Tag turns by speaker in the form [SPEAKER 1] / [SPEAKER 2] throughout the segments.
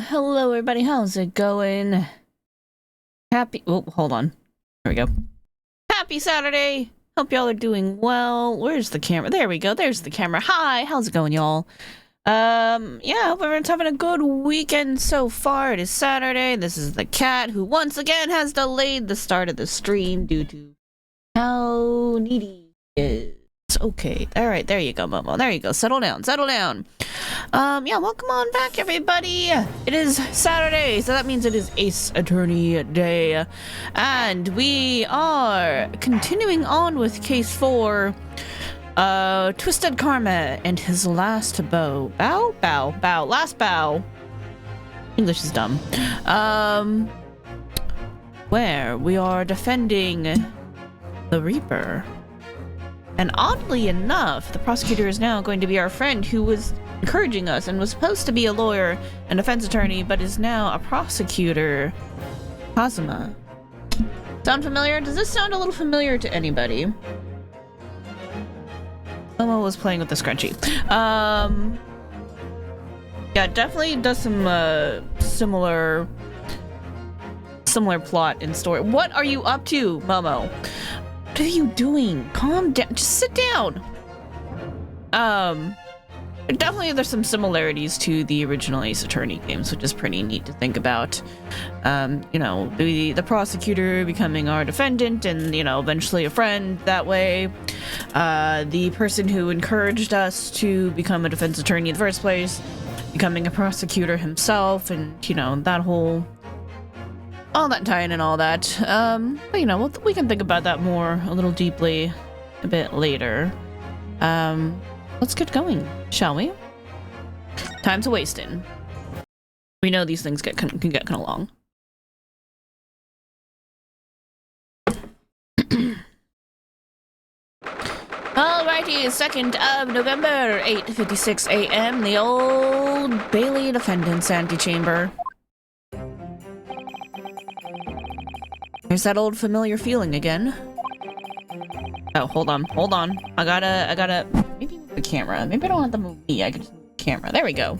[SPEAKER 1] Hello everybody, how's it going? Hold on. There we go. Happy Saturday! Hope y'all are doing well. Where's the camera? There we go, there's the camera. Hi, how's it going, y'all? Yeah, hope everyone's having a good weekend so far. It is Saturday. This is the cat who once again has delayed the start of the stream due to how needy he is. Okay, alright, there you go, Momo. There you go. Settle down, settle down. Yeah, welcome on back, everybody. It is Saturday, so that means it is Ace Attorney Day. And we are continuing on with Case 4, Twisted Karma and his last bow. Last bow. English is dumb. Where we are defending the Reaper. And oddly enough, the prosecutor is now going to be our friend who was encouraging us and was supposed to be a lawyer and defense attorney, but is now a prosecutor. Kazuma. Sound familiar? Does this sound a little familiar to anybody? Momo was playing with the scrunchie. Yeah, definitely does some similar plot and story. What are you up to, Momo? What are you doing? Calm down. Just sit down. Definitely there's some similarities to the original Ace Attorney games, which is pretty neat to think about. You know, the prosecutor becoming our defendant and, you know, eventually a friend that way. The person who encouraged us to become a defense attorney in the first place, becoming a prosecutor himself, and, you know, that whole... all that tie-in and all that. But you know, we can think about that more a little deeply a bit later. Let's get going, shall we? Time's a-wasting. We know these things can get kind of long. Alrighty, 2nd of November, 8:56 a.m. The Old Bailey Defendant's Antechamber. There's that old familiar feeling again. Oh, hold on. I gotta maybe move the camera. Maybe I don't have to move me, I can just move the camera. There we go.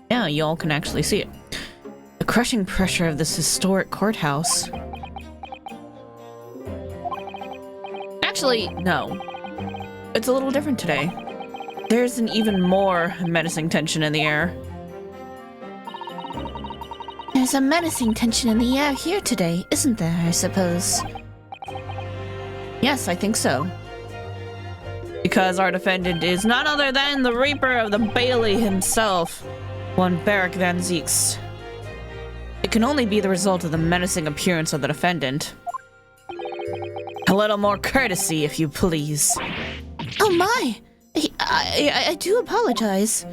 [SPEAKER 1] Now y'all can actually see it. The crushing pressure of this historic courthouse. Actually, no. It's a little different today. There's an even more menacing tension in the air. There's a menacing tension in the air here today, isn't there, I suppose? Yes, I think so. Because our defendant is none other than the Reaper of the Bailey himself, one Beric Van Zeeks. It can only be the result of the menacing appearance of the defendant. A little more courtesy, if you please. Oh my! I do apologize.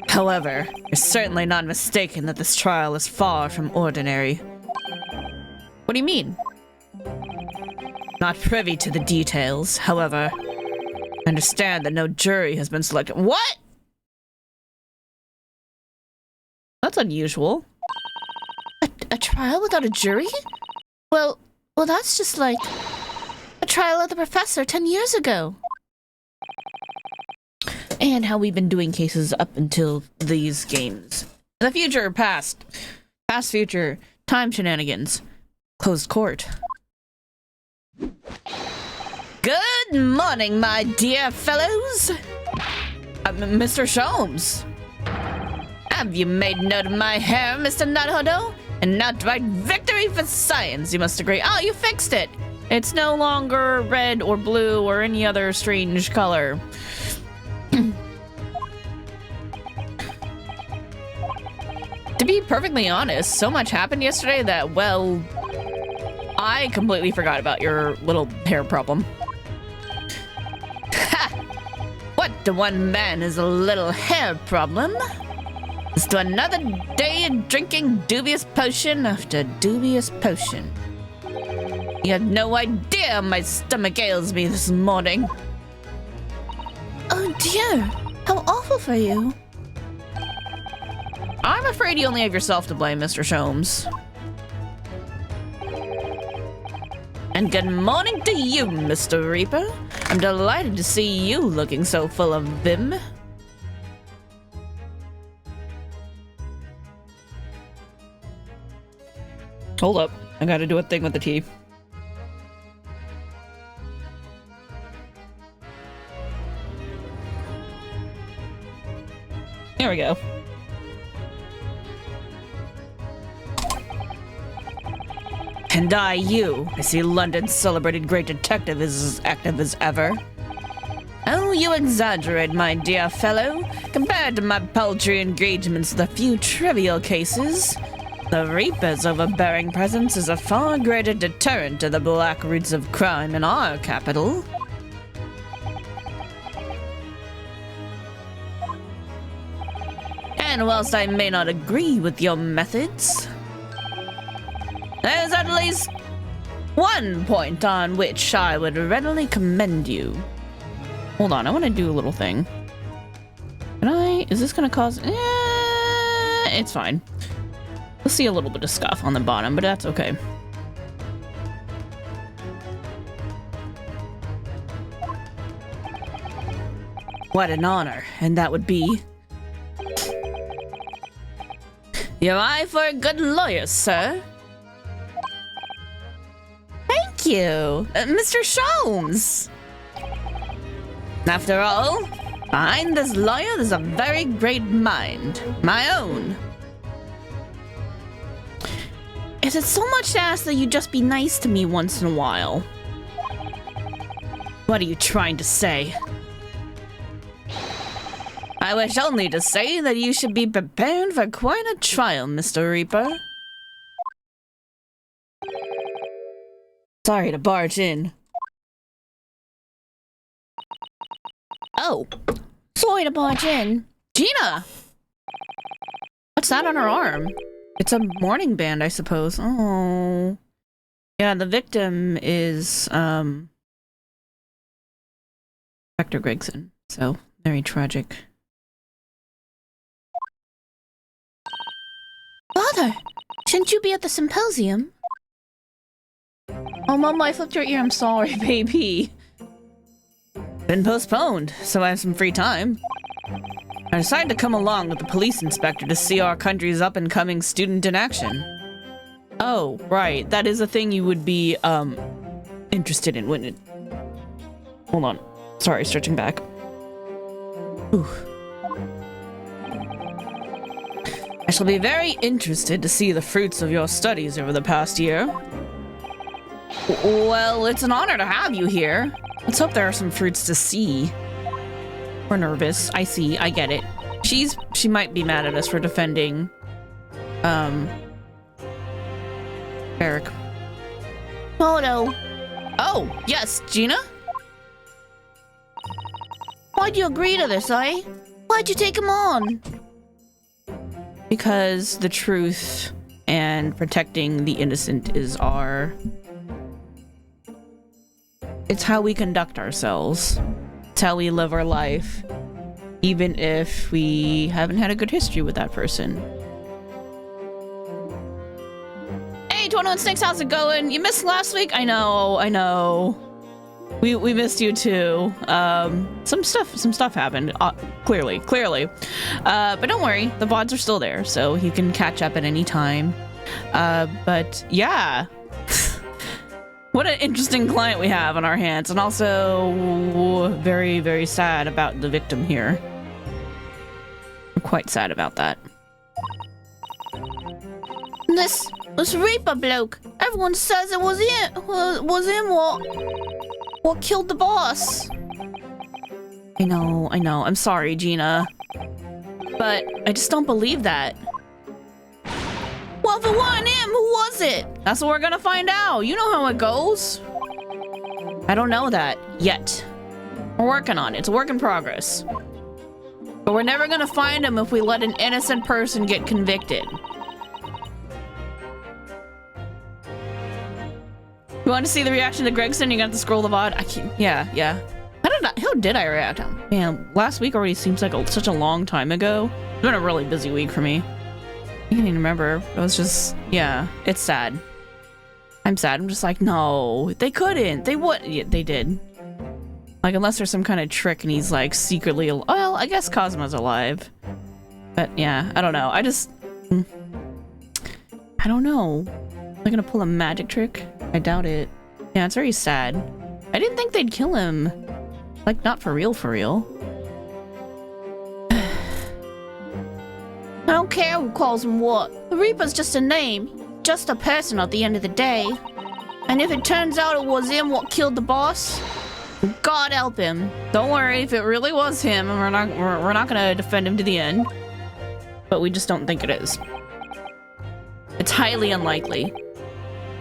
[SPEAKER 1] However, you're certainly not mistaken that this trial is far from ordinary. What do you mean? Not privy to the details, however. I understand that no jury has been selected. What? That's unusual. A trial without a jury? Well, that's just like a trial of the professor 10 years ago. And how we've been doing cases up until these games. In the future, past, future, time shenanigans, closed court. Good morning, my dear fellows. Mr. Sholmes. Have you made note of my hair, Mr. Naruhodo? An outright victory for science, you must agree. Oh, you fixed it. It's no longer red or blue or any other strange color. To be perfectly honest, so much happened yesterday that, well, I completely forgot about your little hair problem. Ha! What to one man is a little hair problem is to another day drinking dubious potion after dubious potion. You have no idea my stomach ails me this morning.
[SPEAKER 2] Oh dear, how awful for you.
[SPEAKER 1] I'm afraid you only have yourself to blame, Mr. Sholmes. And good morning to you, Mr. Reaper. I'm delighted to see you looking so full of vim. Hold up, I gotta do a thing with the tea. There we go. And I see London's celebrated great detective is as active as ever. Oh, you exaggerate, my dear fellow. Compared to my paltry engagements with a few trivial cases, the Reaper's overbearing presence is a far greater deterrent to the black roots of crime in our capital. And whilst I may not agree with your methods, there's at least one point on which I would readily commend you. Hold on, I want to do a little thing. Is this gonna cause... it's fine. We'll see a little bit of scuff on the bottom, but that's okay. What an honor, and that would be... your eye for a good lawyer, sir. Thank you, Mr. Sholmes. After all, behind this lawyer there's a very great mind, my own. Is it so much to ask that you just be nice to me once in a while? What are you trying to say? I wish only to say that you should be prepared for quite a trial, Mr. Reaper. Sorry to barge in. Oh, sorry to barge in. Gina! What's that on her arm? It's a mourning band, I suppose. Oh. Yeah, the victim is, Dr. Gregson. So, very tragic.
[SPEAKER 2] Father, shouldn't you be at the symposium?
[SPEAKER 1] Oh, Mom, I flipped your ear. I'm sorry, baby. Been postponed, so I have some free time. I decided to come along with the police inspector to see our country's up-and-coming student in action. Oh, right. That is a thing you would be, interested in, wouldn't it? Hold on. Sorry, stretching back. Ooh. I shall be very interested to see the fruits of your studies over the past year. Well, it's an honor to have you here. Let's hope there are some fruits to see. We're nervous. I see. I get it. She might be mad at us for defending, Eric.
[SPEAKER 2] Oh no.
[SPEAKER 1] Oh, yes, Gina?
[SPEAKER 2] Why'd you agree to this, eh? Why'd you take him on?
[SPEAKER 1] Because the truth and protecting the innocent is it's how we conduct ourselves. It's how we live our life, even if we haven't had a good history with that person. Hey, 21 Snakes, how's it going? You missed last week? I know. We missed you too. Some stuff happened. Clearly. But don't worry, the VoDs are still there, so you can catch up at any time. But yeah. What an interesting client we have on our hands, and also very, very sad about the victim here. I'm quite sad about that.
[SPEAKER 2] This Reaper bloke. Everyone says it was him what killed the boss.
[SPEAKER 1] I know. I'm sorry, Gina. But I just don't believe that.
[SPEAKER 2] Well, if it wasn't him, who was it?
[SPEAKER 1] That's what we're gonna find out. You know how it goes. I don't know that yet. We're working on it. It's a work in progress. But we're never gonna find him if we let an innocent person get convicted. You want to see the reaction to Gregson? You got to scroll the VoD. I can't. Yeah. How did I react? Man, last week already seems like such a long time ago. It's been a really busy week for me. I can't even remember. It was just, yeah, it's sad. I'm sad. I'm just like, no, they couldn't. They would. Yeah, they did. Like, unless there's some kind of trick and he's like secretly. Well, I guess Cosmo's alive. But yeah, I don't know. I don't know. Am I gonna pull a magic trick? I doubt it. Yeah, it's very sad. I didn't think they'd kill him. Like, not for real, for real.
[SPEAKER 2] I don't care who calls him what. The Reaper's just a name. Just a person at the end of the day. And if it turns out it was him what killed the boss, God help him.
[SPEAKER 1] Don't worry, if it really was him, we're not gonna defend him to the end. But we just don't think it is. It's highly unlikely.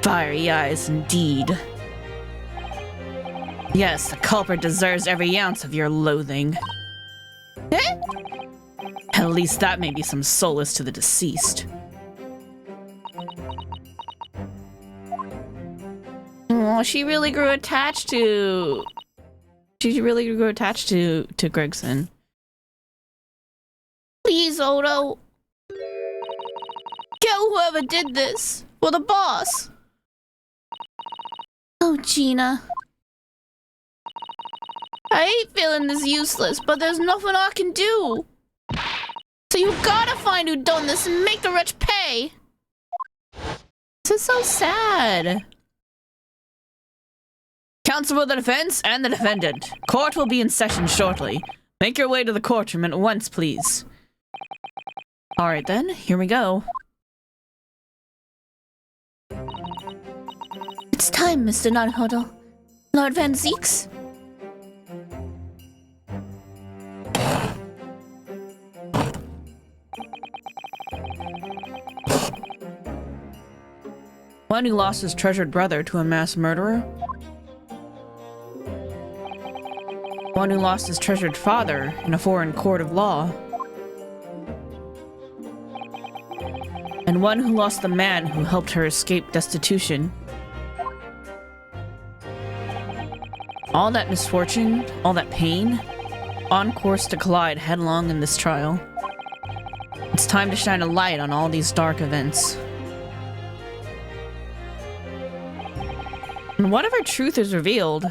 [SPEAKER 1] Fiery eyes indeed. Yes, the culprit deserves every ounce of your loathing.
[SPEAKER 2] Eh?
[SPEAKER 1] At least that may be some solace to the deceased.
[SPEAKER 2] Oh, she really grew attached to
[SPEAKER 1] Gregson.
[SPEAKER 2] Please, Odo. Get whoever did this. For the boss. Oh, Gina. I hate feeling this useless, but there's nothing I can do. So you gotta find who done this and make the wretch pay.
[SPEAKER 1] This is so sad. Counsel for the defense and the defendant. Court will be in session shortly. Make your way to the courtroom at once, please. Alright then, here we go.
[SPEAKER 2] It's time, Mr. Naruhodo. Lord Van Zeeks.
[SPEAKER 1] One who lost his treasured brother to a mass murderer. One who lost his treasured father in a foreign court of law. And one who lost the man who helped her escape destitution. All that misfortune, all that pain, on course to collide headlong in this trial. It's time to shine a light on all these dark events. And whatever truth is revealed,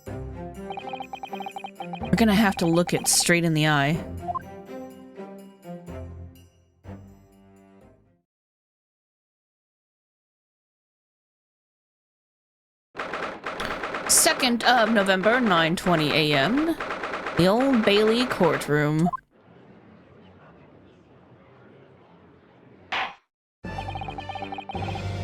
[SPEAKER 1] we're gonna have to look it straight in the eye. Second of November, 9:20 a.m. The Old Bailey courtroom.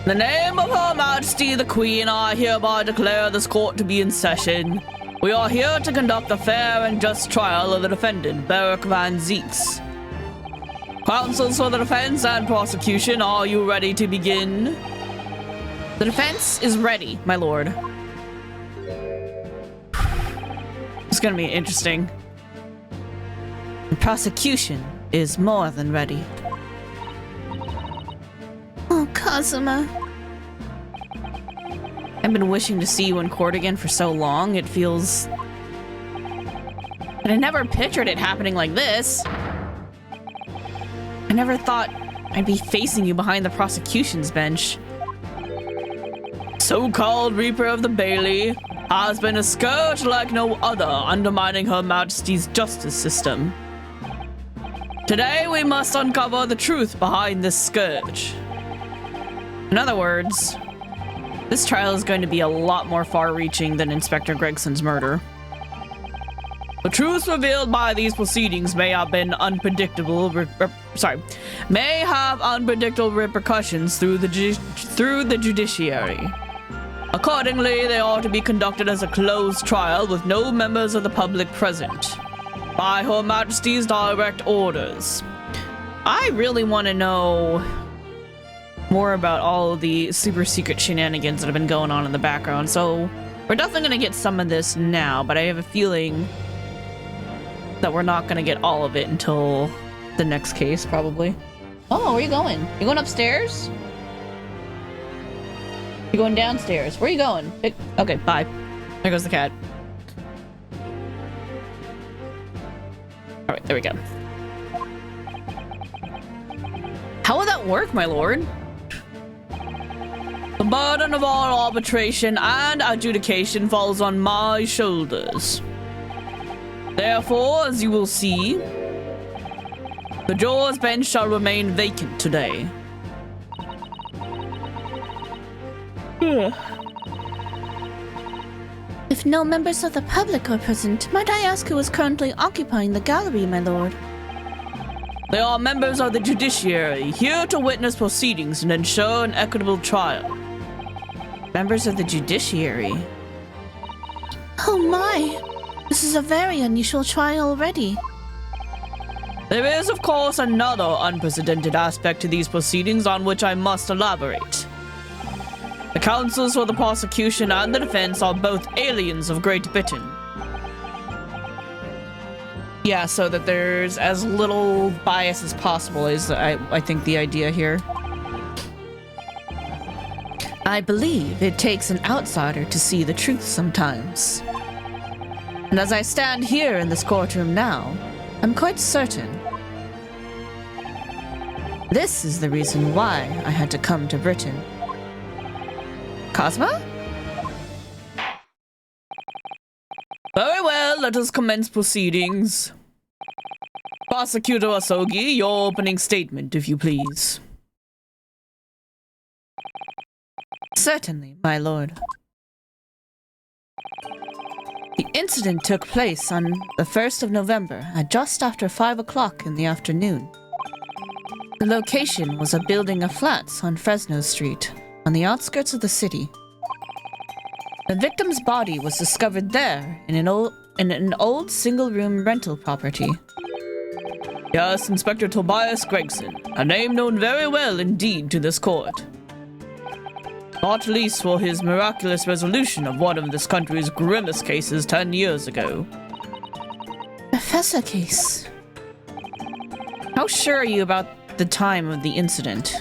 [SPEAKER 1] In the name of Her Majesty the Queen, I hereby declare this court to be in session. We are here to conduct a fair and just trial of the defendant, Beric Van Zeeks. Counsels for the defense and prosecution, are you ready to begin? The defense is ready, my lord. It's gonna be interesting. The prosecution is more than ready.
[SPEAKER 2] Oh, Kazuma.
[SPEAKER 1] I've been wishing to see you in court again for so long, it feels... But I never pictured it happening like this. I never thought I'd be facing you behind the prosecution's bench. So-called Reaper of the Bailey has been a scourge like no other, undermining Her Majesty's justice system. Today we must uncover the truth behind this scourge. In other words, this trial is going to be a lot more far-reaching than Inspector Gregson's murder. The truths revealed by these proceedings may have been unpredictable, may have unpredictable repercussions through the judiciary. Accordingly, they are to be conducted as a closed trial with no members of the public present, by Her Majesty's direct orders. I really want to know more about all of the super secret shenanigans that have been going on in the background. So we're definitely going to get some of this now, but I have a feeling that we're not going to get all of it until the next case, probably. Oh, where are you going? You going upstairs? You going downstairs? Where are you going? Okay, bye. There goes the cat. Alright, there we go. How would that work, my lord? The burden of all arbitration and adjudication falls on my shoulders. Therefore, as you will see, the Jaws bench shall remain vacant today.
[SPEAKER 2] If no members of the public are present, might I ask who is currently occupying the gallery, my lord?
[SPEAKER 1] They are members of the judiciary, here to witness proceedings and ensure an equitable trial.
[SPEAKER 2] Members of the judiciary? Oh my! This is a very unusual trial already.
[SPEAKER 1] There is, of course, another unprecedented aspect to these proceedings on which I must elaborate. The counsels for the prosecution and the defense are both aliens of Great Britain. Yeah, so that there's as little bias as possible is, I think, the idea here.
[SPEAKER 2] I believe it takes an outsider to see the truth sometimes. And as I stand here in this courtroom now, I'm quite certain this is the reason why I had to come to Britain. Cosmo?
[SPEAKER 1] Very well, let us commence proceedings. Prosecutor Asogi, your opening statement, if you please.
[SPEAKER 2] Certainly, my lord. The incident took place on the 1st of November at just after 5 o'clock in the afternoon. The location was a building of flats on Fresno Street, on the outskirts of the city. The victim's body was discovered there in an old single-room rental property.
[SPEAKER 1] Yes, Inspector Tobias Gregson, a name known very well indeed to this court. Not least for his miraculous resolution of one of this country's grimmest cases 10 years ago.
[SPEAKER 2] Professor Case.
[SPEAKER 1] How sure are you about the time of the incident?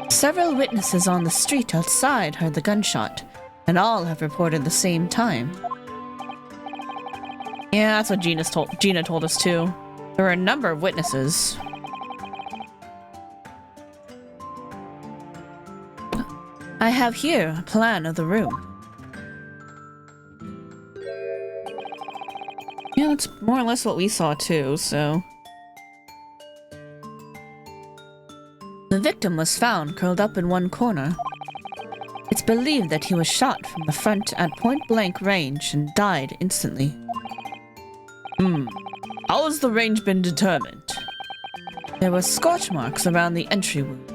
[SPEAKER 2] Several witnesses on the street outside heard the gunshot, and all have reported the same time.
[SPEAKER 1] Yeah, that's what Gina told us too. There were a number of witnesses.
[SPEAKER 2] I have here a plan of the room.
[SPEAKER 1] Yeah, that's more or less what we saw too, so...
[SPEAKER 2] The victim was found curled up in one corner. It's believed that he was shot from the front at point-blank range and died instantly.
[SPEAKER 1] How has the range been determined?
[SPEAKER 2] There were scorch marks around the entry wound.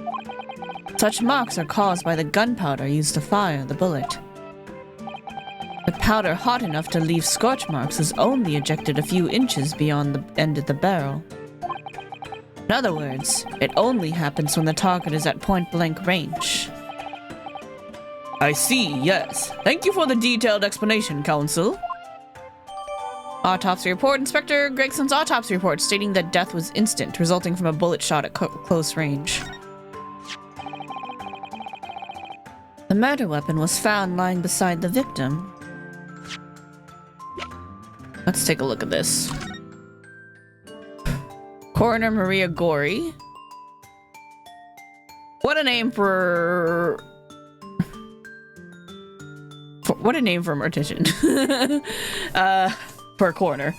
[SPEAKER 2] Such marks are caused by the gunpowder used to fire the bullet. The powder hot enough to leave scorch marks is only ejected a few inches beyond the end of the barrel. In other words, it only happens when the target is at point-blank range.
[SPEAKER 1] I see, yes. Thank you for the detailed explanation, Counsel.
[SPEAKER 2] Autopsy report. Inspector Gregson's autopsy report stating that death was instant, resulting from a bullet shot at close range. The murder weapon was found lying beside the victim.
[SPEAKER 1] Let's take a look at this. Coroner Maria Gori. What a name for... What a name for a mortician. For a coroner.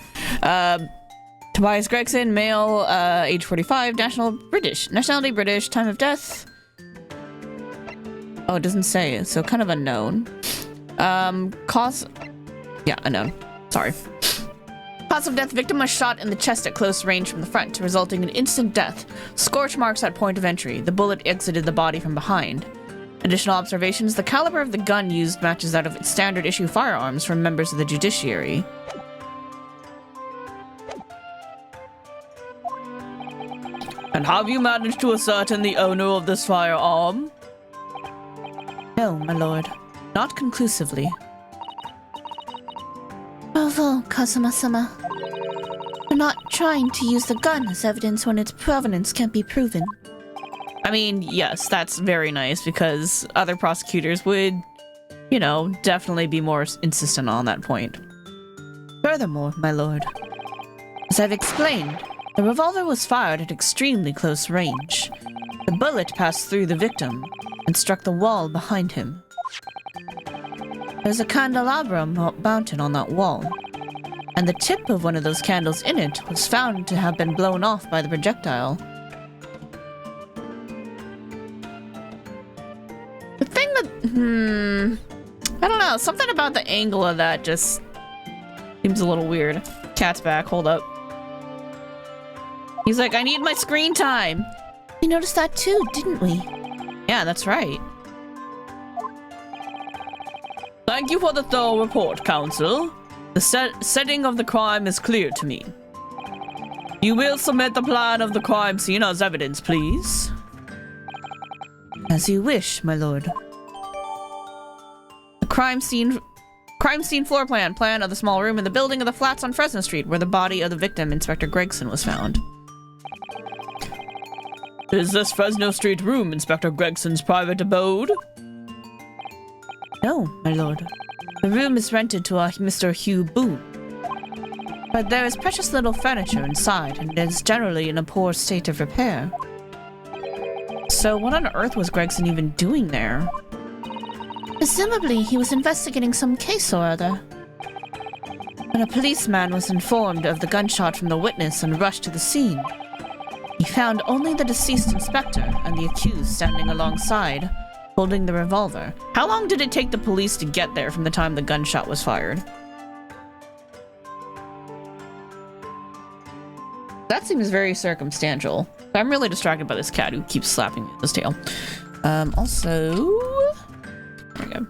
[SPEAKER 1] Tobias Gregson, male, age 45, nationality British, time of death. Oh, it doesn't say, so kind of unknown. Cause... Yeah, unknown. Sorry. Cause of death, victim was shot in the chest at close range from the front, resulting in instant death. Scorch marks at point of entry. The bullet exited the body from behind. Additional observations, the caliber of the gun used matches that of standard issue firearms from members of the judiciary.
[SPEAKER 2] And have you managed to ascertain the owner of this firearm? No, my lord. Not conclusively.
[SPEAKER 1] Bravo, Kazuma-sama. We're not trying to use the gun as evidence when its provenance can't be proven.
[SPEAKER 2] I mean, yes, that's very nice because other prosecutors would, you know, definitely be more insistent on that point. Furthermore, my lord, as I've explained, the revolver was fired at extremely close range. The bullet passed through the victim and struck the wall behind him. There's a candelabra mounted on that wall, and the tip of one of those candles in it was found to have been blown off by the projectile. The thing that, I don't know, something about the angle of that just seems a little weird. Cat's back, hold up. He's like, I need my screen time.
[SPEAKER 1] We noticed that too, didn't we?
[SPEAKER 2] Yeah, that's right. Thank you for the thorough report, Counsel. The setting of the crime is clear to me. You will submit the plan of the crime scene as evidence, please. As you wish, my lord. The crime scene floor plan of the small room in the building of the flats on Fresno Street, where the body of the victim, Inspector Gregson, was found. Is this Fresno Street room Inspector Gregson's private abode? No, my lord. The room is rented to a Mr. Hugh Boone. But there is precious little furniture inside, and it is generally in a poor state of repair. So what on earth was Gregson even doing there?
[SPEAKER 1] Presumably, he was investigating some case or other.
[SPEAKER 2] When a policeman was informed of the gunshot from the witness and rushed to the scene, he found only the deceased inspector and the accused standing alongside, holding the revolver. How long did it take the police to get there from the time the gunshot was fired? That seems very circumstantial. I'm really distracted by this cat who keeps slapping me with his tail. Also... There we go.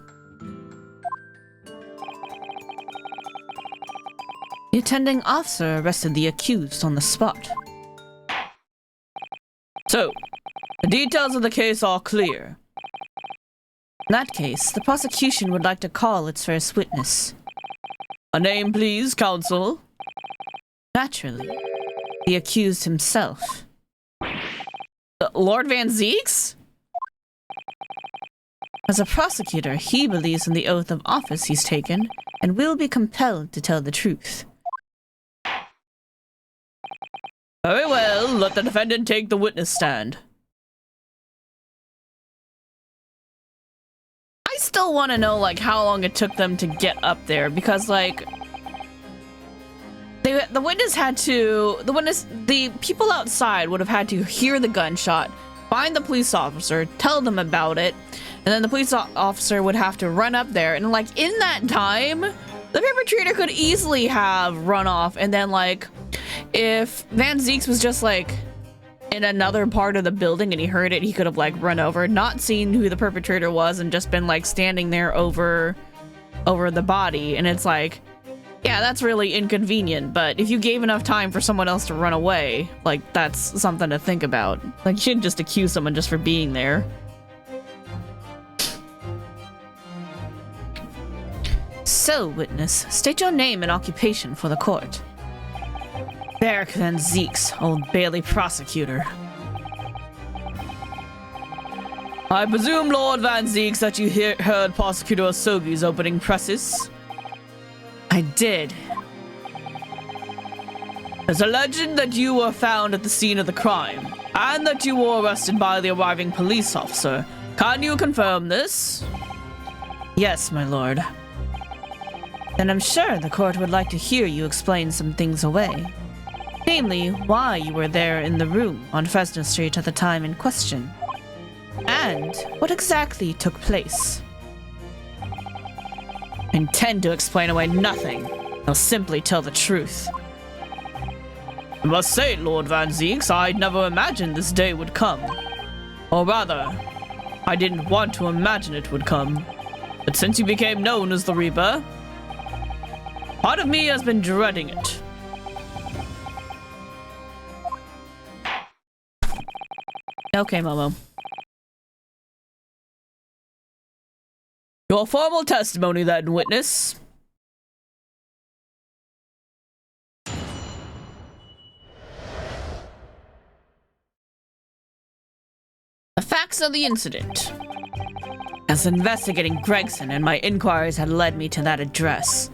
[SPEAKER 2] The attending officer arrested the accused on the spot. So, the details of the case are clear. In that case, the prosecution would like to call its first witness. A name, please, counsel. Naturally, the accused himself. Lord Van Zeeks? As a prosecutor, he believes in the oath of office he's taken and will be compelled to tell the truth. Very well, let the defendant take the witness stand. I still want to know, like, how long it took them to get up there, because, like, the people outside would have had to hear the gunshot, find the police officer, tell them about it, and then the police officer would have to run up there, and, like, in that time, the perpetrator could easily have run off, and then, like, if Van Zeeks was just, like, in another part of the building and he heard it, he could have, like, run over, not seen who the perpetrator was, and just been, like, standing there over the body, and it's like, yeah, that's really inconvenient, but if you gave enough time for someone else to run away, like, that's something to think about. Like, you shouldn't just accuse someone just for being there. So, witness, state your name and occupation for the court. Beric Van Zeeks, Old Bailey prosecutor. I presume, Lord Van Zeeks, that you heard Prosecutor Asogi's opening precis? I did. There's a legend that you were found at the scene of the crime, and that you were arrested by the arriving police officer. Can you confirm this? Yes, my lord. Then I'm sure the court would like to hear you explain some things away. Namely, why you were there in the room on Fresno Street at the time in question. And what exactly took place. I intend to explain away nothing. I'll simply tell the truth. I must say, Lord Van Zeeks, I never imagined this day would come. Or rather, I didn't want to imagine it would come. But since you became known as the Reaper, part of me has been dreading it.
[SPEAKER 1] Okay, Momo. Your formal testimony, then, witness. The facts of the incident. As investigating Gregson and my inquiries had led me to that address.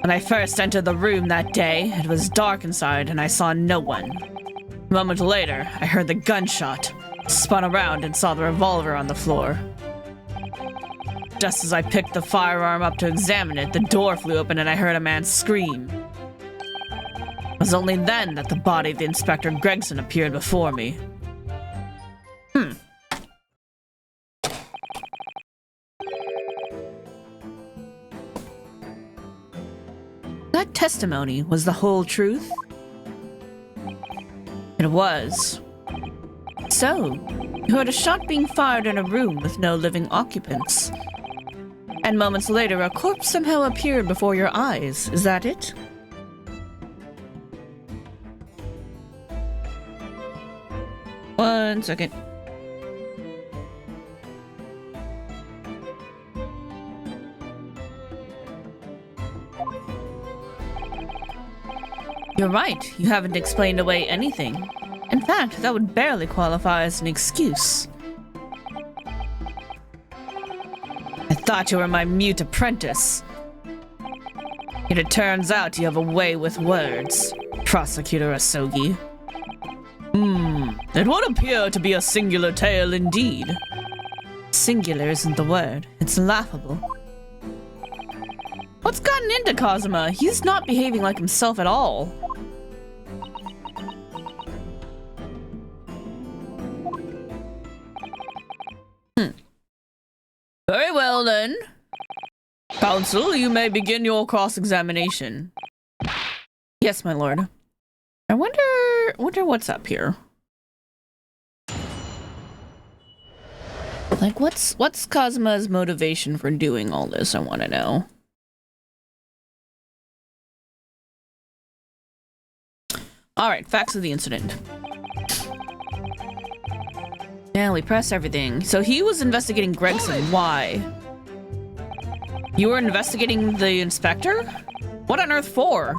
[SPEAKER 1] When I first entered the room that day, it was dark inside and I saw no one. A moment later, I heard the gunshot, spun around and saw the revolver on the floor. Just as I picked the firearm up to examine it, the door flew open and I heard a man scream. It was only then that the body of the Inspector Gregson appeared before me. That testimony was the whole truth? It was. So, you heard a shot being fired in a room with no living occupants. And moments later, a corpse somehow appeared before your eyes. Is that it? One second. You're right. You haven't explained away anything. In fact, that would barely qualify as an excuse. I thought you were my mute apprentice. Yet it turns out you have a way with words, Prosecutor Asogi. It would appear to be a singular tale indeed. Singular isn't the word. It's laughable. What's gotten into Kazuma? He's not behaving like himself at all. Very well, then. Counsel, you may begin your cross-examination. Yes, my lord. I wonder what's up here. Like, what's Kazuma's motivation for doing all this? I want to know. Alright, facts of the incident. Yeah, we press everything. So he was investigating Gregson. Why? You were investigating the inspector? What on earth for?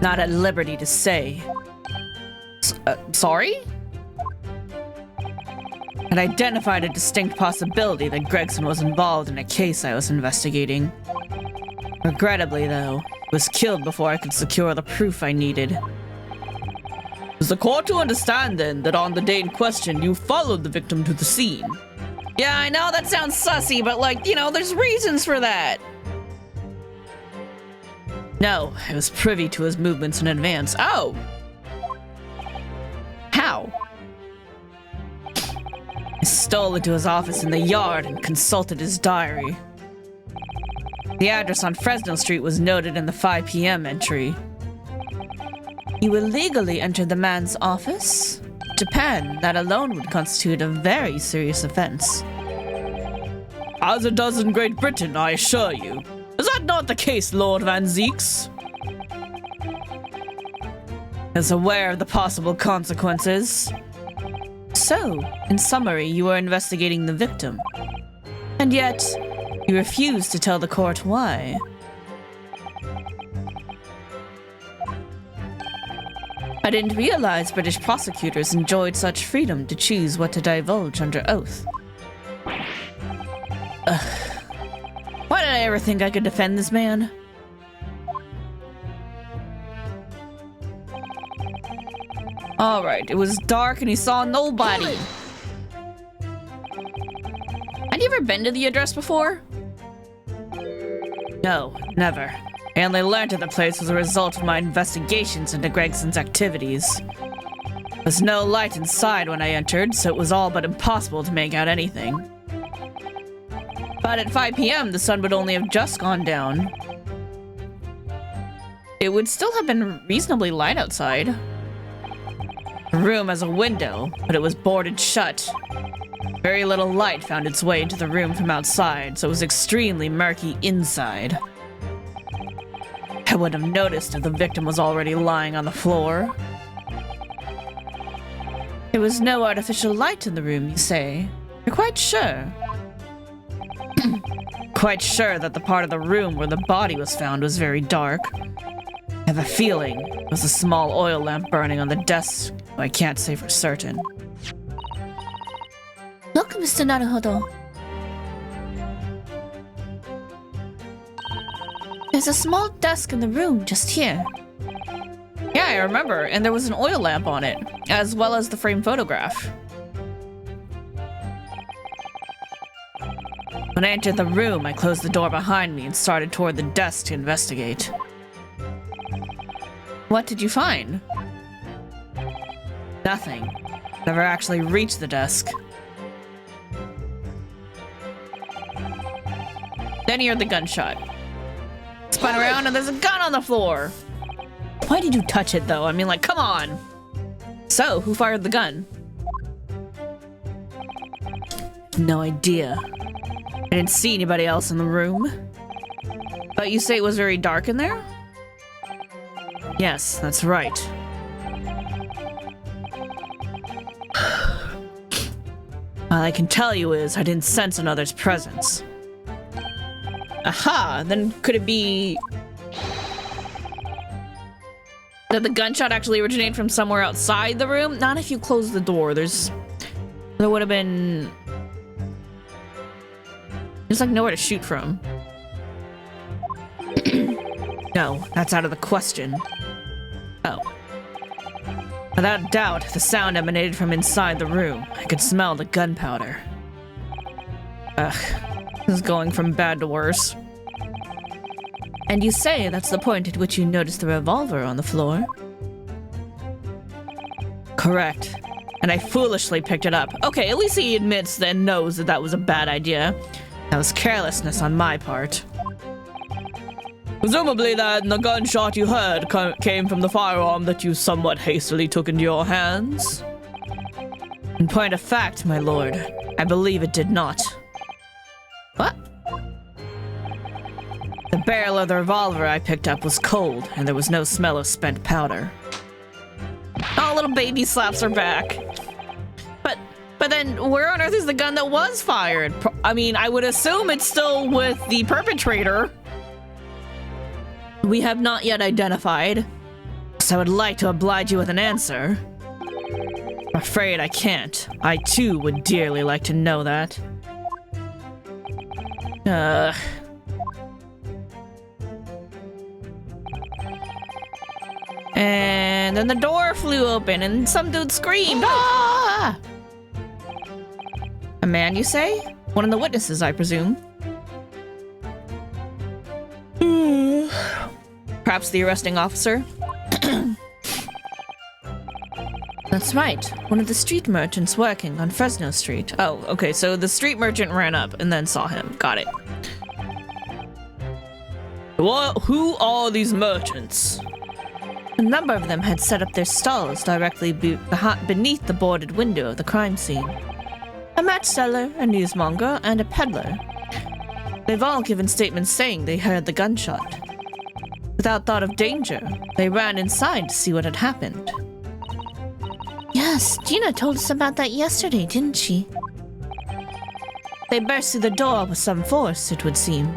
[SPEAKER 1] Not at liberty to say. Sorry? Had identified a distinct possibility that Gregson was involved in a case I was investigating. Regrettably, though, he was killed before I could secure the proof I needed. Is the court to understand, then, that on the day in question, you followed the victim to the scene? Yeah, I know that sounds sussy, but, like, you know, there's reasons for that. No, I was privy to his movements in advance. Oh! How? I stole into his office in the yard and consulted his diary. The address on Fresno Street was noted in the 5 p.m. entry. You illegally entered the man's office? Japan, that alone would constitute a very serious offense. As it does in Great Britain, I assure you. Is that not the case, Lord Van Zeeks? Is aware of the possible consequences. So, in summary, you are investigating the victim. And yet, you refuse to tell the court why. I didn't realize British prosecutors enjoyed such freedom to choose what to divulge under oath. Ugh. Why did I ever think I could defend this man? Alright, it was dark and he saw nobody. Had you ever been to the address before? No, never. I only learned of the place as a result of my investigations into Gregson's activities. There was no light inside when I entered, so it was all but impossible to make out anything. But at 5 p.m., the sun would only have just gone down. It would still have been reasonably light outside. The room has a window, but it was boarded shut. Very little light found its way into the room from outside, so it was extremely murky inside.
[SPEAKER 2] I wouldn't have noticed if the victim was already lying on the floor. There was no artificial light in the room, you say? You're quite sure? Quite sure that the part of the room where the body was found was very dark. I have a feeling it was a small oil lamp burning on the desk, though I can't say for certain. Look, Mr. Naruhodo. There's a small desk in the room just here. Yeah, I remember, and there was an oil lamp on it, as well as the framed photograph. When I entered the room, I closed the door behind me and started toward the desk to investigate. What did you find? Nothing. Never actually reached the desk. Then he heard the gunshot. Spun around and there's a gun on the floor. Why did you touch it though? I mean, like, come on. So, who fired the gun? No idea. I didn't see anybody else in the room. But you say it was very dark in there? Yes, that's right. All I can tell you is I didn't sense another's presence. Aha! Then could it be that the gunshot actually originated from somewhere outside the room? Not if you close the door. There would have been... There's like nowhere to shoot from. No, that's out of the question. Oh. Without doubt, the sound emanated from inside the room. I could smell the gunpowder. Ugh. This is going from bad to worse. And you say that's the point at which you noticed the revolver on the floor? Correct. And I foolishly picked it up. Okay, at least he admits and knows that that was a bad idea. That was carelessness on my part. Presumably then, the gunshot you heard came from the firearm that you somewhat hastily took into your hands? In point of fact, my lord, I believe it did not. What? The barrel of the revolver I picked up was cold, and there was no smell of spent powder. Oh, little baby slaps her back. But then, where on earth is the gun that was fired? I mean, I would assume it's still with the perpetrator. We have not yet identified, so I would like to oblige you with an answer. I'm afraid I can't. I too would dearly like to know that. And then the door flew open and some dude screamed. Ah! A man, you say? One of the witnesses, I presume. Perhaps the arresting officer? That's right. One of the street merchants working on Fresno Street. Oh, okay, so the street merchant ran up and then saw him. Got it. Who are these merchants? A number of them had set up their stalls directly beneath the boarded window of the crime scene. A match seller, a newsmonger, and a peddler. They've all given statements saying they heard the gunshot. Without thought of danger, they ran inside to see what had happened. Yes, Gina told us about that yesterday, didn't she? They burst through the door with some force, it would seem.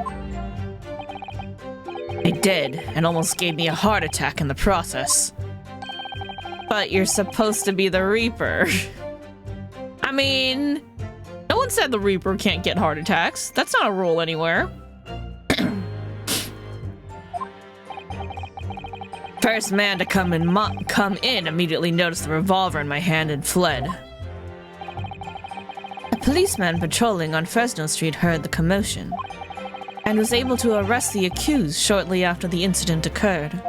[SPEAKER 2] They did, and almost gave me a heart attack in the process. But you're supposed to be the Reaper. I mean, no one said the Reaper can't get heart attacks. That's not a rule anywhere. First man to come in immediately noticed the revolver in my hand and fled. A policeman patrolling on Fresno Street heard the commotion and was able to arrest the accused shortly after the incident occurred.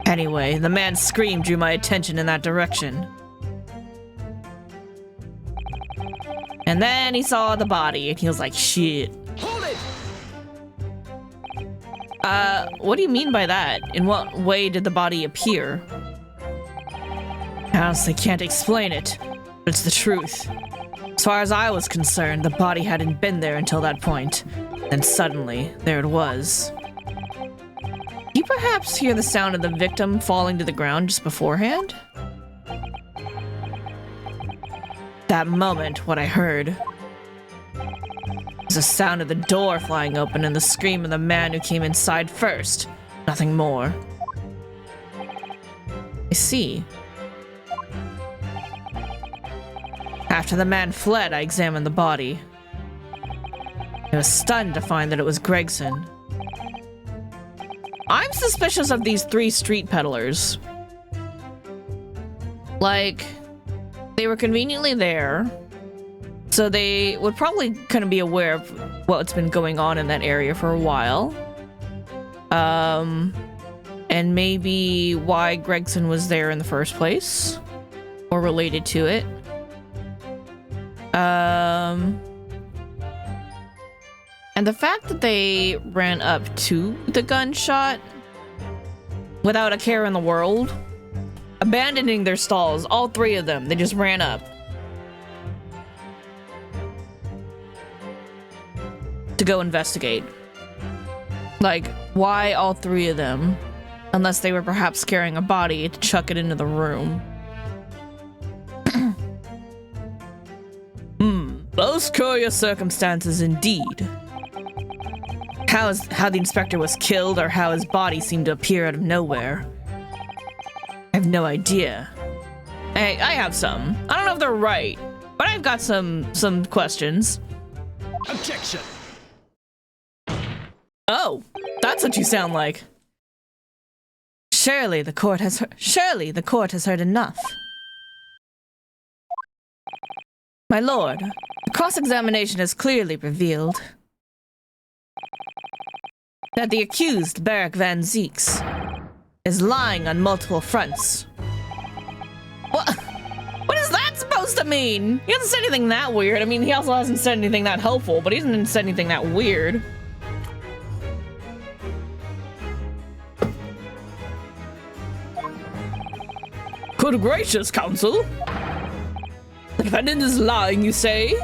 [SPEAKER 2] Anyway, the man's scream drew my attention in that direction. And then he saw the body and he was like, shit.
[SPEAKER 3] Hold it!
[SPEAKER 2] What do you mean by that? In what way did the body appear? I honestly can't explain it, but it's the truth. As far as I was concerned, the body hadn't been there until that point. Then suddenly, there it was.
[SPEAKER 1] perhaps hear the sound of the victim falling to the ground just beforehand? That moment, what I heard was the sound of the door flying open and the scream of the man who came inside first. Nothing more. I see. After the man fled, I examined the body. I was stunned to find that it was Gregson. I'm suspicious of these 3 street peddlers. Like, they were conveniently there, so they would probably kind of be aware of what's been going on in that area for a while. And maybe why Gregson was there in the first place, or related to it. And the fact that they ran up to the gunshot without a care in the world, abandoning their stalls, all 3 of them, they just ran up to go investigate. Like, why all 3 of them? Unless they were perhaps carrying a body to chuck it into the room. Most curious circumstances indeed. How the inspector was killed or how his body seemed to appear out of nowhere. I have no idea. Hey, I have some. I don't know if they're right, but I've got some questions.
[SPEAKER 3] Objection!
[SPEAKER 1] Oh, that's what you sound like. Surely the court has heard enough. My lord, the cross-examination has clearly revealed that the accused, Barak Van Zeeks, is lying on multiple fronts. What is that supposed to mean? He hasn't said anything that weird. I mean, he also hasn't said anything that helpful, but he hasn't said anything that weird. Good gracious, counsel! The defendant is lying, you say?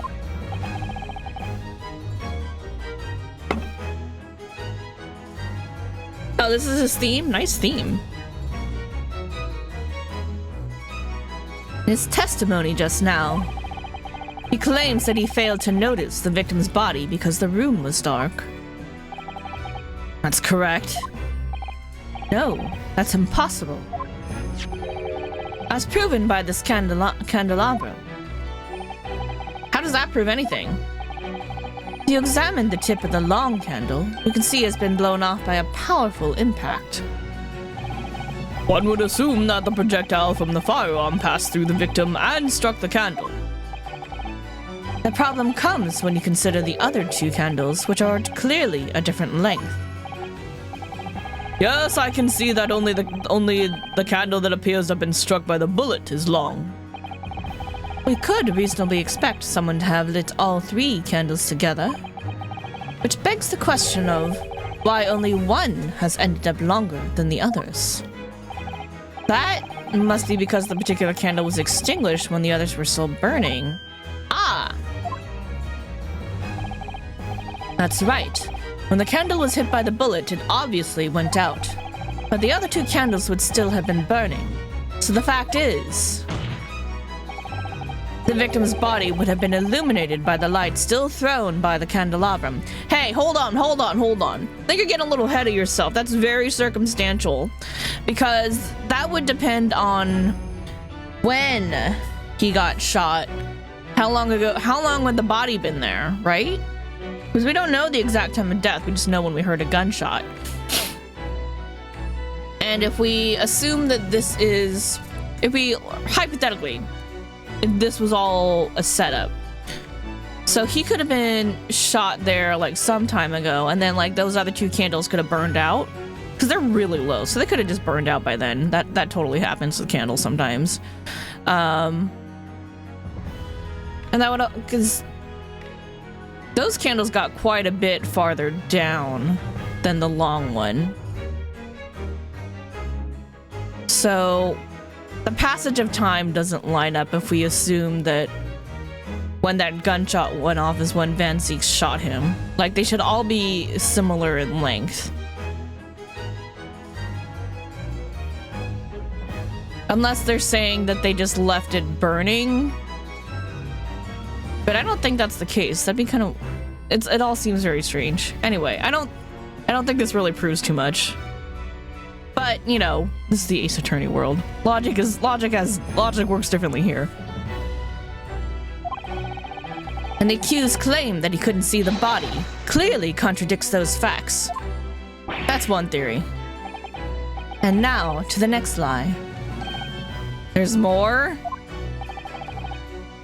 [SPEAKER 1] Oh, this is his theme? Nice theme. In his testimony just now, he claims that he failed to notice the victim's body because the room was dark. That's correct. No, that's impossible. As proven by this candelabrum. How does that prove anything? If you examine the tip of the long candle, you can see it's been blown off by a powerful impact. One would assume that the projectile from the firearm passed through the victim and struck the candle. The problem comes when you consider the other 2 candles, which are clearly a different length. Yes, I can see that only the candle that appears to have been struck by the bullet is long. We could reasonably expect someone to have lit all 3 candles together, which begs the question of why only one has ended up longer than the others. That must be because the particular candle was extinguished when the others were still burning. Ah! That's right. When the candle was hit by the bullet, it obviously went out. But the other 2 candles would still have been burning. So the fact is, the victim's body would have been illuminated by the light still thrown by the candelabrum. Hey, hold on. I think you're getting a little ahead of yourself. That's very circumstantial. Because that would depend on when he got shot. How long had the body been there, right? Because we don't know the exact time of death, we just know when we heard a gunshot. And if we assume that hypothetically, if this was all a setup, so he could have been shot there like some time ago, and then like those other 2 candles could have burned out, because they're really low, so they could have just burned out by then. That totally happens with candles sometimes. And that would, because those candles got quite a bit farther down than the long one. So the passage of time doesn't line up if we assume that when that gunshot went off is when Van Zeeks shot him. Like, they should all be similar in length. Unless they're saying that they just left it burning. But I don't think that's the case. That'd be kind of... It all seems very strange. Anyway, I don't think this really proves too much. But, you know, this is the Ace Attorney world. Logic works differently here. And the accused claim that he couldn't see the body clearly contradicts those facts. That's one theory. And now to the next lie. There's more?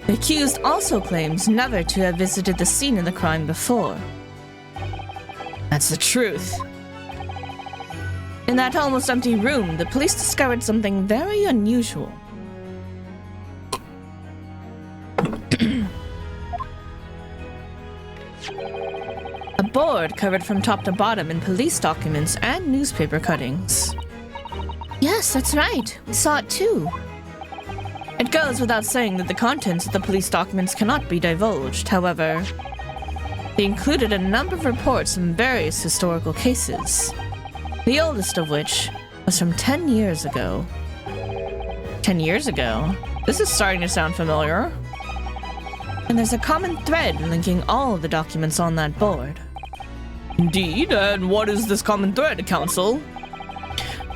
[SPEAKER 1] The accused also claims never to have visited the scene of the crime before. That's the truth. In that almost empty room, the police discovered something very unusual. A board covered from top to bottom in police documents and newspaper cuttings. Yes, that's right. We saw it too. It goes without saying that the contents of the police documents cannot be divulged. However, they included a number of reports from various historical cases. The oldest of which was from 10 years ago. 10 years ago? This is starting to sound familiar. And there's a common thread linking all of the documents on that board. Indeed, and what is this common thread, Counsel?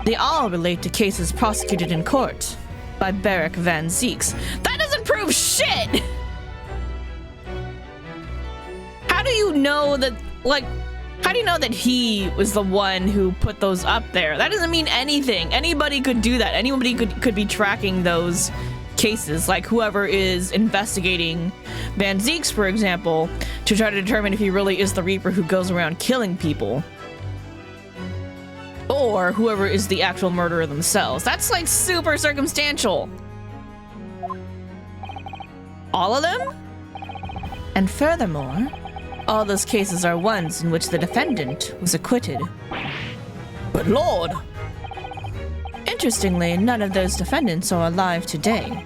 [SPEAKER 1] They all relate to cases prosecuted in court by Barrick Van Zeeks. That doesn't prove shit! How do you know that, like, how do you know that he was the one who put those up there? That doesn't mean anything. Anybody could do that. Anybody could be tracking those cases, like whoever is investigating Van Zeeks, for example, to try to determine if he really is the Reaper who goes around killing people. Or whoever is the actual murderer themselves. That's like super circumstantial. All of them? And furthermore, all those cases are ones in which the defendant was acquitted. But Lord! Interestingly, none of those defendants are alive today,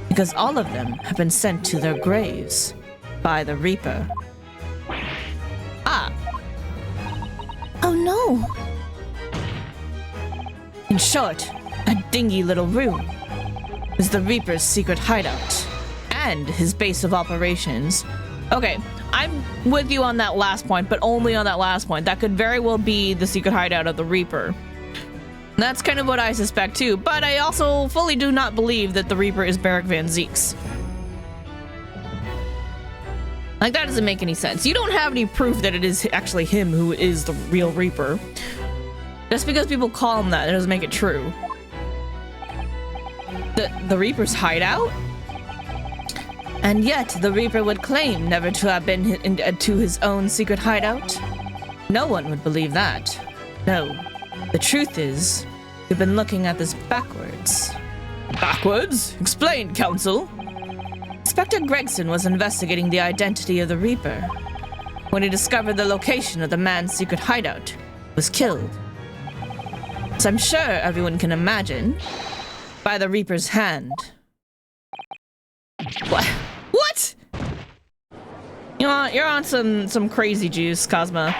[SPEAKER 1] because all of them have been sent to their graves by the Reaper. Ah! Oh no! In short, a dingy little room is the Reaper's secret hideout and his base of operations. Okay, I'm with you on that last point, but only on that last point. That could very well be the secret hideout of the Reaper. That's kind of what I suspect too, but I also fully do not believe that the Reaper is Barrick Van Zeeks. Like, that doesn't make any sense. You don't have any proof that it is actually him who is the real Reaper. Just because people call him that, it doesn't make it true. The Reaper's hideout? And yet, the Reaper would claim never to have been to his own secret hideout? No one would believe that. No. The truth is, we've been looking at this backwards. Backwards? Explain, Counsel. Inspector Gregson was investigating the identity of the Reaper when he discovered the location of the man's secret hideout. He was killed. As I'm sure everyone can imagine, by the Reaper's hand. What? You're on some crazy juice, Cosma.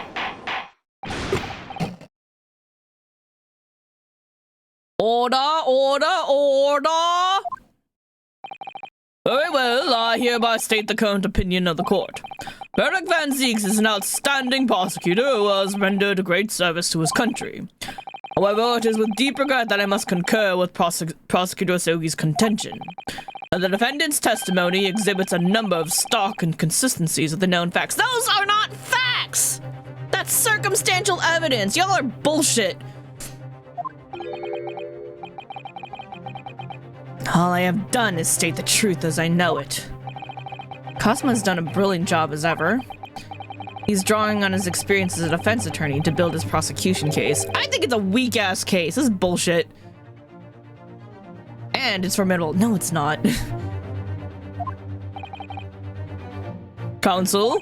[SPEAKER 1] Order, order, order! Very well, I hereby state the current opinion of the court. Barrick Van Zeeks is an outstanding prosecutor who has rendered a great service to his country. However, it is with deep regret that I must concur with Prosecutor Sogi's contention. The defendant's testimony exhibits a number of stark inconsistencies of the known facts. Those are not facts! That's circumstantial evidence! Y'all are bullshit! All I have done is state the truth as I know it. Cosmo's done a brilliant job as ever. He's drawing on his experience as a defense attorney to build his prosecution case. I think it's a weak-ass case. This is bullshit. And it's formidable. No, it's not. Counsel,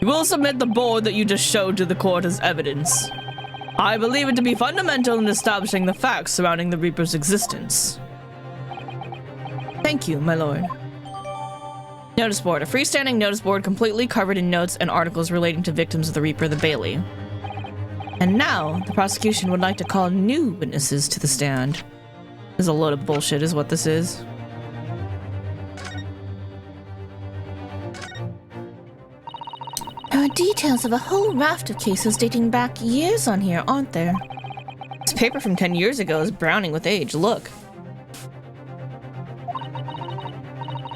[SPEAKER 1] you will submit the board that you just showed to the court as evidence. I believe it to be fundamental in establishing the facts surrounding the Reaper's existence. Thank you, my lord. Notice board. A freestanding notice board completely covered in notes and articles relating to victims of the Reaper the Bailey. And now, the prosecution would like to call new witnesses to the stand. This is a load of bullshit is what this is.
[SPEAKER 2] There are details of a whole raft of cases dating back years on here, aren't there?
[SPEAKER 1] This paper from 10 years ago is browning with age. Look.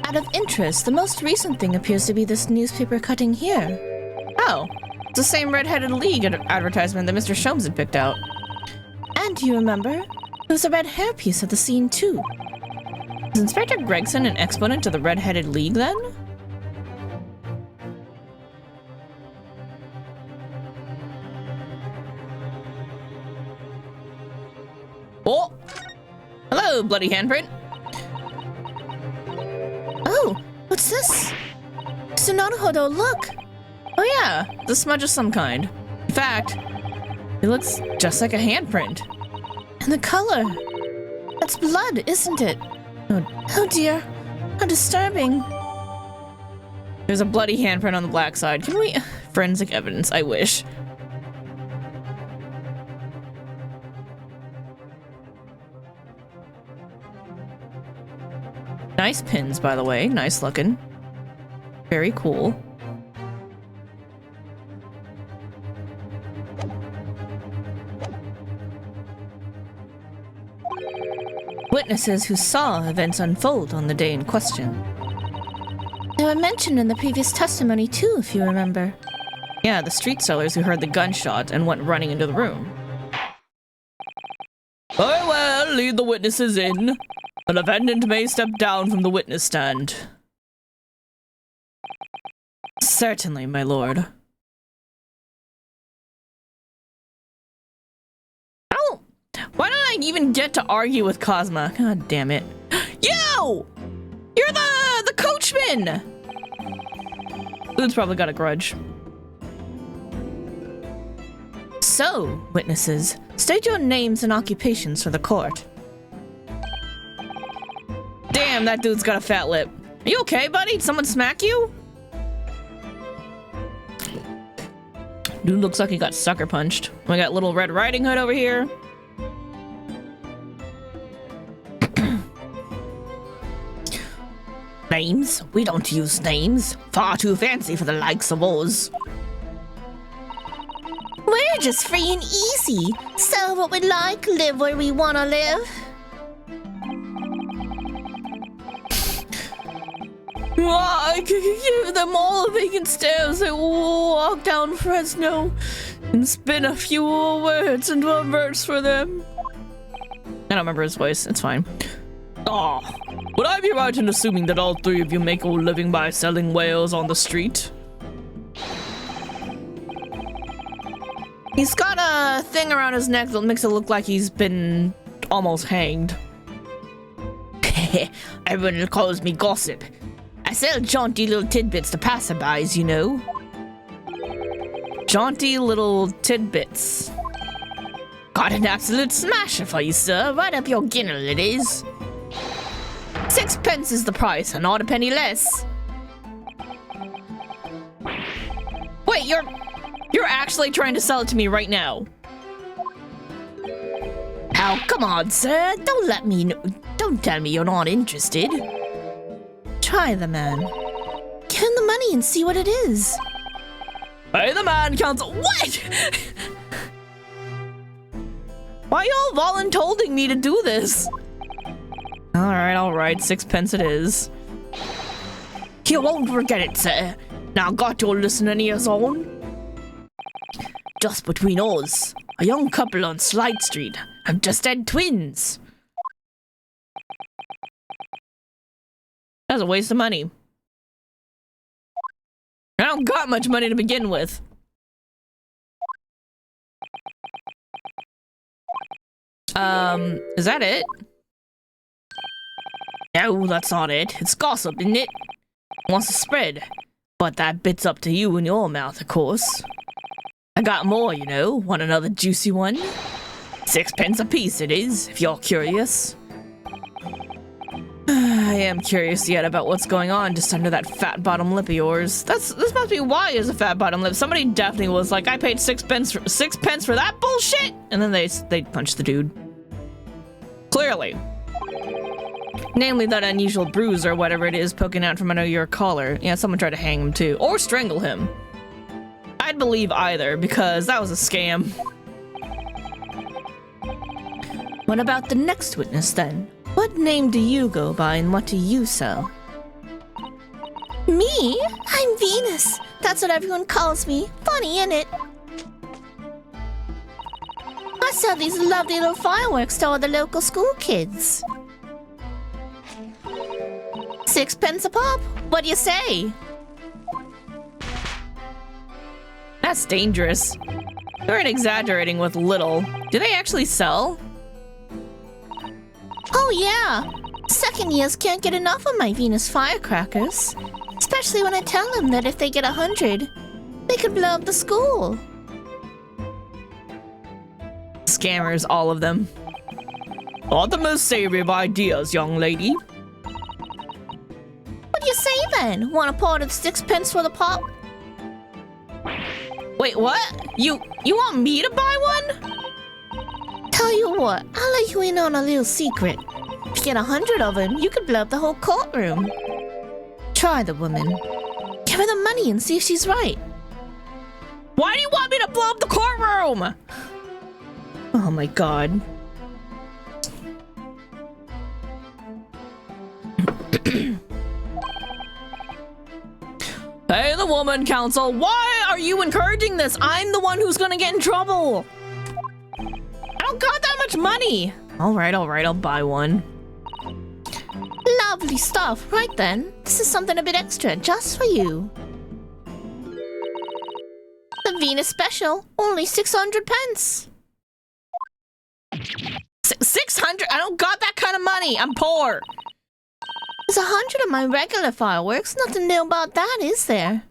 [SPEAKER 2] Out of interest, the most recent thing appears to be this newspaper cutting here.
[SPEAKER 1] Oh, it's the same red-headed league advertisement that Mr. Sholmes had picked out.
[SPEAKER 2] And do you remember? There was a red hairpiece at the scene too.
[SPEAKER 1] Is Inspector Gregson an exponent to the red-headed league then? Oh! Hello, bloody handprint.
[SPEAKER 2] Oh, what's this? Mr. Naruhodo, look!
[SPEAKER 1] Oh yeah, the smudge of some kind. In fact, it looks just like a handprint.
[SPEAKER 2] And the color! That's blood, isn't it? Oh dear, how disturbing.
[SPEAKER 1] There's a bloody handprint on the black side. Can we... Forensic evidence, I wish. Nice pins, by the way. Nice looking. Very cool.
[SPEAKER 2] Witnesses who saw events unfold on the day in question. They were mentioned in the previous testimony too, if you remember.
[SPEAKER 1] Yeah, the street sellers who heard the gunshot and went running into the room. Very well, lead the witnesses in. The defendant may step down from the witness stand. Certainly, my lord. Oh! Why don't I even get to argue with Cosma? God damn it. You! You're the coachman! Dude's probably got a grudge.
[SPEAKER 2] So, witnesses, state your names and occupations for the court.
[SPEAKER 1] Damn, that dude's got a fat lip. Are you okay, buddy? Did someone smack you? Dude looks like he got sucker punched. We got little Red Riding Hood over here. Names? We don't use names. Far too fancy for the likes of us.
[SPEAKER 2] We're just free and easy. Sell what we like, live where we want to live.
[SPEAKER 1] I could give them all a vacant stairs. They will walk down Fresno and spin a few words into a verse for them. I don't remember his voice. It's fine. Oh, would I be right in assuming that all three of you make a living by selling whales on the street? He's got a thing around his neck that makes it look like he's been almost hanged. Everyone calls me gossip. I sell jaunty little tidbits to passerbys, you know. Jaunty little tidbits. Got an absolute smasher for you, sir. Right up your guinnel, it is. 6 pence is the price, and not a penny less. Wait, you're actually trying to sell it to me right now?
[SPEAKER 2] Oh, come on, sir. Don't let me know. Don't tell me you're not interested. Try the man. Give him the money and see what it is.
[SPEAKER 1] Pay the man counts. What? Why y'all voluntolding me to do this? All right. 6 pence it is. You won't forget it, sir. Now got your listening ears on? Just between us, a young couple on Slide Street have just had twins. That's a waste of money. I don't got much money to begin with. Is that it? No, that's not it. It's gossip, isn't it? Wants to spread. But that bit's up to you and your mouth, of course. I got more, you know. Want another juicy one? 6 pence a piece it is, if you're curious. I am curious yet about what's going on just under that fat bottom lip of yours. This must be why is a fat bottom lip. Somebody definitely was like, I paid 6 pence for that bullshit, and then they punched the dude. Clearly, Namely that unusual bruise or whatever it is poking out from under your collar. Yeah, someone tried to hang him too. Or strangle him. I'd believe either, because that was a scam.
[SPEAKER 2] What about the next witness then? What name do you go by and what do you sell?
[SPEAKER 4] Me? I'm Venus. That's what everyone calls me. Funny, innit? I sell these lovely little fireworks to all the local school kids. 6 pence a pop. What do you say?
[SPEAKER 1] That's dangerous. They're exaggerating with little. Do they actually sell?
[SPEAKER 4] Oh yeah. Second years can't get enough of my Venus firecrackers. Especially when I tell them that if they get 100, they could blow up the school.
[SPEAKER 1] Scammers, all of them. Not the most savory of ideas, young lady.
[SPEAKER 4] What do you say then? Want a pot of 6 pence for the pop?
[SPEAKER 1] Wait, what? You want me to buy one?
[SPEAKER 4] Tell you what, I'll let you in on a little secret. If you get 100 of them, you could blow up the whole courtroom.
[SPEAKER 2] Try the woman.
[SPEAKER 4] Give her the money and see if she's right.
[SPEAKER 1] Why do you want me to blow up the courtroom? Oh my god. Hey, the woman council, why are you encouraging this? I'm the one who's gonna get in trouble. I don't got that much money. All right, I'll buy one.
[SPEAKER 4] Lovely stuff. Right then, this is something a bit extra just for you. The Venus special, only 600 pence.
[SPEAKER 1] 600? I don't got that kind of money. I'm poor.
[SPEAKER 4] There's 100 of my regular fireworks. Nothing new about that, is there?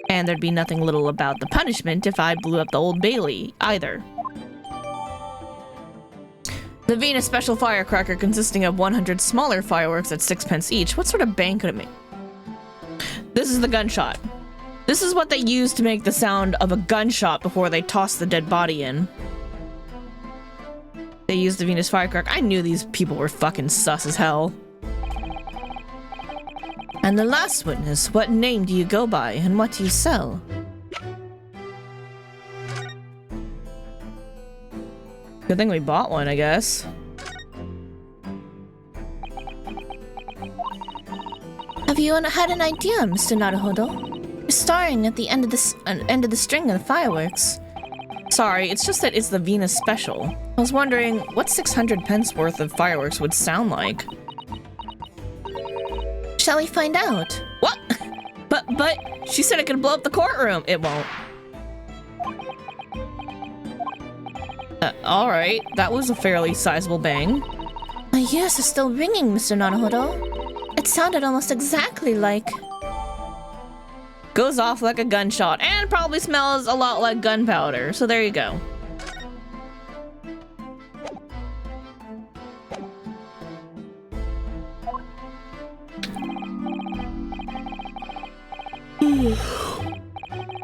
[SPEAKER 1] And there'd be nothing little about the punishment if I blew up the Old Bailey, either. The Venus special firecracker consisting of 100 smaller fireworks at 6 pence each. What sort of bang could it make? This is the gunshot. This is what they use to make the sound of a gunshot before they toss the dead body in. They used the Venus firecracker. I knew these people were fucking sus as hell.
[SPEAKER 2] And the last witness, what name do you go by and what do you sell?
[SPEAKER 1] Good thing we bought one, I guess.
[SPEAKER 4] Have you had an idea, Mr. Naruhodo? You're starring at the end of the string of the fireworks.
[SPEAKER 1] Sorry, it's just that it's the Venus special. I was wondering what 600 pence worth of fireworks would sound like.
[SPEAKER 4] Shall we find out?
[SPEAKER 1] What? But she said it could blow up the courtroom. It won't. All right, that was a fairly sizable bang.
[SPEAKER 4] My ears are still ringing, Mr. Naruhodo. It sounded almost exactly like...
[SPEAKER 1] Goes off like a gunshot and probably smells a lot like gunpowder. So there you go.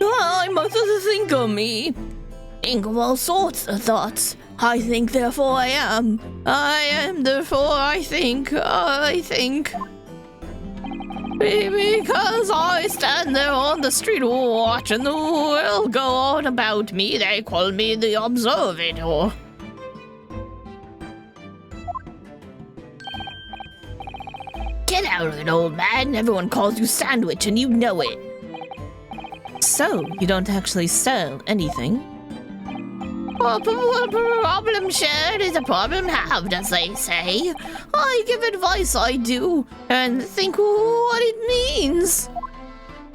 [SPEAKER 1] I must think of me.
[SPEAKER 4] Think of all sorts of thoughts. I think, therefore I am. I am, therefore I think. I think. Because I stand there on the street watching the world go on about me, they call me the Observator. Get out of it, old man. Everyone calls you Sandwich and you know it.
[SPEAKER 2] So, you don't actually sell anything?
[SPEAKER 4] Problem shared is a problem halved, as they say. I give advice, I do, and think what it means.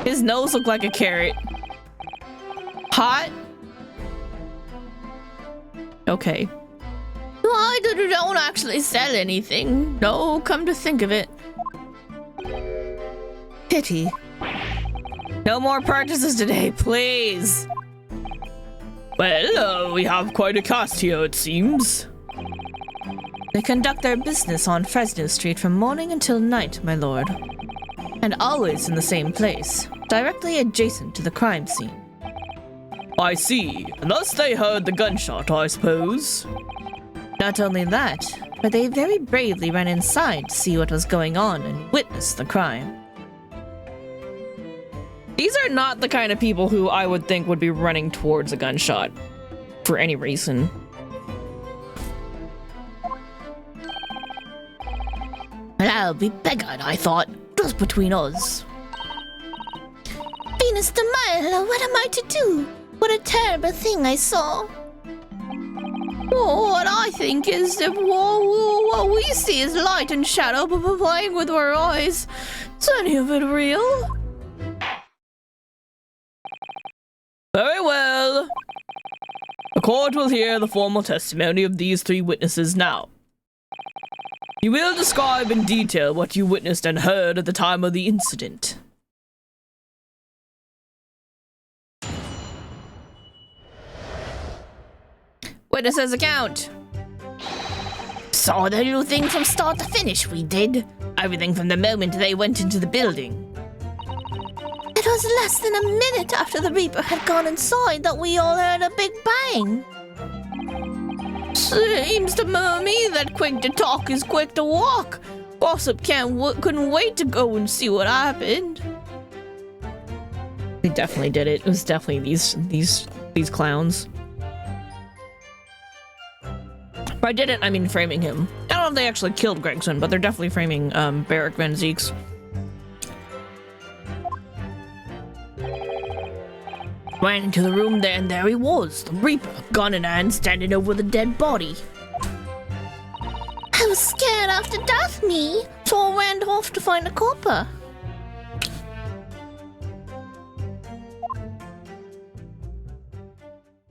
[SPEAKER 1] His nose looked like a carrot. Hot? Okay.
[SPEAKER 4] I don't actually sell anything. No, come to think of it.
[SPEAKER 2] Pity.
[SPEAKER 1] No more purchases today, please. Well, we have quite a cast here, it seems.
[SPEAKER 2] They conduct their business on Fresno Street from morning until night, my lord. And always in the same place, directly adjacent to the crime scene.
[SPEAKER 1] I see. And thus they heard the gunshot, I suppose.
[SPEAKER 2] Not only that, where they very bravely ran inside to see what was going on and witness the crime.
[SPEAKER 1] These are not the kind of people who I would think would be running towards a gunshot for any reason.
[SPEAKER 4] Well, I'll be beggared, I thought. Just between us. Venus de Milo, what am I to do? What a terrible thing I saw. Oh, what I think is that what we see is light and shadow, but we're playing with our eyes. Is any of it real?
[SPEAKER 1] Very well. The court will hear the formal testimony of these three witnesses now. You will describe in detail what you witnessed and heard at the time of the incident.
[SPEAKER 2] Witnesses account.
[SPEAKER 4] Saw the little thing from start to finish, we did.
[SPEAKER 2] Everything from the moment they went into the building.
[SPEAKER 4] It was less than a minute after the Reaper had gone inside that we all heard a big bang.
[SPEAKER 2] Seems to me that quick to talk is quick to walk. Gossip couldn't wait to go and see what happened.
[SPEAKER 1] They definitely did it. It was definitely these clowns. By did it, I mean framing him. I don't know if they actually killed Gregson, but they're definitely framing Barrack Van Zeeks.
[SPEAKER 4] Ran into the room there, and there he was, the Reaper, gun in hand, standing over the dead body. I was scared after death, me, so I ran off to find a copper.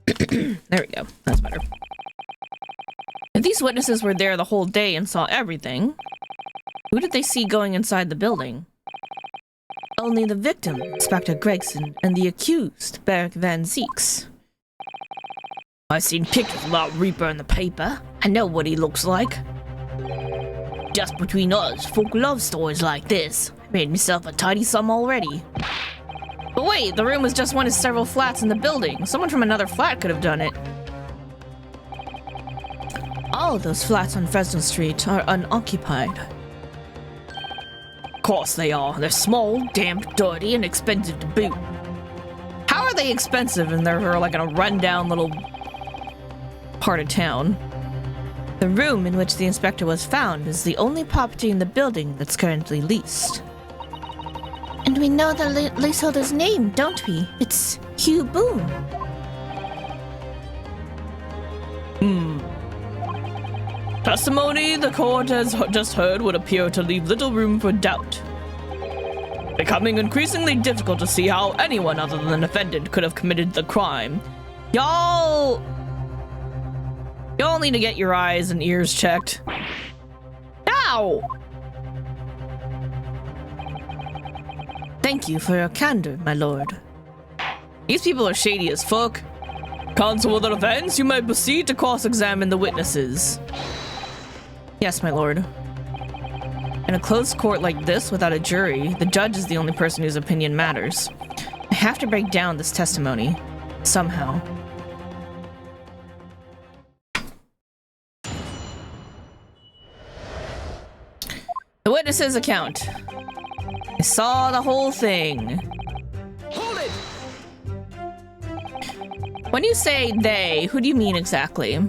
[SPEAKER 1] There we go. That's better. If these witnesses were there the whole day and saw everything, who did they see going inside the building?
[SPEAKER 2] Only the victim, Inspector Gregson, and the accused, Barrack Van Zeeks.
[SPEAKER 4] I've seen pictures about Reaper in the paper. I know what he looks like. Just between us, folk love stories like this. I made myself a tidy sum already.
[SPEAKER 1] But wait, the room was just one of several flats in the building. Someone from another flat could have done it.
[SPEAKER 2] All those flats on Fresno Street are unoccupied.
[SPEAKER 4] Of course they are. They're small, damp, dirty, and expensive to boot.
[SPEAKER 1] How are they expensive and they're like in a rundown little part of town?
[SPEAKER 2] The room in which the inspector was found is the only property in the building that's currently leased.
[SPEAKER 4] And we know the leaseholder's name, don't we? It's Hugh Boone.
[SPEAKER 1] Testimony the court has just heard would appear to leave little room for doubt. Becoming increasingly difficult to see how anyone other than the defendant could have committed the crime. Y'all need to get your eyes and ears checked. Ow!
[SPEAKER 2] Thank you for your candor, my lord.
[SPEAKER 1] These people are shady as fuck. Counsel of the defense, you may proceed to cross-examine the witnesses.
[SPEAKER 2] Yes, my lord. In a closed court like this without a jury, the judge is the only person whose opinion matters. I have to break down this testimony. Somehow.
[SPEAKER 1] The witnesses account. I saw the whole thing.
[SPEAKER 3] Hold it!
[SPEAKER 1] When you say they, who do you mean exactly?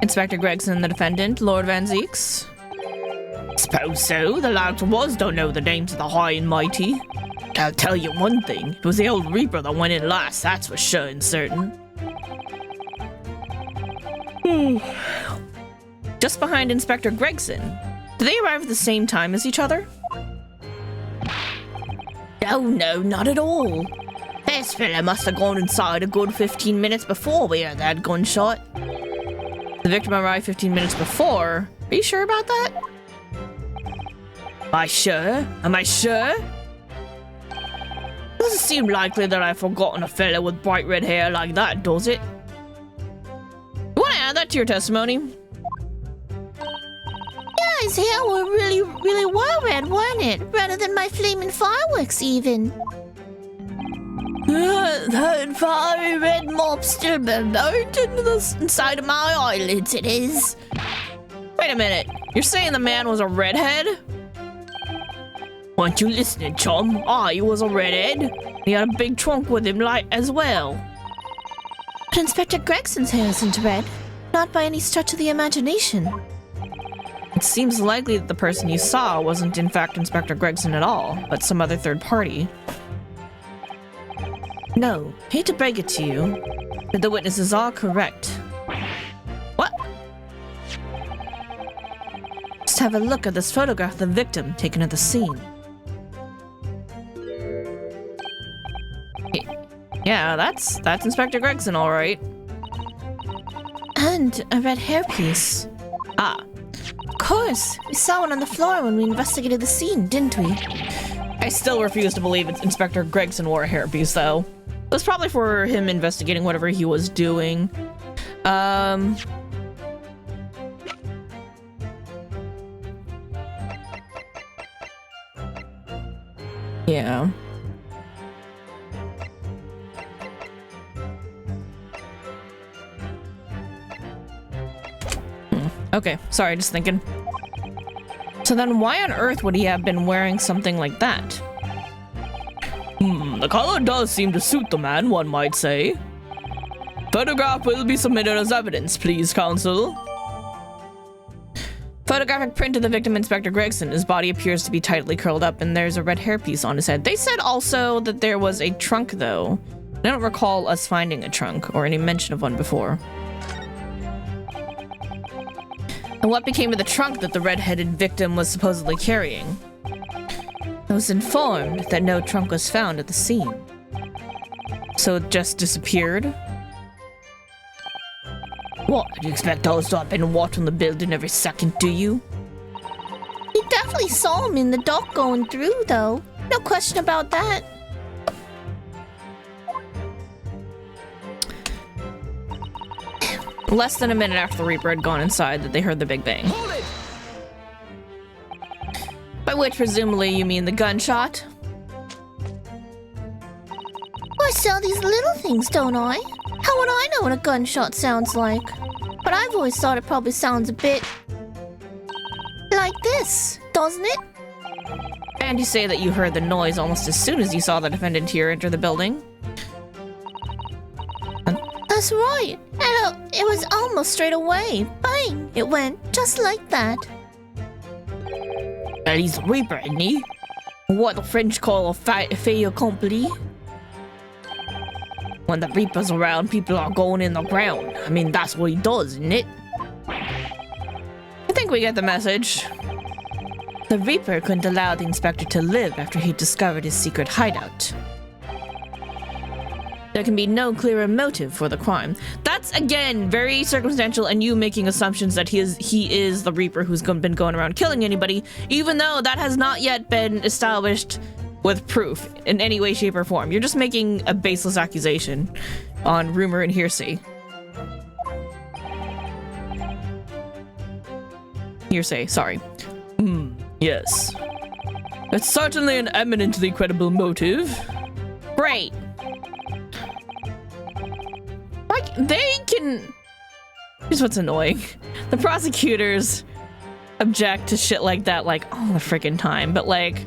[SPEAKER 1] Inspector Gregson, the defendant, Lord Van Zeeks?
[SPEAKER 4] Suppose so. The lads was don't know the names of the high and mighty. I'll tell you one thing. It was the old Reaper that went in last, that's for sure and certain.
[SPEAKER 1] Just behind Inspector Gregson. Did they arrive at the same time as each other?
[SPEAKER 4] No, not at all. This fella must have gone inside a good 15 minutes before we heard that gunshot.
[SPEAKER 1] The victim arrived 15 minutes before. Are you sure about that?
[SPEAKER 4] Am I sure? Am I sure? Doesn't seem likely that I've forgotten a fella with bright red hair like that, does it?
[SPEAKER 1] You want to add that to your testimony?
[SPEAKER 4] Yeah, his hair were really well red, weren't it? Redder than my flaming fireworks, even. That fiery red mop still burnt into the inside of my eyelids, it is.
[SPEAKER 1] Wait a minute. You're saying the man was a redhead?
[SPEAKER 5] Weren't you listening, chum? He was a redhead. He had a big trunk with him, like, as well.
[SPEAKER 4] But Inspector Gregson's hair isn't red. Not by any stretch of the imagination.
[SPEAKER 1] It seems likely that the person you saw wasn't in fact Inspector Gregson at all, but some other third party. No, hate to break it to you, but the witnesses are correct. What? Just have a look at this photograph of the victim taken at the scene. Yeah, that's Inspector Gregson, all right.
[SPEAKER 4] And a red hairpiece.
[SPEAKER 1] Ah,
[SPEAKER 4] Of course, we saw one on the floor when we investigated the scene, didn't we?
[SPEAKER 1] I still refuse to believe it's Inspector Gregson wore a hairpiece, though. It was probably for him investigating whatever he was doing. Yeah. Okay, sorry, just thinking. So then why on earth would he have been wearing something like that?
[SPEAKER 5] The color does seem to suit the man, one might say. Photograph will be submitted as evidence, please, counsel.
[SPEAKER 1] Photographic print of the victim, Inspector Gregson. His body appears to be tightly curled up, and there's a red hairpiece on his head. They said also that there was a trunk, though. I don't recall us finding a trunk or any mention of one before. And what became of the trunk that the red-headed victim was supposedly carrying? I was informed that no trunk was found at the scene. So it just disappeared?
[SPEAKER 5] What, do you expect us to have been watching the building every second, do you?
[SPEAKER 4] We definitely saw him in the dock going through, though. No question about that.
[SPEAKER 1] Less than a minute after the Reaper had gone inside that they heard the Big Bang.
[SPEAKER 3] Hold it!
[SPEAKER 1] By which, presumably, you mean the gunshot?
[SPEAKER 4] I saw these little things, don't I? How would I know what a gunshot sounds like? But I've always thought it probably sounds a bit like this, doesn't it?
[SPEAKER 1] And you say that you heard the noise almost as soon as you saw the defendant here enter the building?
[SPEAKER 4] That's right. And it was almost straight away. Bang! It went just like that.
[SPEAKER 5] Well, he's a Reaper, isn't he? What the French call a fait accompli. When the Reaper's around, people are going in the ground. I mean, that's what he does, isn't it?
[SPEAKER 1] I think we get the message. The Reaper couldn't allow the inspector to live after he discovered his secret hideout. There can be no clearer motive for the crime. That's, again, very circumstantial, and you making assumptions that he is the Reaper who's been going around killing anybody, even though that has not yet been established with proof in any way, shape, or form. You're just making a baseless accusation on rumor and hearsay. Hearsay, sorry.
[SPEAKER 5] Yes. It's certainly an eminently credible motive.
[SPEAKER 1] Great. Like, they can... Here's what's annoying. The prosecutors object to shit like that, like, all the freaking time, but, like,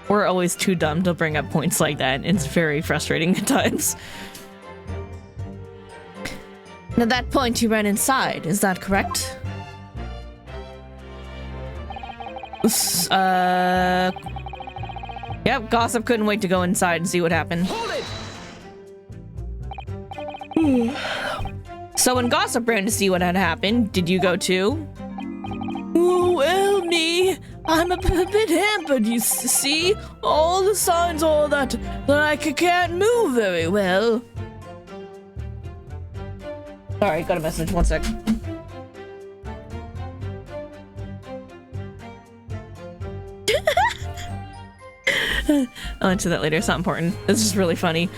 [SPEAKER 1] we're always too dumb to bring up points like that, and it's very frustrating at times. And at that point, you ran inside, is that correct? Yep, Gossip couldn't wait to go inside and see what happened.
[SPEAKER 3] Hold it!
[SPEAKER 1] So when Gossip ran to see what had happened, did you go too?
[SPEAKER 5] Oh, well, me. I'm a bit hampered, you see? All the signs are that I can't move very well.
[SPEAKER 1] Sorry, got a message, one sec. I'll answer that later, it's not important. It's just really funny.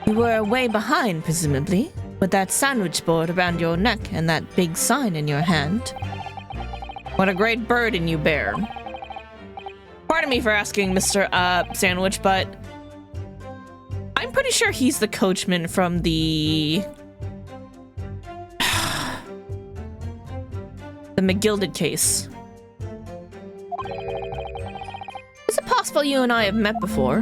[SPEAKER 1] You were way behind, presumably, with that sandwich board around your neck and that big sign in your hand. What a great burden you bear. Pardon me for asking, Mr. Sandwich, but I'm I'm pretty sure he's the coachman from the McGilded case. Is it possible you and I have met before?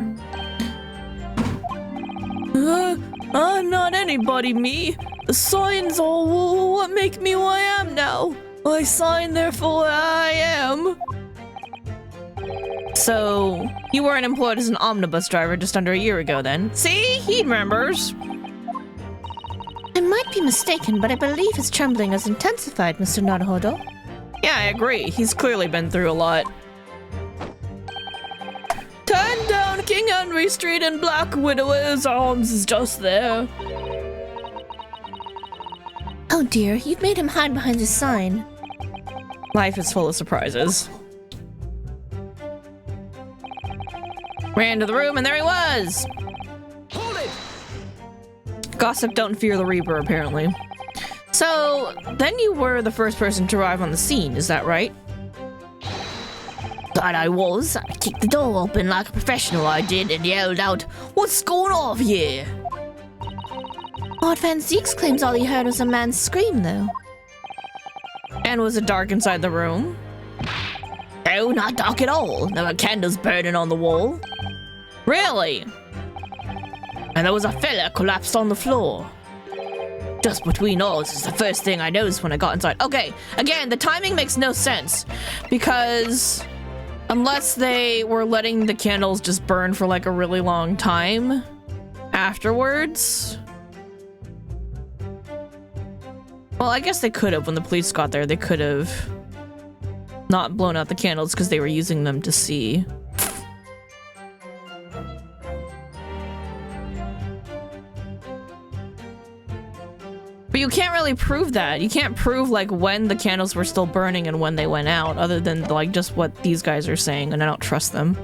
[SPEAKER 5] I'm not anybody, me. The signs are what make me who I am now. I sign, therefore I am.
[SPEAKER 1] So, you weren't employed as an omnibus driver just under a year ago then? See? He remembers.
[SPEAKER 4] I might be mistaken, but I believe his trembling has intensified, Mr. Naruhodo.
[SPEAKER 1] Yeah, I agree. He's clearly been through a lot.
[SPEAKER 5] Turn down King Henry Street and Black Widower's Arms is just there.
[SPEAKER 4] Oh dear, you've made him hide behind his sign.
[SPEAKER 1] Life is full of surprises. Ran to the room and there he was!
[SPEAKER 3] Hold it!
[SPEAKER 1] Gossip don't fear the Reaper, apparently. So, then you were the first person to arrive on the scene, is that right?
[SPEAKER 4] That I was. I kicked the door open like a professional I did and yelled out, "What's going on here?" Lord Van Zeeks claims all he heard was a man's scream, though.
[SPEAKER 1] And was it dark inside the room?
[SPEAKER 4] No, not dark at all. There were candles burning on the wall.
[SPEAKER 1] Really?
[SPEAKER 4] And there was a fella collapsed on the floor. Just between us is the first thing I noticed when I got inside.
[SPEAKER 1] Okay, again, the timing makes no sense. Because unless they were letting the candles just burn for like a really long time afterwards. Well, I guess they could have when the police got there. They could have not blown out the candles because they were using them to see. But you can't really prove that. You can't prove like when the candles were still burning and when they went out, other than like just what these guys are saying, and I don't trust them.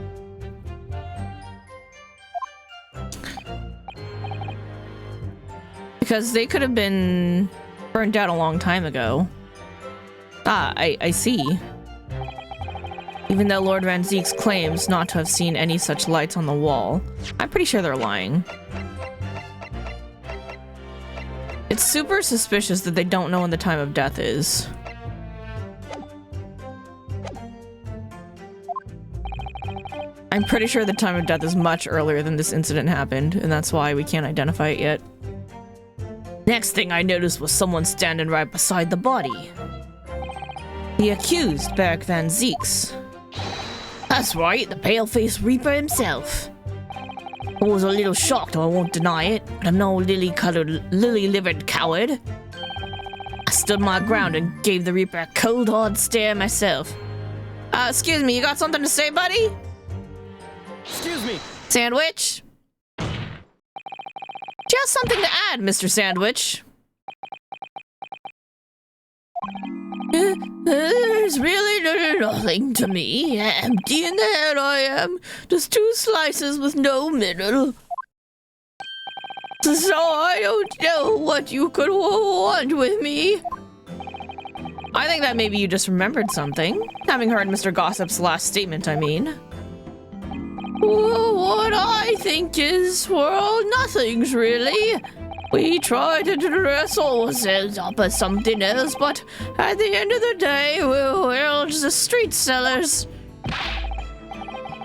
[SPEAKER 1] Because they could have been burned out a long time ago. Ah, I see. Even though Lord Van Zeeks claims not to have seen any such lights on the wall, I'm pretty sure they're lying. It's super suspicious that they don't know when the time of death is. I'm pretty sure the time of death is much earlier than this incident happened, and that's why we can't identify it yet. Next thing I noticed was someone standing right beside the body. The accused, Beric Van Zeeks.
[SPEAKER 4] That's right, the pale-faced Reaper himself. I was a little shocked, I won't deny it, but I'm no lily-livered coward. I stood my ground and gave the Reaper a cold, hard stare myself.
[SPEAKER 1] Excuse me, you got something to say, buddy?
[SPEAKER 3] Excuse me.
[SPEAKER 1] Sandwich? Do you have something to add, Mr. Sandwich?
[SPEAKER 5] There's really nothing to me. Empty in the head I am. Just 2 slices with no middle. So I don't know what you could want with me.
[SPEAKER 1] I think that maybe you just remembered something. Having heard Mr. Gossip's last statement, I mean.
[SPEAKER 5] What I think is, well, nothing's really. We try to dress ourselves up as something else, but at the end of the day, we're just street sellers.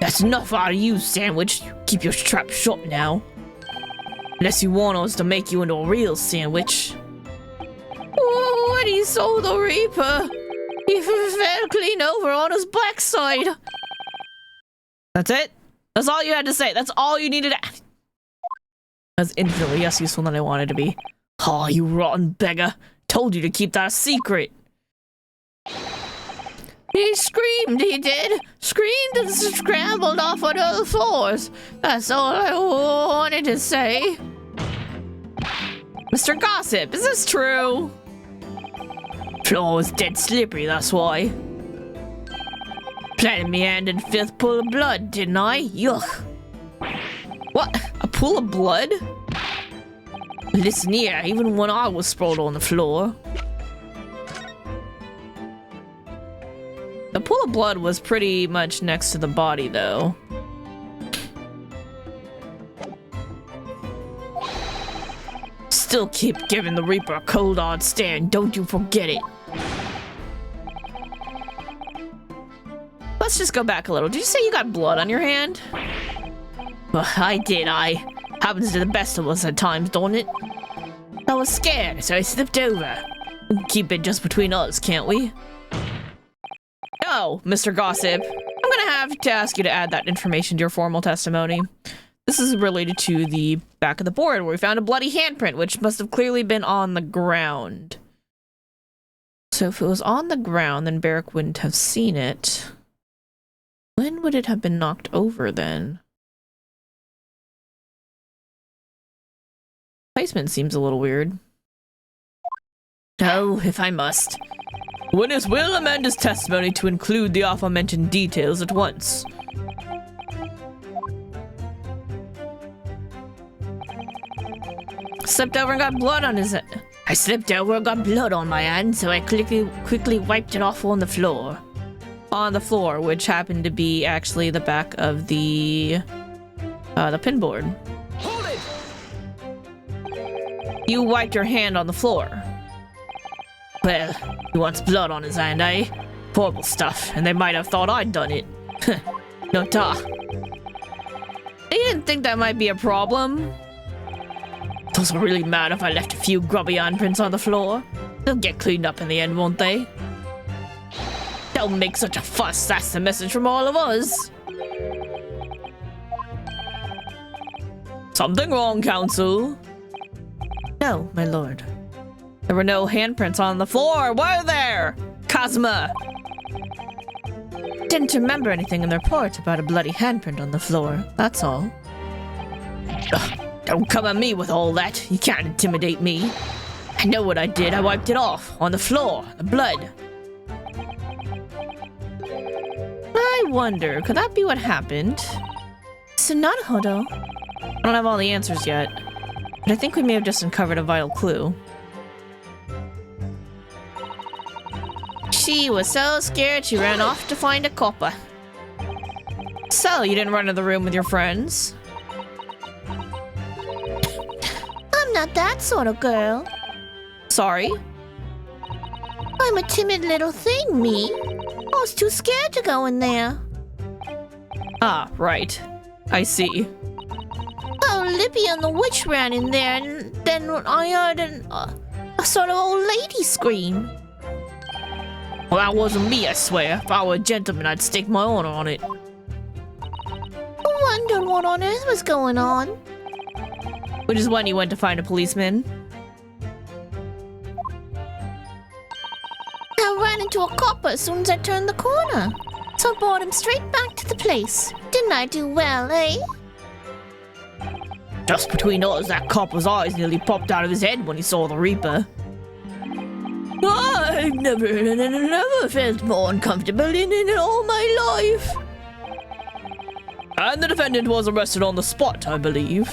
[SPEAKER 4] That's enough out of you, Sandwich. Keep your trap shut now. Unless you want us to make you into a real sandwich.
[SPEAKER 5] When he saw the Reaper, he fell clean over on his backside.
[SPEAKER 1] That's it? That's all you had to say. That's all you needed to... That's infinitely less useful than I wanted to be.
[SPEAKER 4] Oh, you rotten beggar. Told you to keep that a secret.
[SPEAKER 5] He screamed, he did. Screamed and scrambled off on all fours. That's all I wanted to say.
[SPEAKER 1] Mr. Gossip, is this true?
[SPEAKER 4] Floor was dead slippery, that's why. Planted me hand in fifth pool of blood, didn't I? Yuck.
[SPEAKER 1] What? A pool of blood?
[SPEAKER 4] Listen here, even when I was sprawled on the floor.
[SPEAKER 1] The pool of blood was pretty much next to the body, though.
[SPEAKER 5] still keep giving the Reaper a cold hard stare, and don't you forget it.
[SPEAKER 1] Let's just go back a little. Did you say you got blood on your hand?
[SPEAKER 5] Well, I did, happens to the best of us at times, don't it? I was scared, so I slipped over. We can keep it just between us, can't we?
[SPEAKER 1] Oh, Mr. Gossip. I'm gonna have to ask you to add that information to your formal testimony. This is related to the back of the board where we found a bloody handprint, which must have clearly been on the ground. So if it was on the ground, then Barrick wouldn't have seen it. When would it have been knocked over then? Placement seems a little weird.
[SPEAKER 5] Oh, if I must.
[SPEAKER 3] Witness will amend his testimony to include the aforementioned details at once.
[SPEAKER 1] Slipped over and got blood on his...
[SPEAKER 5] I slipped over and got blood on my hand, so I quickly wiped it off on the floor.
[SPEAKER 1] On the floor, which happened to be actually the back of the pinboard.
[SPEAKER 3] Hold it!
[SPEAKER 1] You wiped your hand on the floor.
[SPEAKER 5] Well, he wants blood on his hand, eh? Horrible stuff, and they might have thought I'd done it. No ta.
[SPEAKER 1] You didn't think that might be a problem?
[SPEAKER 5] Those are really mad if I left a few grubby handprints on the floor. They'll get cleaned up in the end, won't they? Don't make such a fuss, that's the message from all of us.
[SPEAKER 3] Something wrong, Counsel?
[SPEAKER 1] No, my lord. There were no handprints on the floor, were there? Cosma! Didn't remember anything in the report about a bloody handprint on the floor, that's all.
[SPEAKER 5] Ugh, don't come at me with all that. You can't intimidate me. I know what I did. I wiped it off. On the floor. The blood.
[SPEAKER 1] I wonder, could that be what happened?
[SPEAKER 4] Tsunahodo.
[SPEAKER 1] I don't have all the answers yet, but I think we may have just uncovered a vital clue. She was so scared she ran off to find a copper. So, you didn't run to the room with your friends?
[SPEAKER 4] I'm not that sort of girl.
[SPEAKER 1] Sorry?
[SPEAKER 4] I'm a timid little thing, me. I was too scared to go in there.
[SPEAKER 1] Ah, right. I see.
[SPEAKER 4] Oh, Lippy and the witch ran in there, and then I heard a sort of old lady scream.
[SPEAKER 5] Well, that wasn't me, I swear. If I were a gentleman, I'd stake my honor on it.
[SPEAKER 4] I wondered what on earth was going on.
[SPEAKER 1] Which is when you went to find a policeman.
[SPEAKER 4] I ran into a copper as soon as I turned the corner. So I brought him straight back to the place. Didn't I do well, eh?
[SPEAKER 5] Just between us, that copper's eyes nearly popped out of his head when he saw the Reaper. I've never felt more uncomfortable in all my life.
[SPEAKER 3] And the defendant was arrested on the spot, I believe.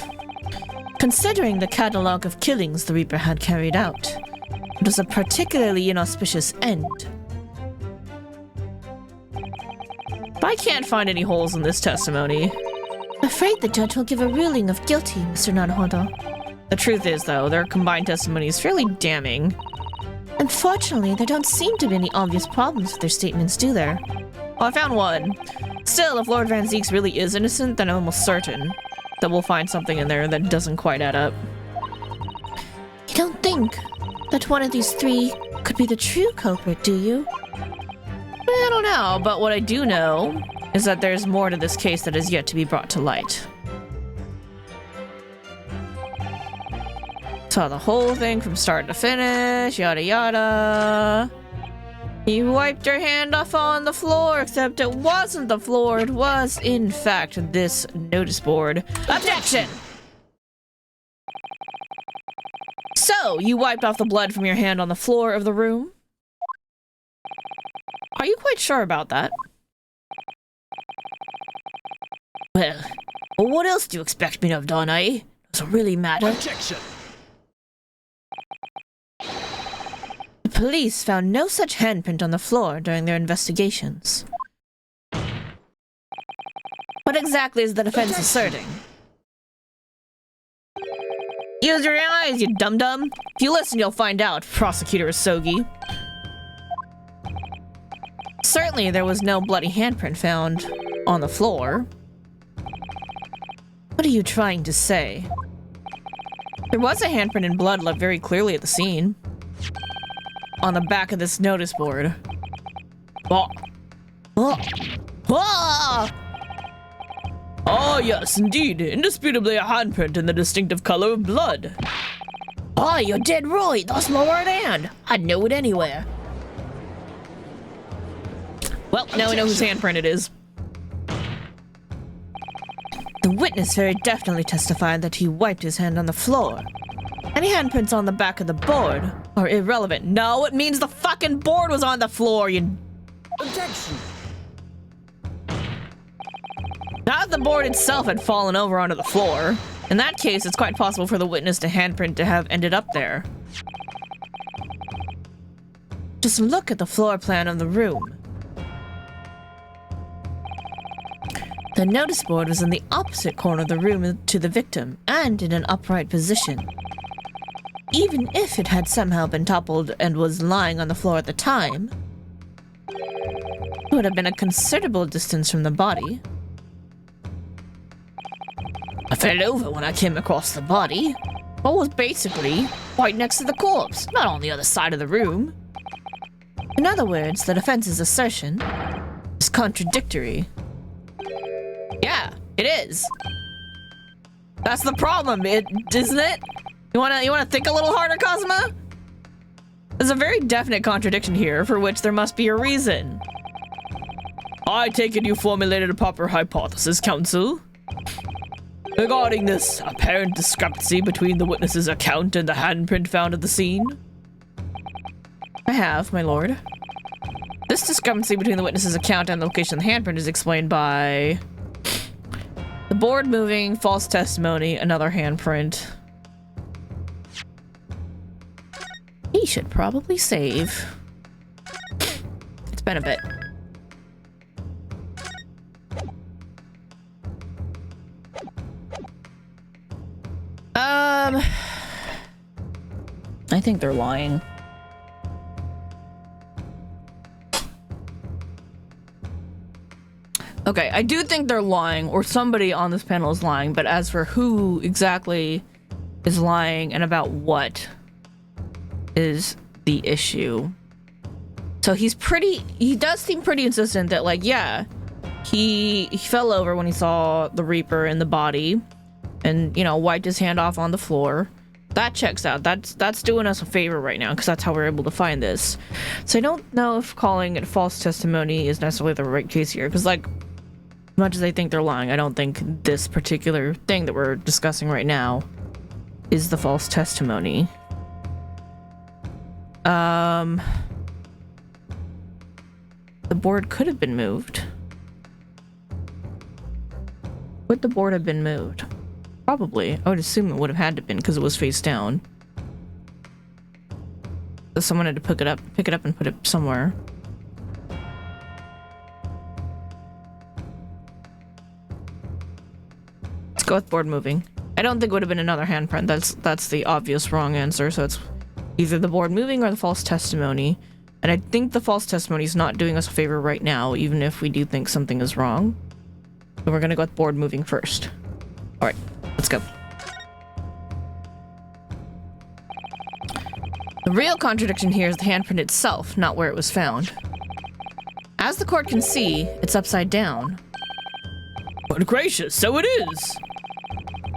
[SPEAKER 1] Considering the catalogue of killings the Reaper had carried out, it was a particularly inauspicious end. But I can't find any holes in this testimony.
[SPEAKER 4] Afraid the judge will give a ruling of guilty, Mr. Naruhodo.
[SPEAKER 1] The truth is, though, their combined testimony is fairly damning.
[SPEAKER 4] Unfortunately, there don't seem to be any obvious problems with their statements, do there?
[SPEAKER 1] Well, I found one. Still, if Lord Van Zeeks really is innocent, then I'm almost certain that we'll find something in there that doesn't quite add up.
[SPEAKER 4] You don't think that one of these three could be the true culprit, do you?
[SPEAKER 1] I don't know, but what I do know is that there's more to this case that is yet to be brought to light. Saw the whole thing from start to finish, yada yada. You wiped your hand off on the floor, except it wasn't the floor, it was, in fact, this notice board. Objection! So, you wiped off the blood from your hand on the floor of the room? Are you quite sure about that?
[SPEAKER 5] Well, what else do you expect me to have done, eh? Does it really matter?
[SPEAKER 3] Objection!
[SPEAKER 1] The police found no such handprint on the floor during their investigations. What exactly is the defense asserting? Use your eyes, you dum-dum. If you listen, you'll find out, Prosecutor Sogi. Certainly, there was no bloody handprint found on the floor. What are you trying to say? There was a handprint in blood left very clearly at the scene. On the back of this notice board. Oh. Oh. Oh.
[SPEAKER 3] Ah, yes, indeed. Indisputably a handprint in the distinctive color of blood.
[SPEAKER 5] Oh, you're dead right. That's my right hand. I'd know it anywhere.
[SPEAKER 1] Well, now we know whose handprint it is.
[SPEAKER 2] The witness very definitely testified that he wiped his hand on the floor. Any handprints on the back of the board are irrelevant.
[SPEAKER 1] No, it means the fucking board was on the floor, you...
[SPEAKER 6] Objection!
[SPEAKER 1] Not if the board itself had fallen over onto the floor. In that case, it's quite possible for the witness to handprint to have ended up there.
[SPEAKER 2] Just look at the floor plan of the room. The notice board was in the opposite corner of the room to the victim, and in an upright position. Even if it had somehow been toppled and was lying on the floor at the time, it would have been a considerable distance from the body.
[SPEAKER 5] I fell over when I came across the body. I was basically right next to the corpse, not on the other side of the room.
[SPEAKER 2] In other words, the defense's assertion is contradictory.
[SPEAKER 1] Yeah, it is. That's the problem, isn't it? You wanna think a little harder, Cosma? There's a very definite contradiction here, for which there must be a reason.
[SPEAKER 3] I take it you formulated a proper hypothesis, counsel. Regarding this apparent discrepancy between the witness's account and the handprint found at the scene?
[SPEAKER 1] I have, my lord. This discrepancy between the witness's account and the location of the handprint is explained by the board moving, false testimony, another handprint. He should probably save. It's been a bit. I think they're lying. Okay, I do think they're lying, or somebody on this panel is lying, but as for who exactly is lying and about what is the issue. So he does seem pretty insistent that, like, yeah, he fell over when he saw the Reaper in the body and, you know, wiped his hand off on the floor. That checks out. That's doing us a favor right now, because that's how we're able to find this. So I don't know if calling it false testimony is necessarily the right case here, because, like, as much as I think they're lying, I don't think this particular thing that we're discussing right now is the false testimony. The board could have been moved. Would the board have been moved? Probably. I would assume it would have had to been because it was face down. So someone had to pick it up and put it somewhere. Let's go with board moving. I don't think it would have been another handprint. That's the obvious wrong answer. So it's either the board moving or the false testimony. And I think the false testimony is not doing us a favor right now, even if we do think something is wrong. So we're gonna go with board moving first. All right. Let's go. The real contradiction here is the handprint itself, not where it was found. As the court can see, it's upside down.
[SPEAKER 3] Good gracious, so it is!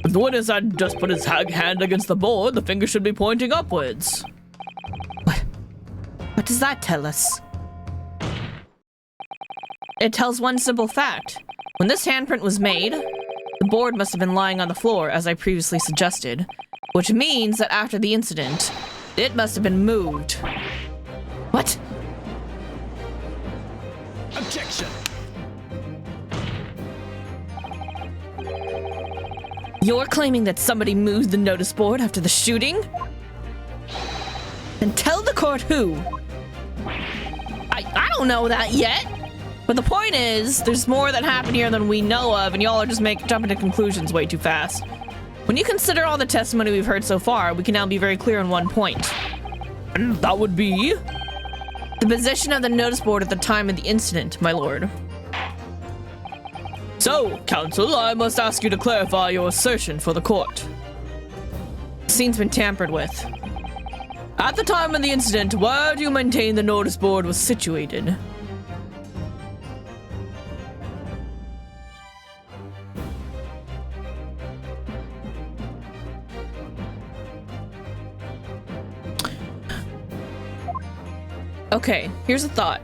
[SPEAKER 3] If the witness had just put his hand against the board, the finger should be pointing upwards.
[SPEAKER 2] What does that tell us?
[SPEAKER 1] It tells one simple fact. When this handprint was made, the board must have been lying on the floor, as I previously suggested, which means that after the incident, it must have been moved. What?
[SPEAKER 6] Objection!
[SPEAKER 1] You're claiming that somebody moved the notice board after the shooting? Then tell the court who. I don't know that yet. But the point is, there's more that happened here than we know of, and y'all are just jumping to conclusions way too fast. When you consider all the testimony we've heard so far, we can now be very clear on one point.
[SPEAKER 3] And that would be?
[SPEAKER 1] The position of the notice board at the time of the incident, my lord.
[SPEAKER 3] So, counsel, I must ask you to clarify your assertion for the court.
[SPEAKER 1] The scene's been tampered with.
[SPEAKER 3] At the time of the incident, where do you maintain the notice board was situated?
[SPEAKER 1] Okay, here's a thought.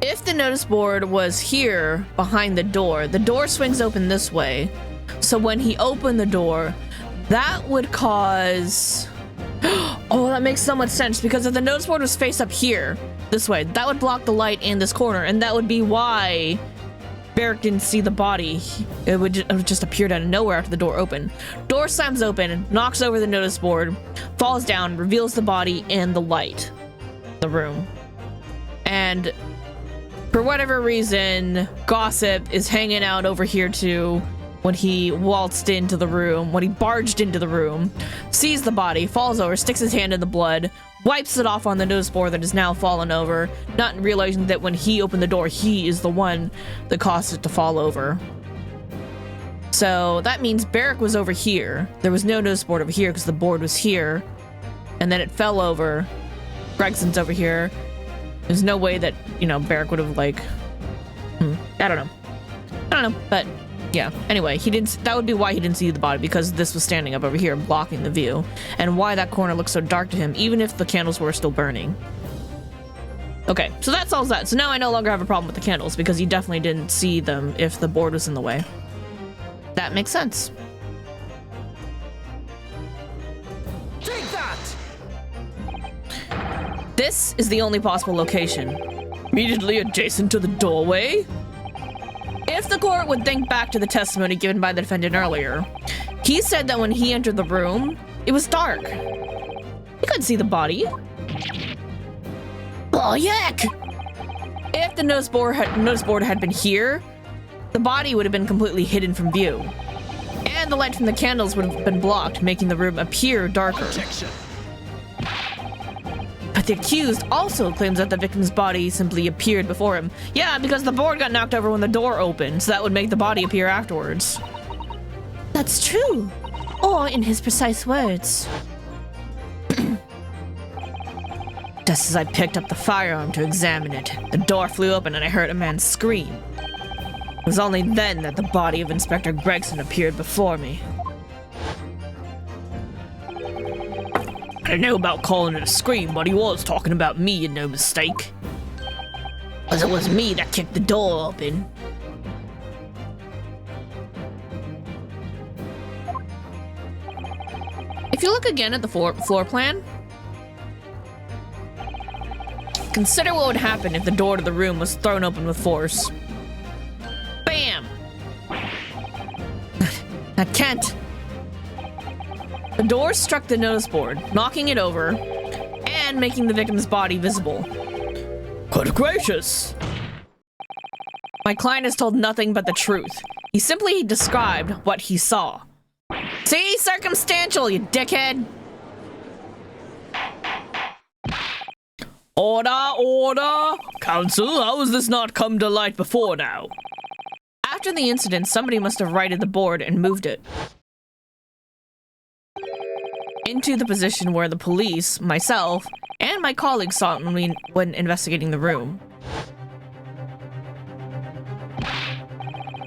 [SPEAKER 1] If the notice board was here behind the door swings open this way. So when he opened the door, that would cause... Oh, that makes so much sense, because if the notice board was faced up here, this way, that would block the light in this corner, and that would be why Barrick didn't see the body. It would just appeared out of nowhere after the door opened. Door slams open, knocks over the notice board, falls down, reveals the body and the light. The room. And for whatever reason, Gossip is hanging out over here too when he waltzed into the room, when he barged into the room, sees the body, falls over, sticks his hand in the blood, wipes it off on the notice board that is now fallen over, not realizing that when he opened the door, he is the one that caused it to fall over. So that means Barrick was over here. There was no notice board over here because the board was here, and then it fell over. Gregson's over here. There's no way that, you know, Barrick would have, like... I don't know, but... Yeah, anyway, he didn't. That would be why he didn't see the body, because this was standing up over here, blocking the view, and why that corner looks so dark to him, even if the candles were still burning. Okay, so that solves that. So now I no longer have a problem with the candles, because he definitely didn't see them if the board was in the way. That makes sense.
[SPEAKER 6] Take that!
[SPEAKER 1] This is the only possible location.
[SPEAKER 3] Immediately adjacent to the doorway?
[SPEAKER 1] If the court would think back to the testimony given by the defendant earlier, he said that when he entered the room, it was dark. He couldn't see the body.
[SPEAKER 5] Oh, yuck!
[SPEAKER 1] If the notice board had been here, the body would have been completely hidden from view. And the light from the candles would have been blocked, making the room appear darker.
[SPEAKER 6] Objection.
[SPEAKER 1] But the accused also claims that the victim's body simply appeared before him. Yeah, because the board got knocked over when the door opened, so that would make the body appear afterwards.
[SPEAKER 4] That's true. Or in his precise words.
[SPEAKER 1] Just as I picked up the firearm to examine it, the door flew open and I heard a man scream. It was only then that the body of Inspector Gregson appeared before me.
[SPEAKER 3] I don't know about calling it a scream, but he was talking about me and no mistake.
[SPEAKER 5] Because it was me that kicked the door open.
[SPEAKER 1] If you look again at the floor plan, consider what would happen if the door to the room was thrown open with force. Bam! I can't. The door struck the notice board, knocking it over and making the victim's body visible.
[SPEAKER 3] Good gracious!
[SPEAKER 1] My client has told nothing but the truth. He simply described what he saw. See? Circumstantial, you dickhead!
[SPEAKER 3] Order, order! Counsel, how has this not come to light before now?
[SPEAKER 1] After the incident, somebody must have righted the board and moved it into the position where the police, myself, and my colleagues saw it when investigating the room.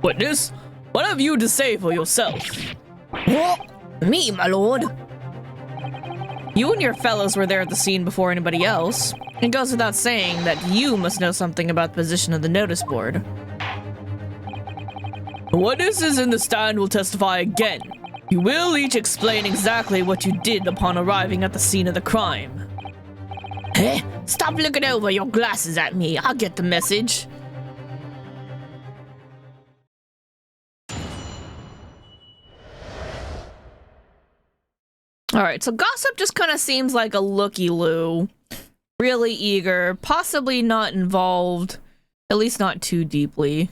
[SPEAKER 3] Witness, what have you to say for yourself?
[SPEAKER 5] What? Me, my lord?
[SPEAKER 1] You and your fellows were there at the scene before anybody else. It goes without saying that you must know something about the position of the notice board.
[SPEAKER 3] The witnesses in the stand will testify again. You will each explain exactly what you did upon arriving at the scene of the crime.
[SPEAKER 5] Hey, stop looking over your glasses at me. I'll get the message.
[SPEAKER 1] Alright, so Gossip just kind of seems like a looky-loo. Really eager, possibly not involved, at least not too deeply.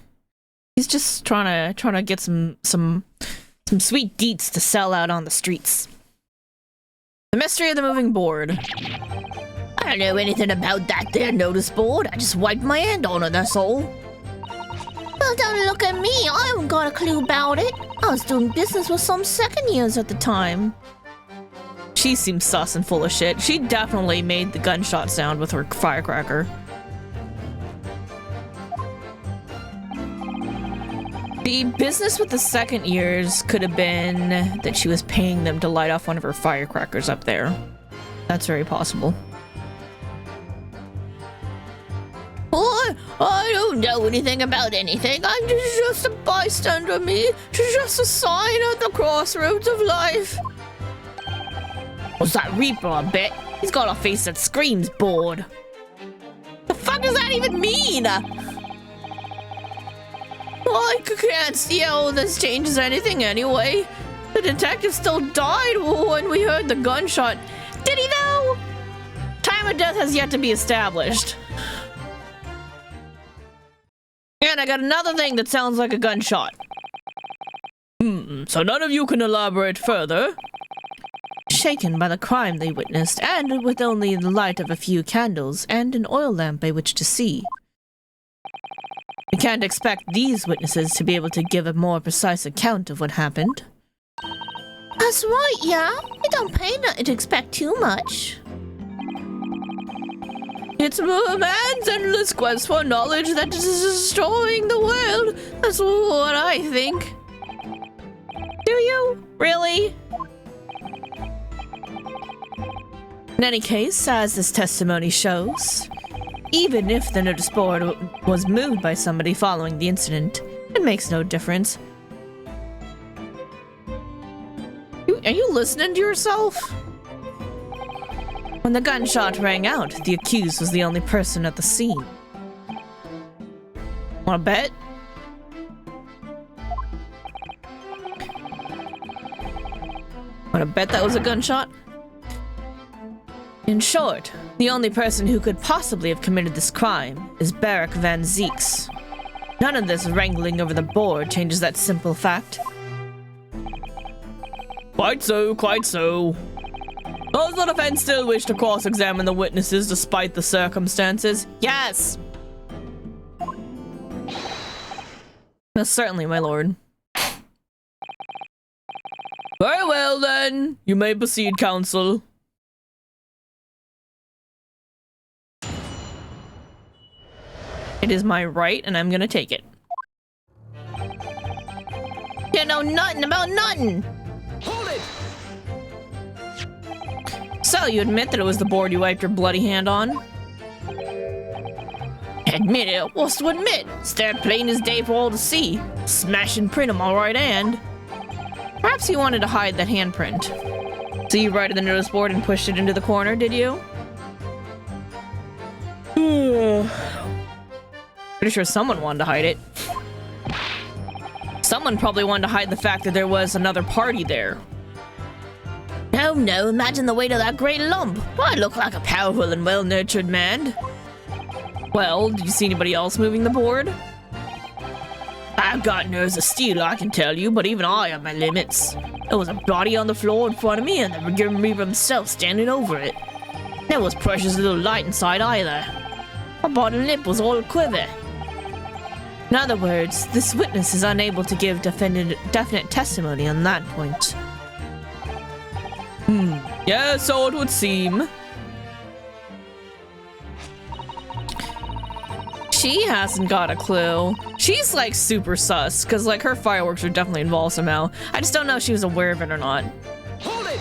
[SPEAKER 1] He's just trying to get some Some sweet deets to sell out on the streets. The mystery of the moving board.
[SPEAKER 5] I don't know anything about that there notice board. I just wiped my hand on it, that's all.
[SPEAKER 4] Well, don't look at me. I haven't got a clue about it. I was doing business with some second years at the time.
[SPEAKER 1] She seems sus and full of shit. She definitely made the gunshot sound with her firecracker. The business with the second years could have been that she was paying them to light off one of her firecrackers up there. That's very possible.
[SPEAKER 5] I don't know anything about anything. I'm just a bystander, me. Just a sign at the crossroads of life.
[SPEAKER 1] What's that Reaper, I bet? He's got a face that screams bored. The fuck does that even mean?
[SPEAKER 5] I can't see how this changes anything anyway. The detective still died when we heard the gunshot.
[SPEAKER 1] Did he though? Time of death has yet to be established. And I got another thing that sounds like a gunshot.
[SPEAKER 3] So none of you can elaborate further?
[SPEAKER 2] Shaken by the crime they witnessed, and with only the light of a few candles and an oil lamp by which to see. We can't expect these witnesses to be able to give a more precise account of what happened.
[SPEAKER 4] That's right, yeah. It don't pay nothing to expect too much.
[SPEAKER 5] It's man's endless quest for knowledge that is destroying the world. That's what I think.
[SPEAKER 1] Do you? Really?
[SPEAKER 2] In any case, as this testimony shows, even if the notice board was moved by somebody following the incident, it makes no difference.
[SPEAKER 1] Are you listening to yourself?
[SPEAKER 2] When the gunshot rang out, the accused was the only person at the scene.
[SPEAKER 1] Wanna bet? Wanna bet that was a gunshot?
[SPEAKER 2] In short, the only person who could possibly have committed this crime is Barak Van Zeeks. None of this wrangling over the board changes that simple fact.
[SPEAKER 3] Quite so, quite so. Does the defense still wish to cross-examine the witnesses despite the circumstances?
[SPEAKER 1] Yes! Most certainly, my lord.
[SPEAKER 3] Very well, then. You may proceed, counsel.
[SPEAKER 1] It is my right, and I'm gonna take it.
[SPEAKER 4] You know nothing about nothing.
[SPEAKER 6] Hold it!
[SPEAKER 1] So, you admit that it was the board you wiped your bloody hand on?
[SPEAKER 5] Admit it. What's to admit? It's there plain as day for all to see. Smash and print 'em all right hand.
[SPEAKER 1] Perhaps you wanted to hide that handprint. So you righted the notice board and pushed it into the corner, did you? Pretty sure someone wanted to hide it. Someone probably wanted to hide the fact that there was another party there.
[SPEAKER 5] No, imagine the weight of that great lump. I look like a powerful and well-nurtured man.
[SPEAKER 1] Well, did you see anybody else moving the board?
[SPEAKER 5] I've got nerves of steel, I can tell you, but even I have my limits. There was a body on the floor in front of me, and the Grim Reaper himself standing over it. There was precious little light inside either. My bottom lip was all a quiver.
[SPEAKER 2] In other words, this witness is unable to give definite testimony on that point.
[SPEAKER 3] Yes, so it would seem.
[SPEAKER 1] She hasn't got a clue. She's like super sus, because like her fireworks are definitely involved somehow. I just don't know if she was aware of it or not.
[SPEAKER 6] Hold it!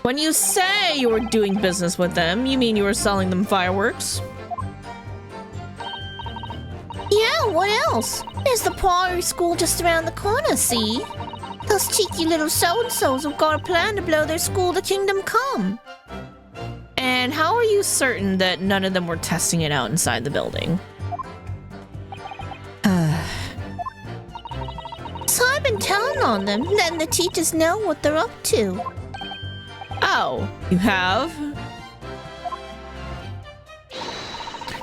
[SPEAKER 1] When you say you were doing business with them, you mean you were selling them fireworks?
[SPEAKER 4] Yeah, what else? There's the Priory School just around the corner, see? Those cheeky little so-and-sos have got a plan to blow their school to kingdom come.
[SPEAKER 1] And how are you certain that none of them were testing it out inside the building?
[SPEAKER 4] So I've been telling on them, letting the teachers know what they're up to.
[SPEAKER 1] Oh, you have?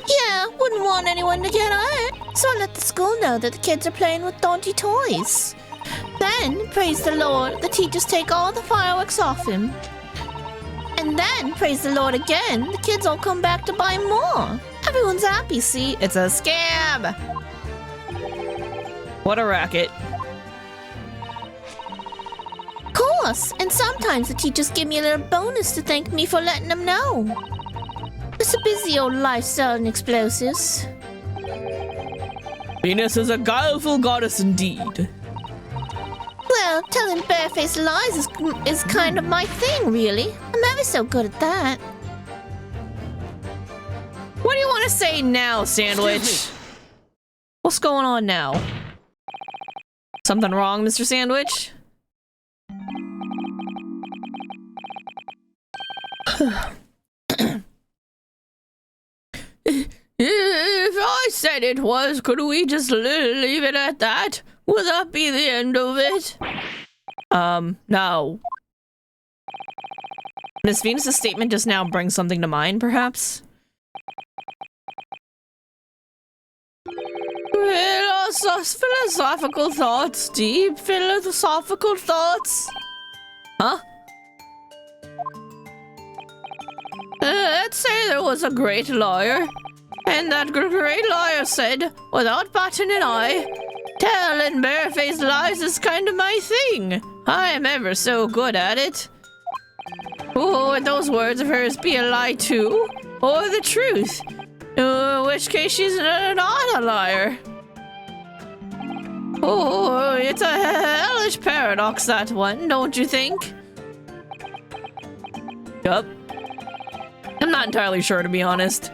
[SPEAKER 4] Yeah, wouldn't want anyone to get hurt, so I let the school know that the kids are playing with dodgy toys. Then, praise the Lord, the teachers take all the fireworks off him. And then, praise the Lord again, the kids all come back to buy more. Everyone's happy, see?
[SPEAKER 1] It's a scam! What a racket.
[SPEAKER 4] Of course, and sometimes the teachers give me a little bonus to thank me for letting them know. It's a busy old life selling explosives.
[SPEAKER 3] Venus is a guileful goddess indeed.
[SPEAKER 4] Well, telling barefaced lies is kind of my thing, really. I'm ever so good at that.
[SPEAKER 1] What do you want to say now, Sandwich? What's going on now? Something wrong, Mr. Sandwich?
[SPEAKER 5] If I said it was, could we just leave it at that? Would that be the end of it?
[SPEAKER 1] No. Miss Venus's statement just now brings something to mind, perhaps?
[SPEAKER 5] Philosophical thoughts, deep philosophical thoughts.
[SPEAKER 1] Huh?
[SPEAKER 5] Let's say there was a great lawyer, and that great lawyer said, without batting an eye, telling barefaced lies is kind of my thing. I'm ever so good at it. Oh, would those words of hers be a lie too? Or the truth? In which case she's not a liar. Oh, it's a hellish paradox, that one, don't you think?
[SPEAKER 1] Yup. I'm not entirely sure, to be honest.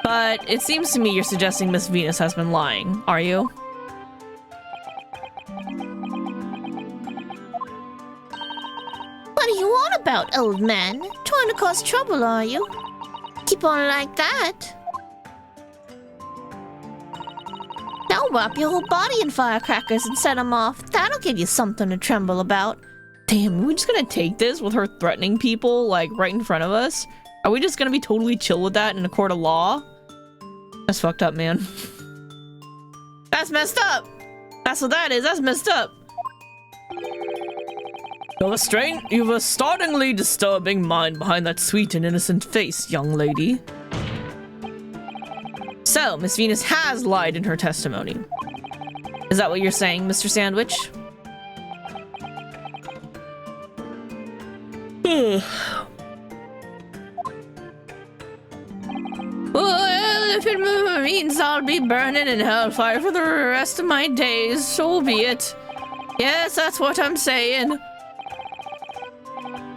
[SPEAKER 1] But it seems to me you're suggesting Miss Venus has been lying, are you?
[SPEAKER 4] What are you on about, old man? Trying to cause trouble, are you? Keep on like that. I'll wrap your whole body in firecrackers and set them off. That'll give you something to tremble about.
[SPEAKER 1] Damn, are we just gonna take this with her threatening people, like, right in front of us? Are we just gonna be totally chill with that in a court of law? That's fucked up, man. That's messed up! That's what that is, that's messed up!
[SPEAKER 3] You've a startlingly disturbing mind behind that sweet and innocent face, young lady.
[SPEAKER 1] So, Miss Venus has lied in her testimony. Is that what you're saying, Mr. Sandwich?
[SPEAKER 5] Well, if it means I'll be burning in hellfire for the rest of my days, so be it. Yes, that's what I'm saying.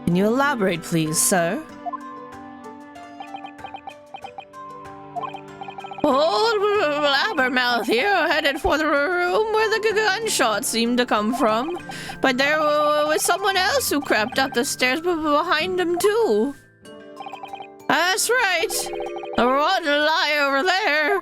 [SPEAKER 1] Can you elaborate, please, sir?
[SPEAKER 5] Old blabbermouth here headed for the room where the gunshots seemed to come from. But there was someone else who crept up the stairs behind him, too. That's right. A rotten lie over there.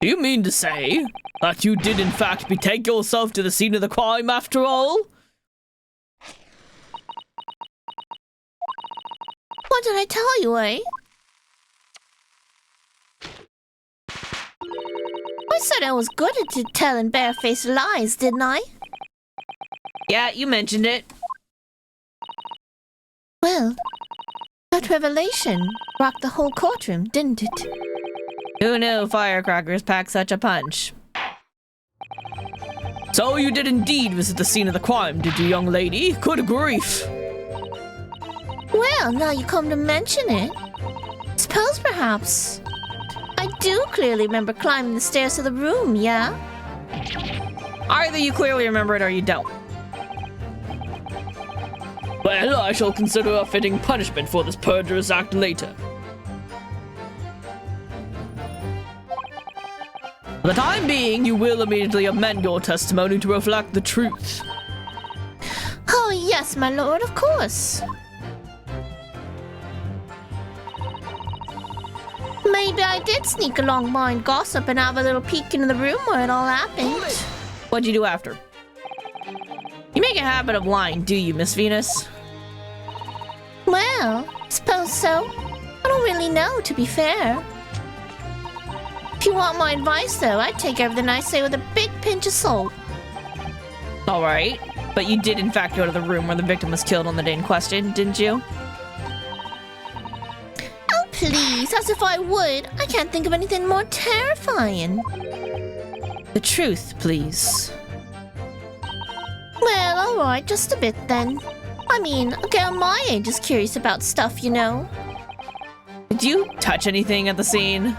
[SPEAKER 3] Do you mean to say that you did in fact betake yourself to the scene of the crime after all?
[SPEAKER 4] What did I tell you, eh? I said I was good at telling barefaced lies, didn't I?
[SPEAKER 1] Yeah, you mentioned it.
[SPEAKER 4] Well, that revelation rocked the whole courtroom, didn't it?
[SPEAKER 1] Who knew firecrackers pack such a punch?
[SPEAKER 3] So you did indeed visit the scene of the crime, did you, young lady? Good grief!
[SPEAKER 4] Well, now you come to mention it. Suppose perhaps I do clearly remember climbing the stairs to the room, yeah?
[SPEAKER 1] Either you clearly remember it or you don't.
[SPEAKER 3] Well, I shall consider a fitting punishment for this perjurous act later. For the time being, you will immediately amend your testimony to reflect the truth.
[SPEAKER 4] Oh, yes, my lord, of course. Maybe I did sneak along behind gossip and have a little peek into the room where it all happened.
[SPEAKER 1] What'd you do after? You make a habit of lying, do you, Miss Venus?
[SPEAKER 4] Well, suppose so. I don't really know, to be fair. If you want my advice, though, I'd take everything I say with a big pinch of salt.
[SPEAKER 1] Alright, but you did in fact go to the room where the victim was killed on the day in question, didn't you?
[SPEAKER 4] Oh, please, as if I would. I can't think of anything more terrifying.
[SPEAKER 1] The truth, please.
[SPEAKER 4] Well, alright, just a bit then. I mean, a girl my age is curious about stuff, you know.
[SPEAKER 1] Did you touch anything at the scene?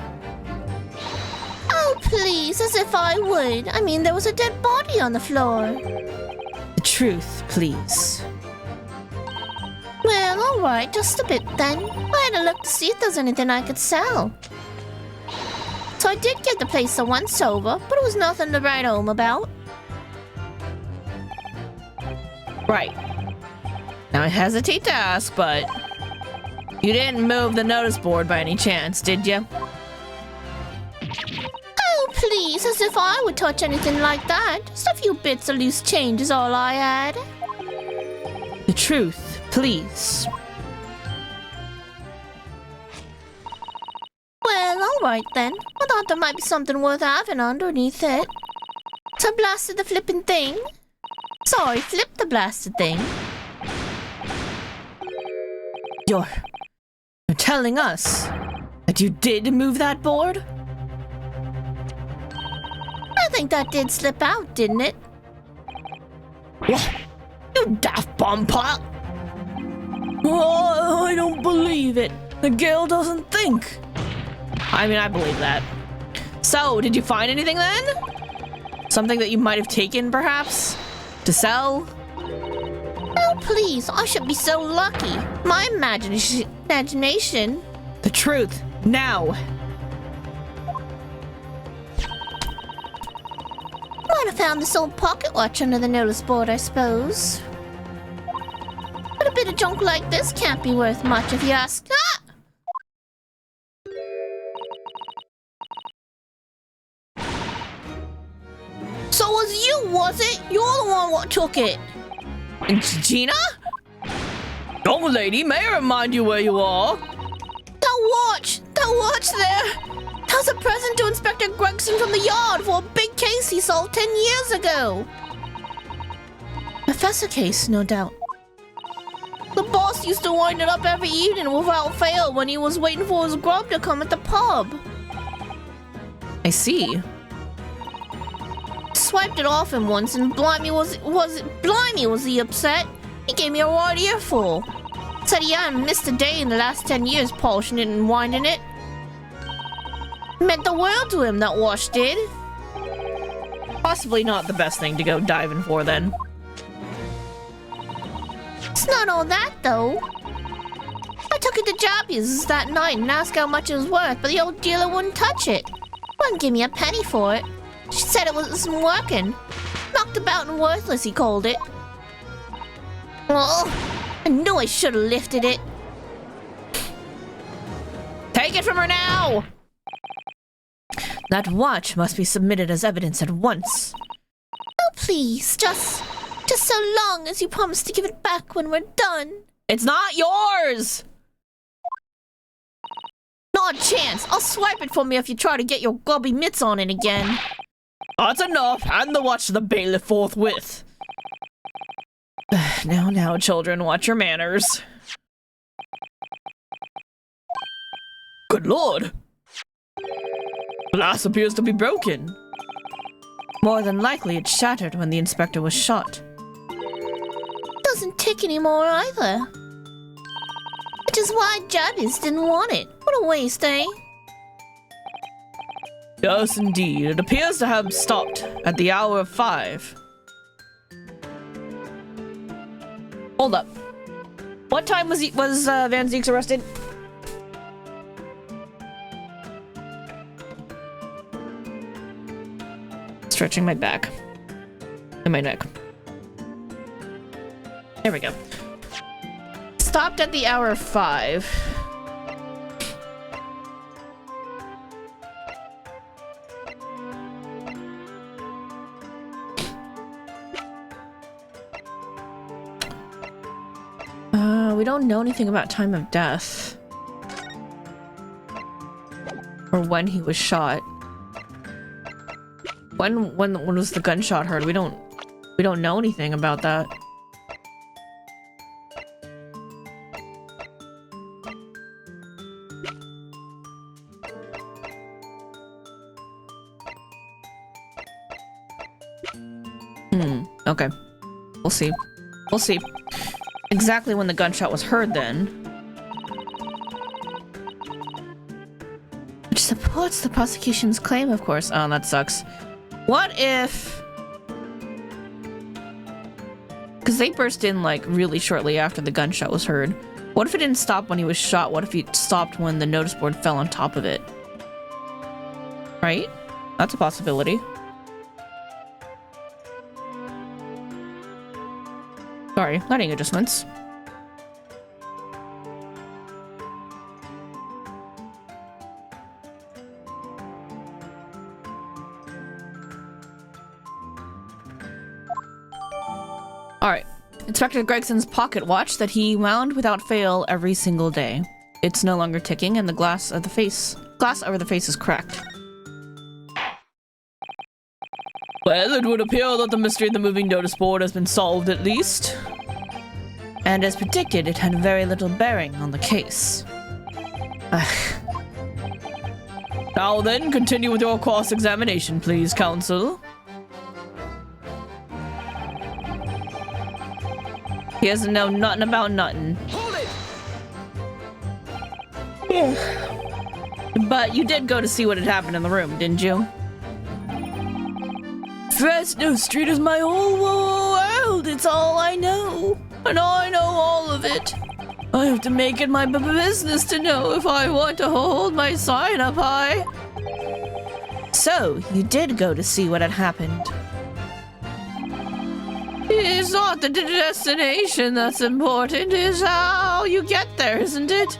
[SPEAKER 4] Oh, please, as if I would. I mean, there was a dead body on the floor.
[SPEAKER 1] The truth, please.
[SPEAKER 4] Well, alright, just a bit then. I had a look to see if there's anything I could sell. So I did get the place a once over, but it was nothing to write home about.
[SPEAKER 1] Right. Now I hesitate to ask, but you didn't move the notice board by any chance, did you?
[SPEAKER 4] Oh, please, as if I would touch anything like that. Just a few bits of loose change is all I had.
[SPEAKER 1] The truth, please.
[SPEAKER 4] Well, alright then. I thought there might be something worth having underneath it. So I blasted the flippin' thing. Sorry, flipped the blasted thing.
[SPEAKER 1] You're telling us that you did move that board?
[SPEAKER 4] I think that did slip out, didn't it?
[SPEAKER 3] What? You daft bombpot! Oh, I don't believe it. The girl doesn't think.
[SPEAKER 1] I mean, I believe that. So, did you find anything then? Something that you might have taken, perhaps? To sell?
[SPEAKER 4] Oh, please, I should be so lucky. My imagination.
[SPEAKER 1] The truth, now.
[SPEAKER 4] Might have found this old pocket watch under the notice board, I suppose. But a bit of junk like this can't be worth much if you ask. Ah! So was you, was it? You're the one what took it.
[SPEAKER 1] Gina?
[SPEAKER 3] Young lady, may I remind you where you are?
[SPEAKER 4] That watch there. That was a present to Inspector Gregson from the yard for a big case he solved 10 years ago.
[SPEAKER 1] Professor case, no doubt.
[SPEAKER 4] The boss used to wind it up every evening without fail when he was waiting for his grub to come at the pub.
[SPEAKER 1] I see.
[SPEAKER 4] Swiped it off him once and blimey was he upset. He gave me a right earful. Said he hadn't missed a day in the last 10 years polishing it and winding it. Meant the world to him, that wash did.
[SPEAKER 1] Possibly not the best thing to go diving for then.
[SPEAKER 4] It's not all that, though. I took it to Jobbies that night and asked how much it was worth, but the old dealer wouldn't touch it. Wouldn't give me a penny for it. She said it wasn't working. Knocked about and worthless, he called it. Oh, I knew I should have lifted it.
[SPEAKER 1] Take it from her now! That watch must be submitted as evidence at once.
[SPEAKER 4] Oh, please, just so long as you promise to give it back when we're done.
[SPEAKER 1] It's not yours!
[SPEAKER 4] Not a chance. I'll swipe it for me if you try to get your gobby mitts on it again.
[SPEAKER 3] That's enough. Hand the watch to the bailiff forthwith.
[SPEAKER 1] Now, children, watch your manners.
[SPEAKER 3] Good lord! Glass appears to be broken.
[SPEAKER 1] More than likely, it shattered when the inspector was shot.
[SPEAKER 4] Doesn't tick anymore either. Which is why Jabbies didn't want it. What a waste, eh?
[SPEAKER 3] Yes, indeed. It appears to have stopped at the hour of 5.
[SPEAKER 1] Hold up. What time was Van Zeeks arrested? Stretching my back and my neck. There we go. Stopped at the hour of 5. We don't know anything about time of death. Or when he was shot. When was the gunshot heard? We don't know anything about that. Okay. We'll see. We'll see. Exactly when the gunshot was heard then. Which supports the prosecution's claim, of course. Oh, that sucks. What if... Because they burst in, like, really shortly after the gunshot was heard. What if it didn't stop when he was shot? What if it stopped when the notice board fell on top of it? Right? That's a possibility. Sorry, lighting adjustments. Alright. Inspector Gregson's pocket watch that he wound without fail every single day. It's no longer ticking and the glass over the face is cracked.
[SPEAKER 3] Well, it would appear that the mystery of the moving notice board has been solved at least.
[SPEAKER 1] And as predicted, it had very little bearing on the case.
[SPEAKER 3] Now then, continue with your cross-examination, please, counsel.
[SPEAKER 1] He doesn't know nothing about nothing.
[SPEAKER 6] Hold it!
[SPEAKER 1] Yeah. But you did go to see what had happened in the room, didn't you?
[SPEAKER 5] Fresno Street is my whole world. It's all I know. And I know all of it. I have to make it my business to know if I want to hold my sign up high.
[SPEAKER 1] So, you did go to see what had happened.
[SPEAKER 5] It's not the destination that's important. It's how you get there, isn't it?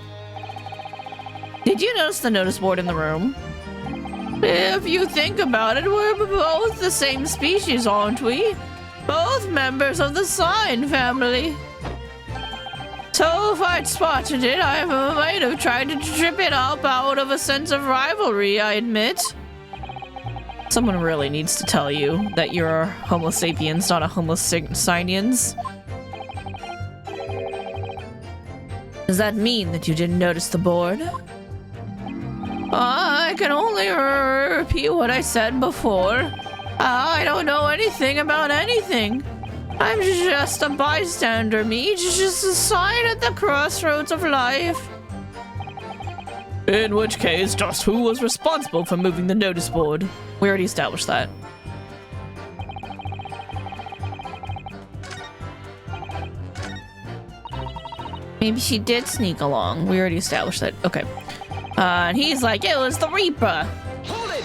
[SPEAKER 1] Did you notice the notice board in the room?
[SPEAKER 5] If you think about it, we're both the same species, aren't we? Both members of the sign family. So if I'd spotted it, I might have tried to trip it up out of a sense of rivalry, I admit.
[SPEAKER 1] Someone really needs to tell you that you're a Homo sapiens, not a Homo sinians. Does that mean that you didn't notice the board?
[SPEAKER 5] I can only repeat what I said before. I don't know anything about anything. I'm just a bystander, me, just a sign at the crossroads of life.
[SPEAKER 3] In which case, just who was responsible for moving the notice board?
[SPEAKER 1] We already established that. Maybe she did sneak along. We already established that. Okay. And he's like, it was the Reaper.
[SPEAKER 6] Hold it!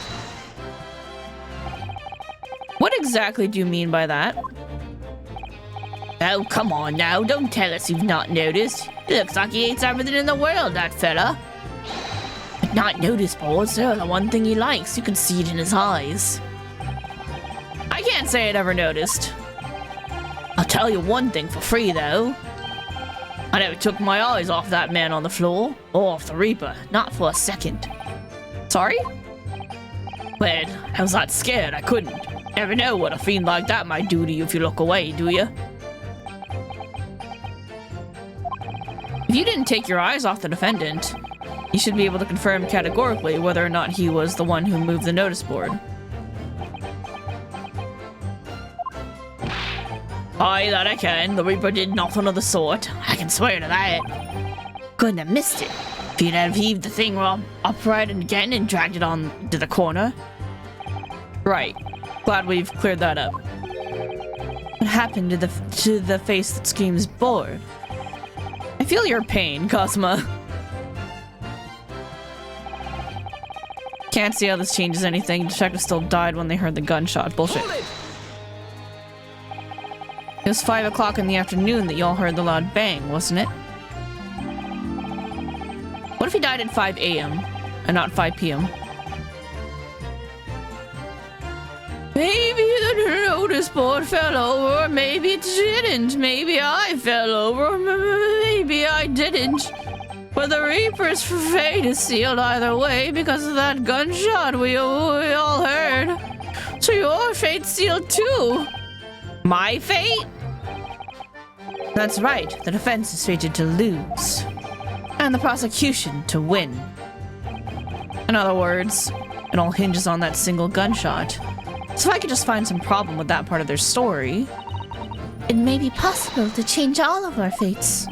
[SPEAKER 1] What exactly do you mean by that?
[SPEAKER 5] Oh, come on now, don't tell us you've not noticed. Looks like he hates everything in the world, that fella. But not notice boards, they're the one thing he likes. You can see it in his eyes.
[SPEAKER 1] I can't say I never noticed.
[SPEAKER 5] I'll tell you one thing for free, though. I never took my eyes off that man on the floor, or off the Reaper, not for a second.
[SPEAKER 1] Sorry?
[SPEAKER 5] Well, I was that scared I couldn't. Never know what a fiend like that might do to you if you look away, do you?
[SPEAKER 1] If you didn't take your eyes off the defendant, you should be able to confirm categorically whether or not he was the one who moved the notice board.
[SPEAKER 5] Aye, that I can. The Reaper did nothing of the sort. I can swear to that. Couldn't have missed it. If he'd have heaved the thing upright again and dragged it on to the corner.
[SPEAKER 1] Right. Glad we've cleared that up. What happened to the face that screams bored? I feel your pain, Cosma. Can't see how this changes anything. Detective still died when they heard the gunshot. Bullshit. It was 5 o'clock in the afternoon that y'all heard the loud bang, wasn't it? What if he died at 5 a.m. and not 5 p.m.?
[SPEAKER 5] Maybe the notice board fell over, or maybe it didn't. Maybe I fell over, or maybe I didn't. But the Reaper's fate is sealed either way because of that gunshot we all heard. So your fate's sealed too.
[SPEAKER 1] My fate?
[SPEAKER 2] That's right. The defense is fated to lose. And the prosecution to win. In other words, it all hinges on that single gunshot. So if I could just find some problem with that part of their story.
[SPEAKER 4] It may be possible to change all of our fates.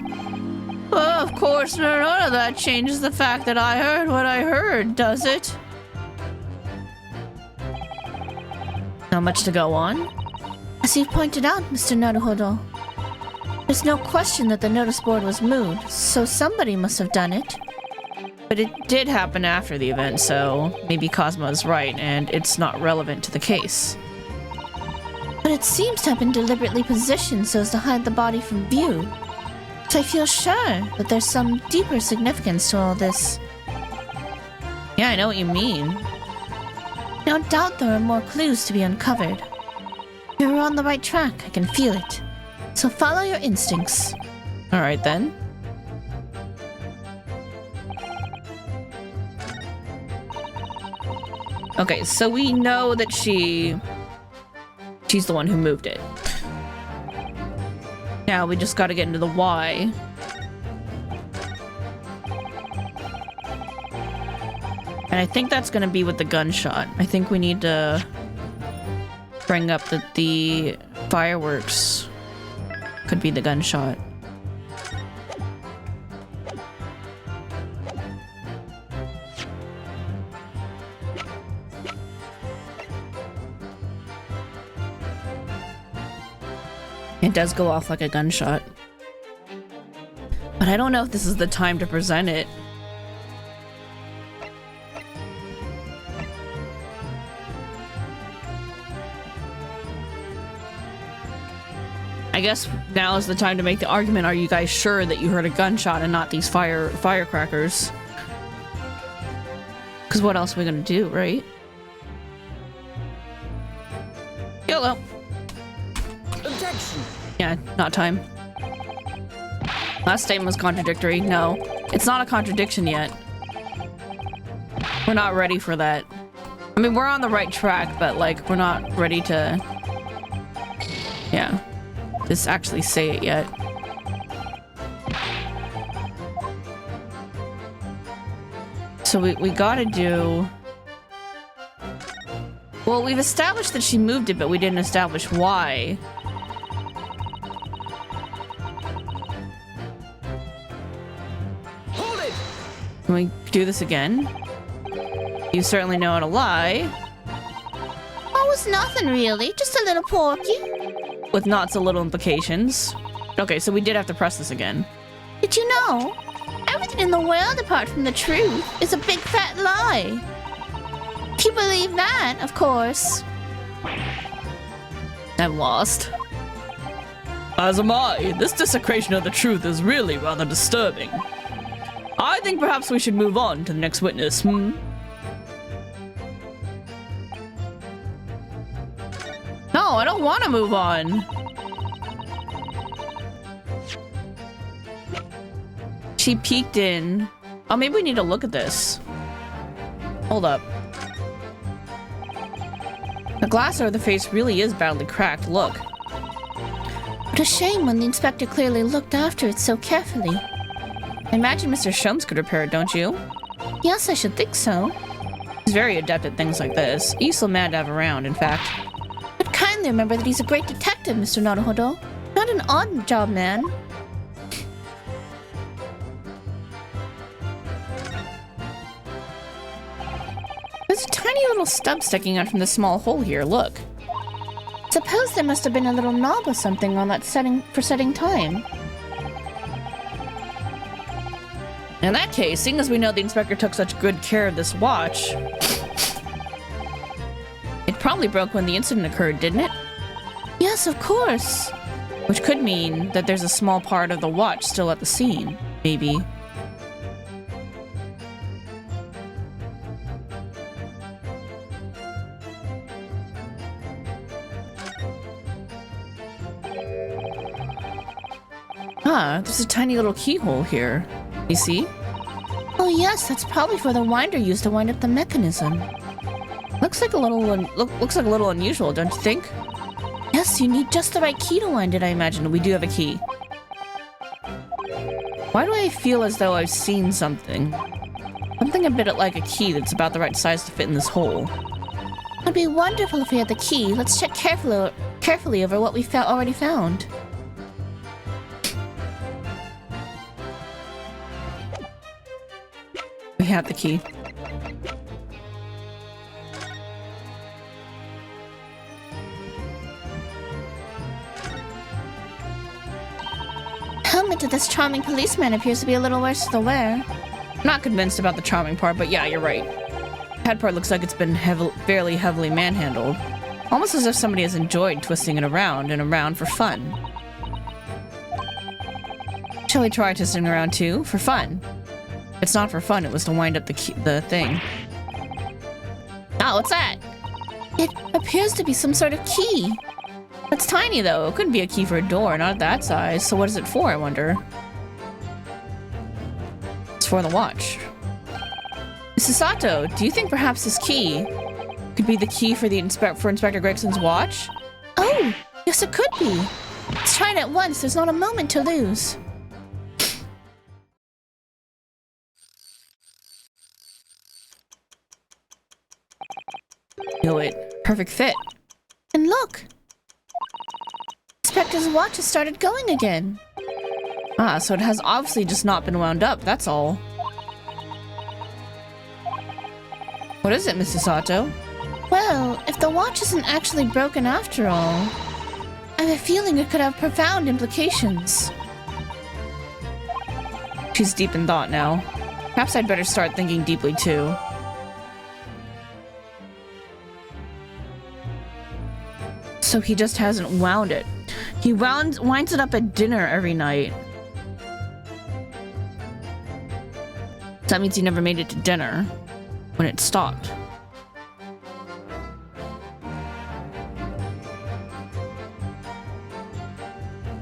[SPEAKER 5] Well, of course, none of that changes the fact that I heard what I heard, does it?
[SPEAKER 2] Not much to go on.
[SPEAKER 4] As you pointed out, Mr. Naruhodo, there's no question that the notice board was moved, so somebody must have done it.
[SPEAKER 2] But it did happen after the event, so maybe Cosmo's right, and it's not relevant to the case.
[SPEAKER 4] But it seems to have been deliberately positioned so as to hide the body from view. So I feel sure that there's some deeper significance to all this.
[SPEAKER 2] Yeah, I know what you mean.
[SPEAKER 4] No doubt there are more clues to be uncovered. You're on the right track, I can feel it. So follow your instincts.
[SPEAKER 2] Alright then. Okay, so we know that she's the one who moved it. Now we just gotta get into the why. And I think that's gonna be with the gunshot. I think we need to bring up that the fireworks could be the gunshot. It does go off like a gunshot. But I don't know if this is the time to present it. I guess now is the time to make the argument, are you guys sure that you heard a gunshot and not these firecrackers? Because what else are we gonna do, right? YOLO!
[SPEAKER 6] Objection!
[SPEAKER 2] Yeah, not time. Last statement was contradictory. No, it's not a contradiction yet. We're not ready for that. I mean, we're on the right track, but like, we're not ready to... Yeah. Just actually say it yet. So we gotta do... Well, we've established that she moved it, but we didn't establish why.
[SPEAKER 6] Hold it!
[SPEAKER 2] Can we do this again? You certainly know how to lie.
[SPEAKER 4] Oh, it's nothing really, just a little porky.
[SPEAKER 2] With not so little implications. Okay, so we did have to press this again.
[SPEAKER 4] Did you know? Everything in the world apart from the truth is a big fat lie. If you believe that, of course.
[SPEAKER 2] I'm lost.
[SPEAKER 3] As am I. This desecration of the truth is really rather disturbing. I think perhaps we should move on to the next witness,
[SPEAKER 2] No, I don't want to move on. She peeked in. Oh, maybe we need to look at this. Hold up. The glass over the face really is badly cracked. Look.
[SPEAKER 4] What a shame when the inspector clearly looked after it so carefully.
[SPEAKER 2] I imagine Mr. Shums could repair it, don't you?
[SPEAKER 4] Yes, I should think so.
[SPEAKER 2] He's very adept at things like this. Useful man to have around, in fact.
[SPEAKER 4] But kindly remember that he's a great detective, Mr. Naruhodo. Not an odd job man.
[SPEAKER 2] There's a tiny little stub sticking out from this small hole here, look.
[SPEAKER 4] Suppose there must have been a little knob or something on that setting for setting time.
[SPEAKER 2] In that case, seeing as we know the inspector took such good care of this watch, it probably broke when the incident occurred, didn't it?
[SPEAKER 4] Yes, of course.
[SPEAKER 2] Which could mean that there's a small part of the watch still at the scene, maybe. Huh, there's a tiny little keyhole here. You see?
[SPEAKER 4] Oh yes, that's probably for the winder used to wind up the mechanism.
[SPEAKER 2] Looks like a little unusual, don't you think?
[SPEAKER 4] Yes, you need just the right key to wind it, I imagine.
[SPEAKER 2] We do have a key. Why do I feel as though I've seen something? Something a bit like a key that's about the right size to fit in this hole.
[SPEAKER 4] It'd be wonderful if we had the key. Let's check carefully over what we already found.
[SPEAKER 2] We have the key.
[SPEAKER 4] Helmet of this charming policeman appears to be a little worse to wear.
[SPEAKER 2] Not convinced about the charming part, but yeah, you're right. Head part looks like it's been fairly heavily manhandled. Almost as if somebody has enjoyed twisting it around and around for fun. Shall we try twisting around too? For fun. If it's not for fun, it was to wind up the thing.
[SPEAKER 4] Oh, what's that? It appears to be some sort of key.
[SPEAKER 2] It's tiny though. It couldn't be a key for a door, not that size. So what is it for, I wonder? It's for the watch. Mrs. Sato, do you think perhaps this key could be the key for Inspector Gregson's watch?
[SPEAKER 4] Oh, yes it could be. Let's try it at once. There's not a moment to lose.
[SPEAKER 2] Knew it. Perfect fit.
[SPEAKER 4] And look! Inspector's watch has started going again.
[SPEAKER 2] Ah, so it has obviously just not been wound up, that's all. What is it, Mrs. Sato?
[SPEAKER 4] Well, if the watch isn't actually broken after all, I have a feeling it could have profound implications.
[SPEAKER 2] She's deep in thought now. Perhaps I'd better start thinking deeply too. So he just hasn't wound it. He winds it up at dinner every night. So that means he never made it to dinner when it stopped.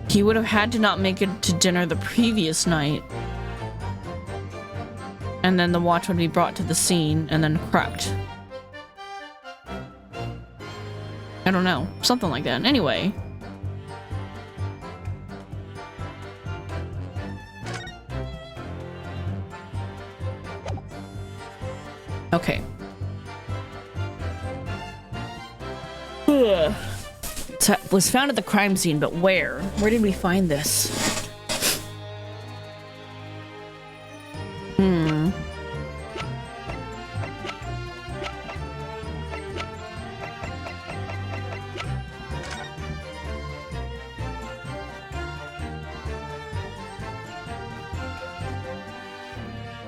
[SPEAKER 2] He would have had to not make it to dinner the previous night. And then the watch would be brought to the scene and then cracked. I don't know. Something like that. Anyway. Okay. Ugh. It was found at the crime scene, but where? Where did we find this?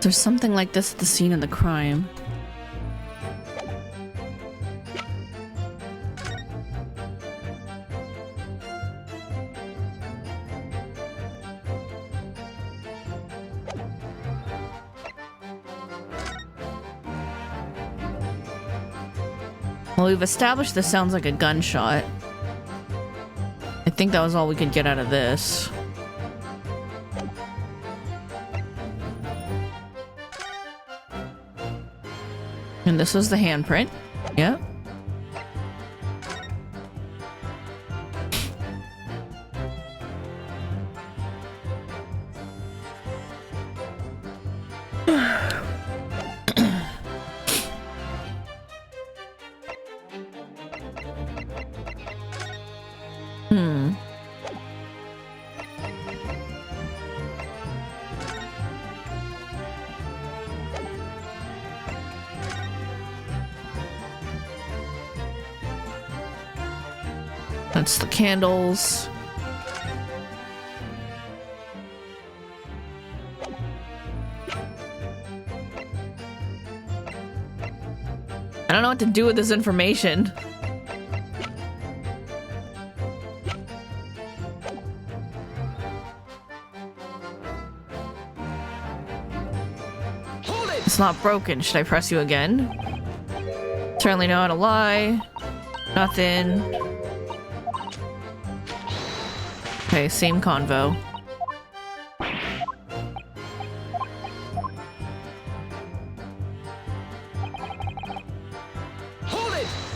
[SPEAKER 2] There's something like this at the scene of the crime. Well, we've established this sounds like a gunshot. I think that was all we could get out of this. And this was the handprint. Yep. That's the candles. I don't know what to do with this information. It's not broken. Should I press you again? Certainly know how to lie. Nothing. Okay, same convo.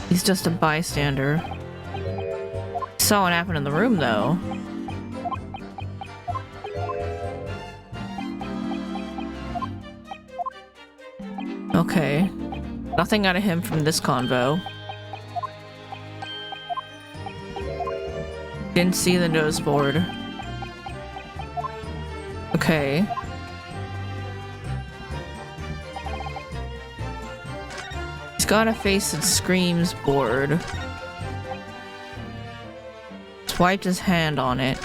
[SPEAKER 1] He's just a bystander. Saw what happened in the room, though. Okay. Nothing out of him from this convo. Didn't see the notice board. Okay. He's got a face that screams bored. Swiped his hand on it.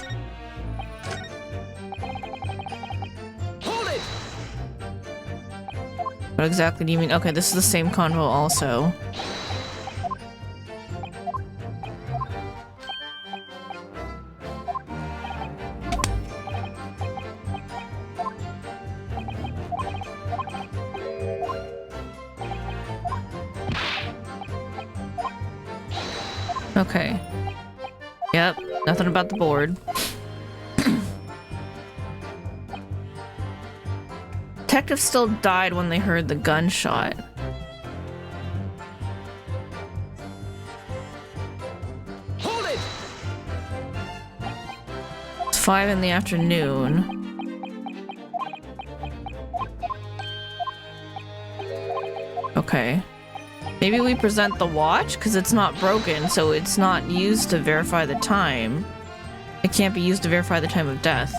[SPEAKER 3] Hold it!
[SPEAKER 1] What exactly do you mean? Okay, this is the same convo also. Okay. Yep, nothing about the board. Detective still died when they heard the gunshot.
[SPEAKER 3] Hold it!
[SPEAKER 1] It's 5 in the afternoon. Okay. Maybe we present the watch because it's not broken, so it's not used to verify the time. It can't be used to verify the time of death.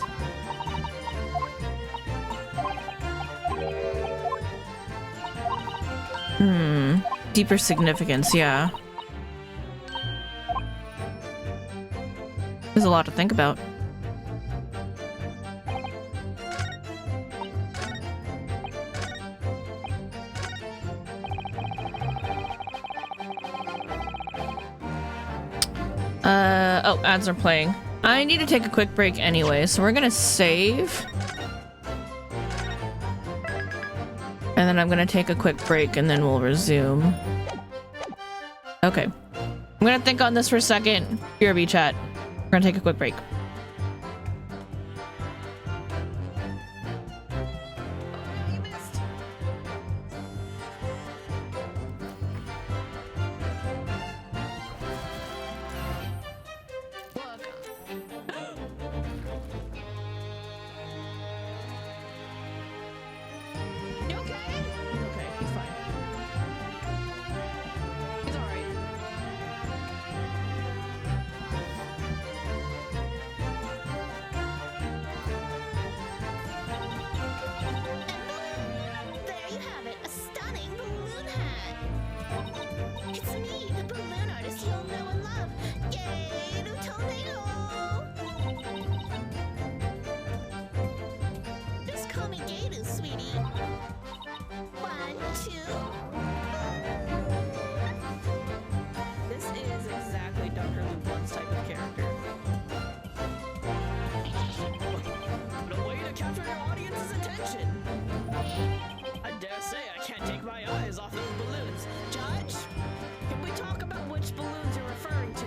[SPEAKER 1] Deeper significance, yeah. There's a lot to think about. Oh, ads are playing. I need to take a quick break anyway, so we're gonna save. And then I'm gonna take a quick break and then we'll resume. Okay. I'm gonna think on this for a second. BRB chat. We're gonna take a quick break.
[SPEAKER 4] There you have it, a stunning balloon hat. It's me, the balloon artist you'll know and love. Yay, the tornado! Just call me Gato, sweetie. 1, 2.
[SPEAKER 1] This is exactly Dr. Luke's type of character.
[SPEAKER 3] What a way to capture your audience's attention! I dare say I can't take my eyes off those balloons. Judge, can we talk about which balloons you're referring to?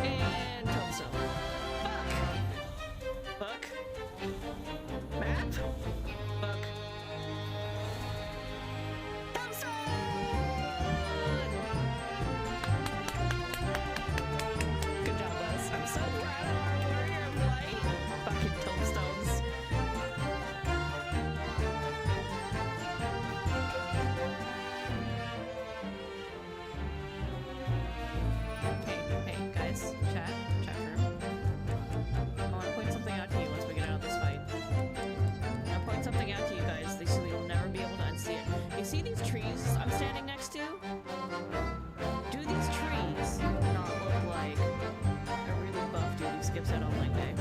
[SPEAKER 3] And Tombstone. Book. Map. Book. Tombstone! Good job, Wes. I'm so proud of our warrior of light. Fucking tombstones.
[SPEAKER 1] Hey, guys, chat room. I want to point something out to you once we get out of this fight. I'll point something out to you guys, so you'll never be able to unsee it. You see these trees I'm standing next to? Do these trees not look like a really buff dude who skips out on leg day?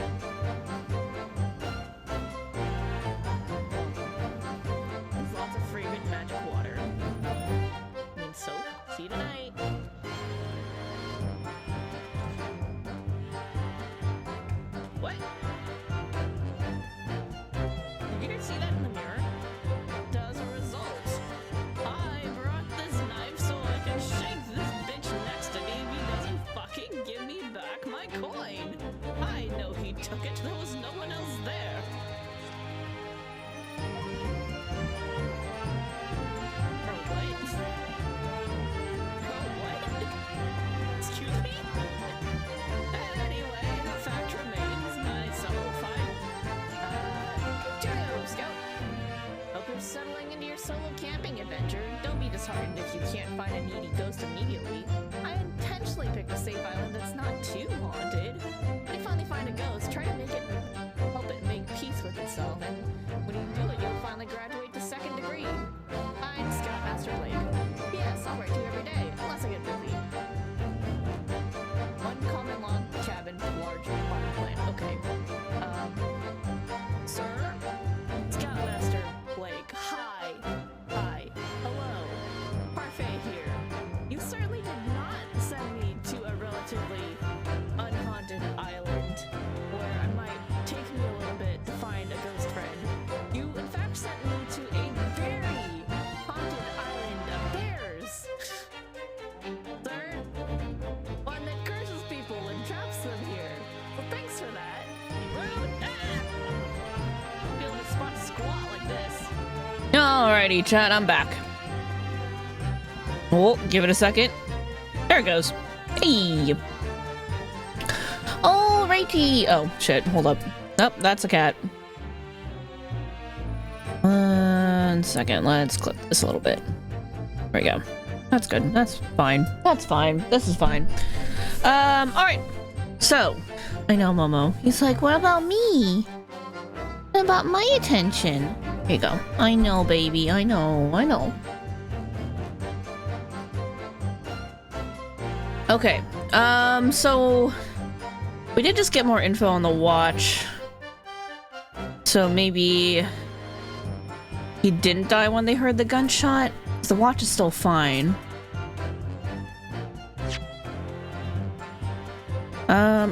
[SPEAKER 1] There's lots of fragrant magic water. I mean soap. See you tonight. What? Did you guys see that in the mirror? As a result, I brought this knife so I can shake this bitch next to me if he doesn't fucking give me back my coin.
[SPEAKER 3] I know he took it. There was no one else there. For what? For what? Excuse me? Anyway, the fact remains, my soul fine. Cheerio, Scout. Hope you're settling into your solo camping adventure. Don't be disheartened if you can't find a needy ghost immediately. I intentionally picked a safe island that's not too haunted. When you finally find a ghost, try to help it make peace with itself, and when you do it, you'll finally graduate to 2nd degree. I'm Scoutmaster Blake. Yes, I'll write to you every day, unless I get busy. One common log cabin, large water plant. Okay. Sir? Scoutmaster Blake. Hi. Hi. Hello. Parfait here. You certainly did not send me to a relatively unhaunted island where it might take me a little bit to find a ghost friend. You, in fact, sent me to a very haunted island of bears. Sir, one that curses people and traps them here. Well, thanks for that. Rude. Ah! Be able to spot a squat like this.
[SPEAKER 1] Alrighty, chat, I'm back. Oh, give it a second. There it goes. Hey. Alrighty. Oh, shit. Hold up. Nope, that's a cat. 1 second. Let's clip this a little bit. There we go. That's good. That's fine. That's fine. This is fine. Alright. So,
[SPEAKER 4] I know, Momo. He's like, what about me? What about my attention?
[SPEAKER 1] here you go.
[SPEAKER 4] I know, baby. I know. I know.
[SPEAKER 1] Okay. So we did just get more info on the watch. So maybe he didn't die when they heard the gunshot. The watch is still fine.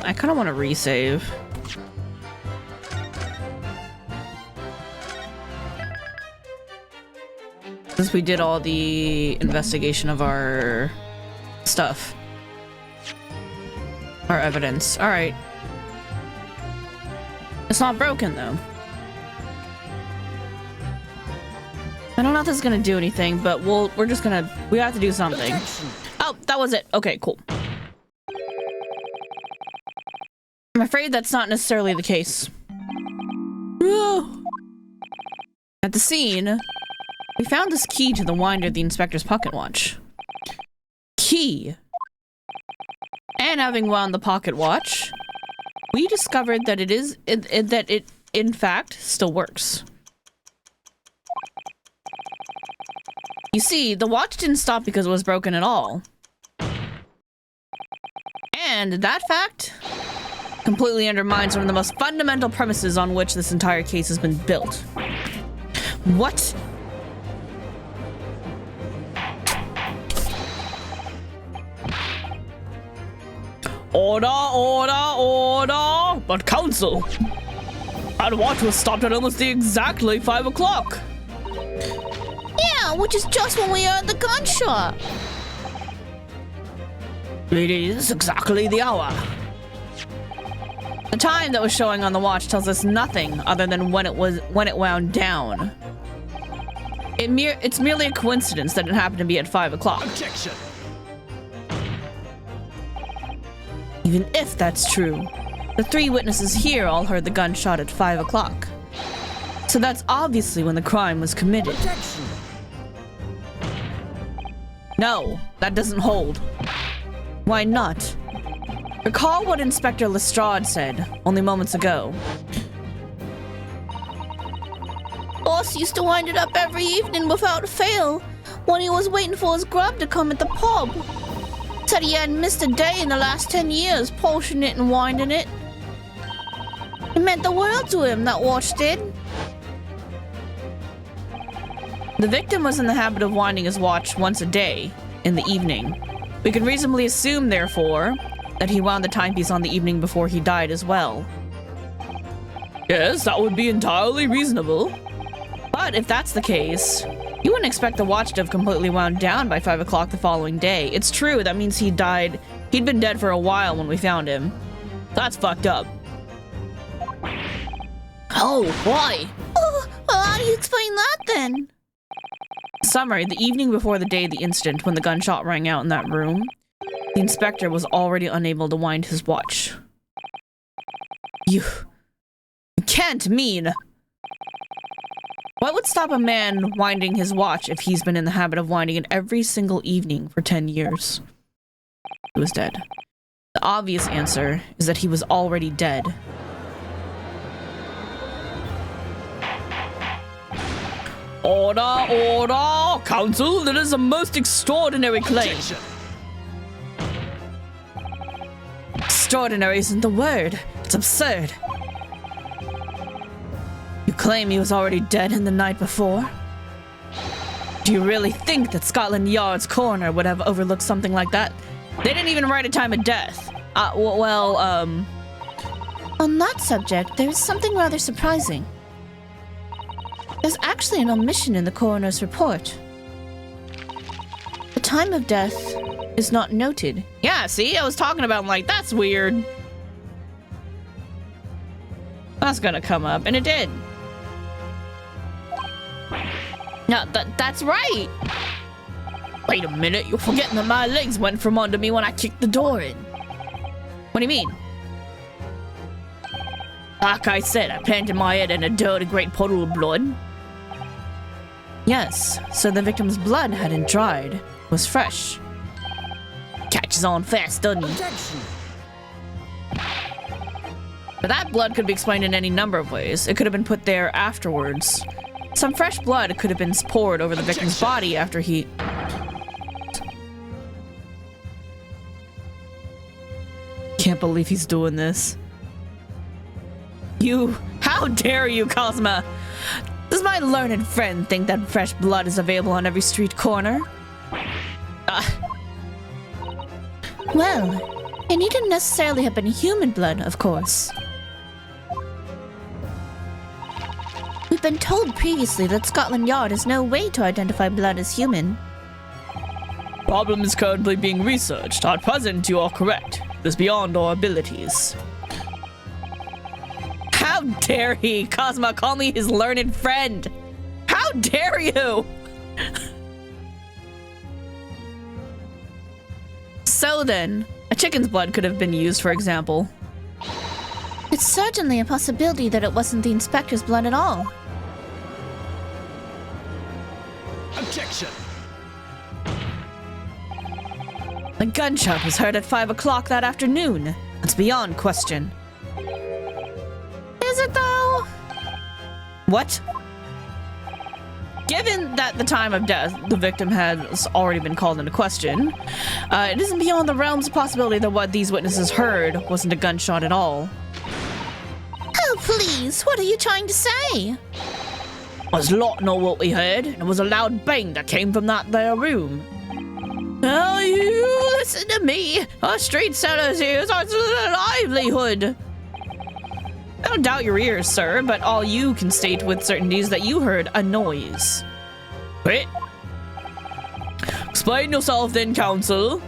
[SPEAKER 1] I kind of want to resave. Since we did all the investigation of our stuff. Our evidence. Alright. It's not broken, though. I don't know if this is gonna do anything, but we're just gonna... We have to do something. Oh, that was it. Okay, cool. I'm afraid that's not necessarily the case. At the scene, we found this key to the winder of the inspector's pocket watch. Key. And having wound the pocket watch, we discovered that it in fact still works. You see, the watch didn't stop because it was broken at all. And that fact completely undermines one of the most fundamental premises on which this entire case has been built. What? Order, order, order! But counsel, that watch was stopped at almost exactly 5 o'clock.
[SPEAKER 4] Yeah, which is just when we heard the gunshot.
[SPEAKER 1] It is exactly the hour. The time that was showing on the watch tells us nothing other than when it wound down. It's merely a coincidence that it happened to be at 5 o'clock.
[SPEAKER 6] Objection.
[SPEAKER 1] Even if that's true, the 3 witnesses here all heard the gunshot at 5 o'clock. So that's obviously when the crime was committed.
[SPEAKER 6] Objection.
[SPEAKER 1] No, that doesn't hold. Why not? Recall what Inspector Lestrade said only moments ago.
[SPEAKER 4] Boss used to wind it up every evening without fail when he was waiting for his grub to come at the pub. Said he hadn't missed a day in the last 10 years, polishing it and winding it. It meant the world to him, that watch did.
[SPEAKER 1] The victim was in the habit of winding his watch once a day, in the evening. We can reasonably assume, therefore, that he wound the timepiece on the evening before he died as well. Yes, that would be entirely reasonable. But if that's the case, you wouldn't expect the watch to have completely wound down by 5 o'clock the following day. It's true, that means he'd been dead for a while when we found him. That's fucked up.
[SPEAKER 5] Oh, why?
[SPEAKER 4] Oh, well, how do you explain that then?
[SPEAKER 1] Summary, the evening before the day of the incident, when the gunshot rang out in that room, the inspector was already unable to wind his watch. You can't mean... What would stop a man winding his watch if he's been in the habit of winding it every single evening for 10 years? He was dead. The obvious answer is that he was already dead. Order, order! Council, that is a most extraordinary claim. Extraordinary isn't the word. It's absurd. You claim he was already dead in the night before? Do you really think that Scotland Yard's coroner would have overlooked something like that? They didn't even write a time of death. On
[SPEAKER 4] that subject, there is something rather surprising. There's actually an omission in the coroner's report. The time of death is not noted.
[SPEAKER 1] Yeah, see? I was talking about, like, that's weird. That's gonna come up, and it did. No, that's right! Wait a minute, you're forgetting that my legs went from under me when I kicked the door in. What do you mean? Like I said, I planted my head in a dirty great puddle of blood.
[SPEAKER 2] Yes, so the victim's blood hadn't dried. It was fresh.
[SPEAKER 1] Catches on fast, doesn't he?
[SPEAKER 6] Objection.
[SPEAKER 1] But that blood could be explained in any number of ways. It could have been put there afterwards. Some fresh blood could have been poured over the victim's body after he... Can't believe he's doing this. You... How dare you, Cosma? Does my learned friend think that fresh blood is available on every street corner?
[SPEAKER 4] Well, it needn't necessarily have been human blood, of course. We've been told previously that Scotland Yard has no way to identify blood as human.
[SPEAKER 1] Problem is currently being researched. At present, you are correct. It is beyond our abilities. How dare he, Cosma, call me his learned friend? How dare you? So then, a chicken's blood could have been used, for example.
[SPEAKER 4] It's certainly a possibility that it wasn't the inspector's blood at all.
[SPEAKER 6] Objection.
[SPEAKER 1] A gunshot was heard at 5 o'clock that afternoon. It's beyond question.
[SPEAKER 4] Is it though?
[SPEAKER 1] What? Given that the time of death, the victim has already been called into question, it isn't beyond the realms of possibility that what these witnesses heard wasn't a gunshot at all.
[SPEAKER 4] Oh, please, what are you trying to say?
[SPEAKER 1] Was lot know what we heard, and it was a loud bang that came from that there room. Now you listen to me. Our street sellers here is our livelihood. I don't doubt your ears, sir, but all you can state with certainty is that you heard a noise. Wait. Explain yourself then, counsel.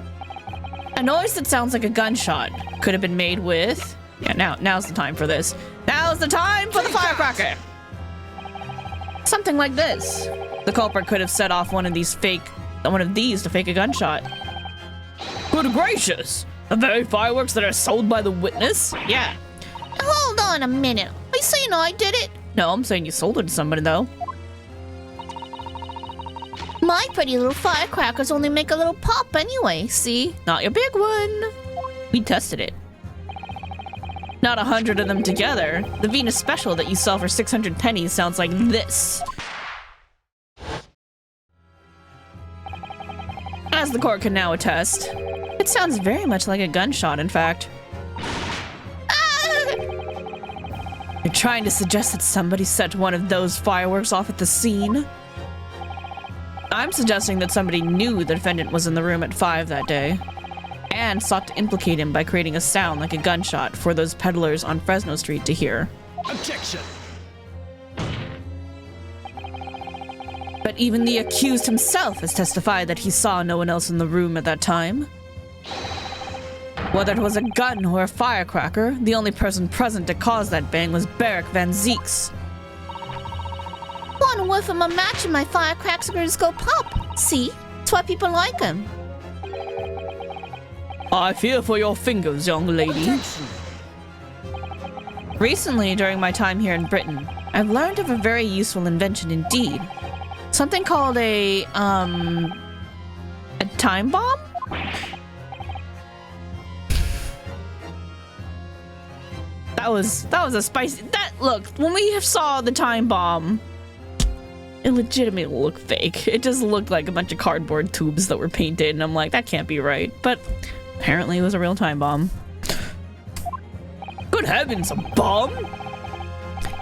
[SPEAKER 1] A noise that sounds like a gunshot could have been made with... Yeah, now's the time for this. Now's the time for the firecracker. Something like this. The culprit could have set off one of these to fake a gunshot. Good gracious! The very fireworks that are sold by the witness? Yeah.
[SPEAKER 4] Hold on a minute. Are you saying I did it?
[SPEAKER 1] No, I'm saying you sold it to somebody, though.
[SPEAKER 4] My pretty little firecrackers only make a little pop anyway, see?
[SPEAKER 1] Not your big one. We tested it. Not 100 of them together. The Venus Special that you sell for 600 pennies sounds like this. As the court can now attest, it sounds very much like a gunshot, in fact. You're trying to suggest that somebody set one of those fireworks off at the scene? I'm suggesting that somebody knew the defendant was in the room at 5 that day and sought to implicate him by creating a sound like a gunshot for those peddlers on Fresno Street to hear.
[SPEAKER 6] Objection.
[SPEAKER 1] But even the accused himself has testified that he saw no one else in the room at that time.
[SPEAKER 2] Whether it was a gun or a firecracker, the only person present to cause that bang was Barrack Van Zeeks.
[SPEAKER 4] One whiff of a match and my firecrackers go pop. See? That's why people like them.
[SPEAKER 2] I fear for your fingers, young lady. Recently, during my time here in Britain, I've learned of a very useful invention indeed. Something called a time bomb? That was a spicy... Look, when we saw the time bomb, it legitimately looked fake. It just looked like a bunch of cardboard tubes that were painted, and I'm like, that can't be right. But apparently it was a real time bomb. Good heavens, a bomb?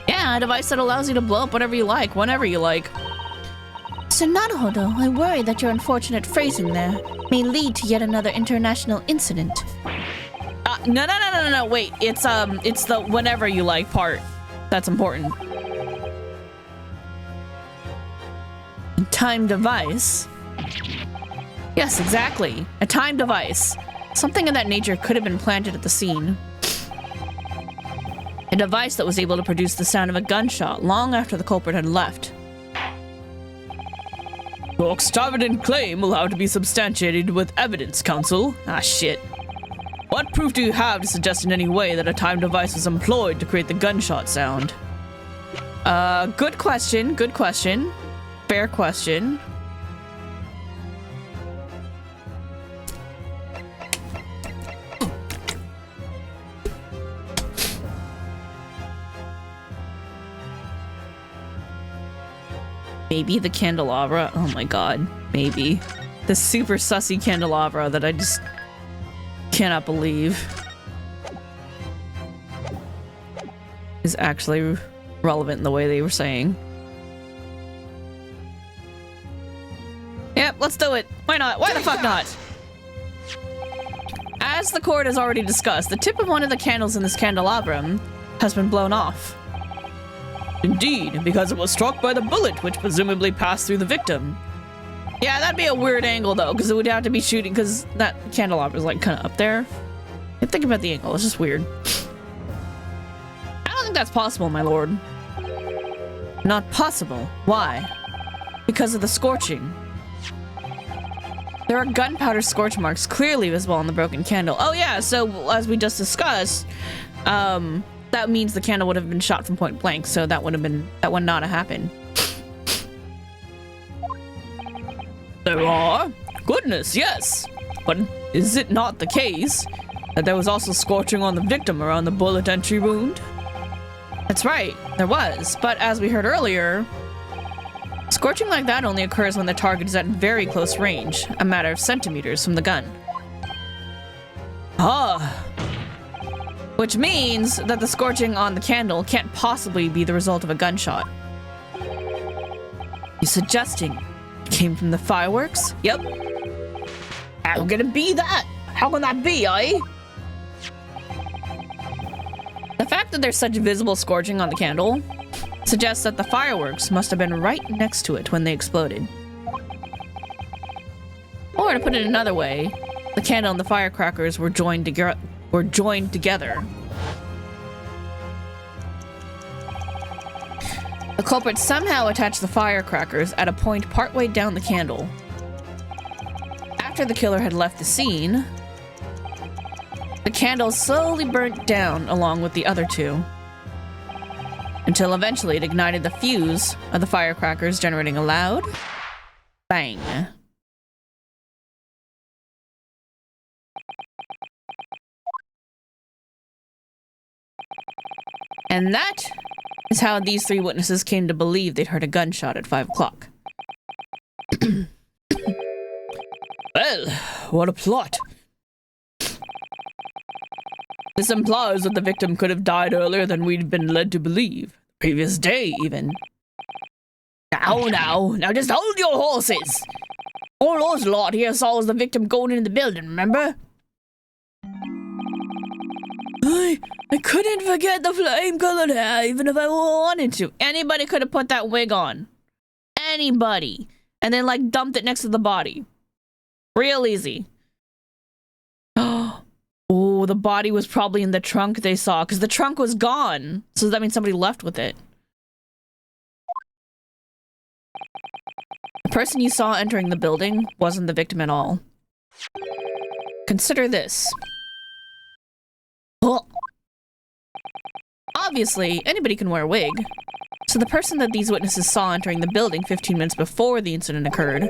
[SPEAKER 2] Yeah, a device that allows you to blow up whatever you like, whenever you like.
[SPEAKER 4] Sir Naruhodo, I worry that your unfortunate phrasing there may lead to yet another international incident.
[SPEAKER 2] No, wait. It's the whenever you like part. That's important. Time device? Yes, exactly. A time device. Something of that nature could have been planted at the scene. A device that was able to produce the sound of a gunshot long after the culprit had left. Your extravagant claim will have to be substantiated with evidence, Counsel. Ah, shit. What proof do you have to suggest in any way that a time device was employed to create the gunshot sound? Good question, good question. Fair question. Maybe the candelabra. Oh my god. Maybe. The super sussy candelabra that I just cannot believe is actually relevant in the way they were saying. Yep, let's do it. Why not? Why the fuck not? As the court has already discussed, the tip of one of the candles in this candelabrum has been blown off. Indeed, because it was struck by the bullet, which presumably passed through the victim. Yeah, that'd be a weird angle, though, because it would have to be shooting, because that candelabra is, like, kind of up there. Think about the angle, it's just weird. I don't think that's possible, my lord. Not possible. Why? Because of the scorching. There are gunpowder scorch marks clearly visible on the broken candle. Oh yeah, so as we just discussed, that means the candle would have been shot from point blank, so that would not have happened. There are? Goodness, yes. But is it not the case that there was also scorching on the victim around the bullet entry wound? That's right, there was. But as we heard earlier, scorching like that only occurs when the target is at very close range, a matter of centimeters from the gun. Ah. Which means that the scorching on the candle can't possibly be the result of a gunshot. You're suggesting it came from the fireworks? Yep. How can it be that? How can that be, eh? The fact that there's such visible scorching on the candle suggests that the fireworks must have been right next to it when they exploded. Or to put it another way, the candle and the firecrackers were joined together. The culprit somehow attached the firecrackers at a point partway down the candle. After the killer had left the scene, the candle slowly burnt down along with the other two, until eventually it ignited the fuse of the firecrackers, generating a loud bang. And that is how these three witnesses came to believe they'd heard a gunshot at 5 o'clock. Well, what a plot. This implies that the victim could have died earlier than we'd been led to believe. Previous day, even. Now, just hold your horses. All those lot here saw the victim going into the building, remember? I couldn't forget the flame-colored hair, even if I wanted to. Anybody could have put that wig on. Anybody. And then, like, dumped it next to the body. Real easy. Oh,
[SPEAKER 1] the body was probably in the trunk they saw, because the trunk was gone. So that means somebody left with it. The person you saw entering the building wasn't the victim at all. Consider this. Oh. Obviously, anybody can wear a wig. So the person that these witnesses saw entering the building 15 minutes before the incident occurred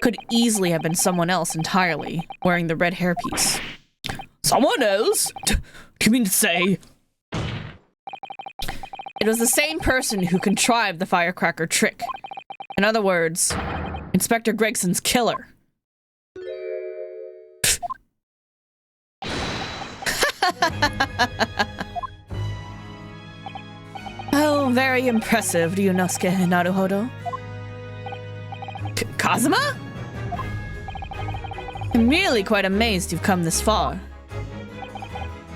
[SPEAKER 1] could easily have been someone else entirely, wearing the red hairpiece.
[SPEAKER 6] Someone else? You mean to say?
[SPEAKER 1] It was the same person who contrived the firecracker trick. In other words, Inspector Gregson's killer. Oh, very impressive, Ryunosuke Naruhodo.
[SPEAKER 6] Kazuma?
[SPEAKER 1] I'm really quite amazed you've come this far.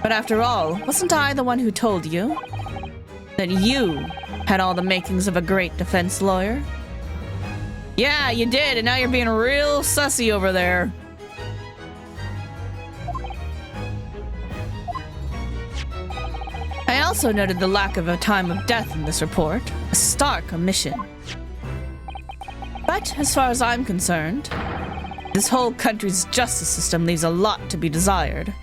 [SPEAKER 1] But after all, wasn't I the one who told you that you had all the makings of a great defense lawyer? Yeah, you did, and now you're being real sussy over there. I also noted the lack of a time of death in this report, a stark omission. But as far as I'm concerned, this whole country's justice system leaves a lot to be desired.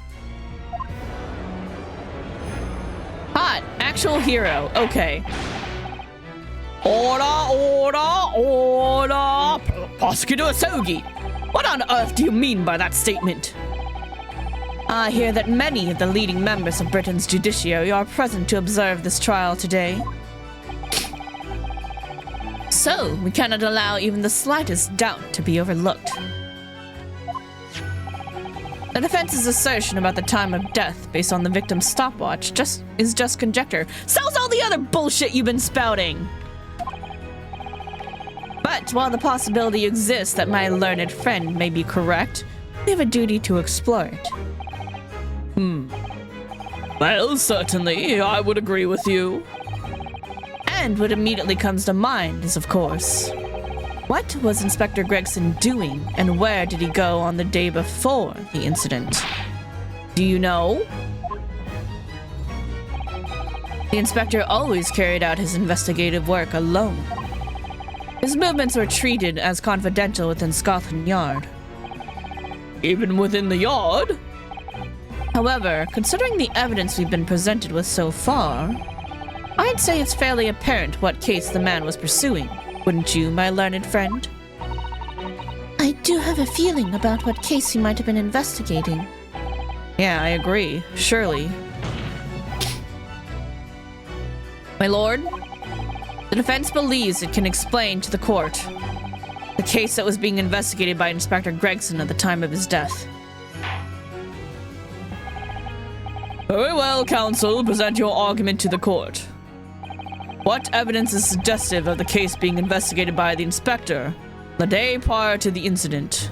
[SPEAKER 1] Hot, actual hero, okay.
[SPEAKER 6] Order! Prosecutor Asogi! What on earth do you mean by that statement?
[SPEAKER 1] I hear that many of the leading members of Britain's judiciary are present to observe this trial today. So, we cannot allow even the slightest doubt to be overlooked. The defense's assertion about the time of death based on the victim's stopwatch is just conjecture. So's all the other bullshit you've been spouting! But while the possibility exists that my learned friend may be correct, we have a duty to explore it.
[SPEAKER 6] Well, certainly, I would agree with you.
[SPEAKER 1] And what immediately comes to mind is, of course, what was Inspector Gregson doing and where did he go on the day before the incident? Do you know? The inspector always carried out his investigative work alone. His movements were treated as confidential within Scotland Yard.
[SPEAKER 6] Even within the yard?
[SPEAKER 1] However, considering the evidence we've been presented with so far, I'd say it's fairly apparent what case the man was pursuing. Wouldn't you, my learned friend?
[SPEAKER 4] I do have a feeling about what case he might have been investigating.
[SPEAKER 1] Yeah, I agree. Surely. My lord, the defense believes it can explain to the court the case that was being investigated by Inspector Gregson at the time of his death.
[SPEAKER 6] Very well, counsel. Present your argument to the court.
[SPEAKER 1] What evidence is suggestive of the case being investigated by the inspector the day prior to the incident?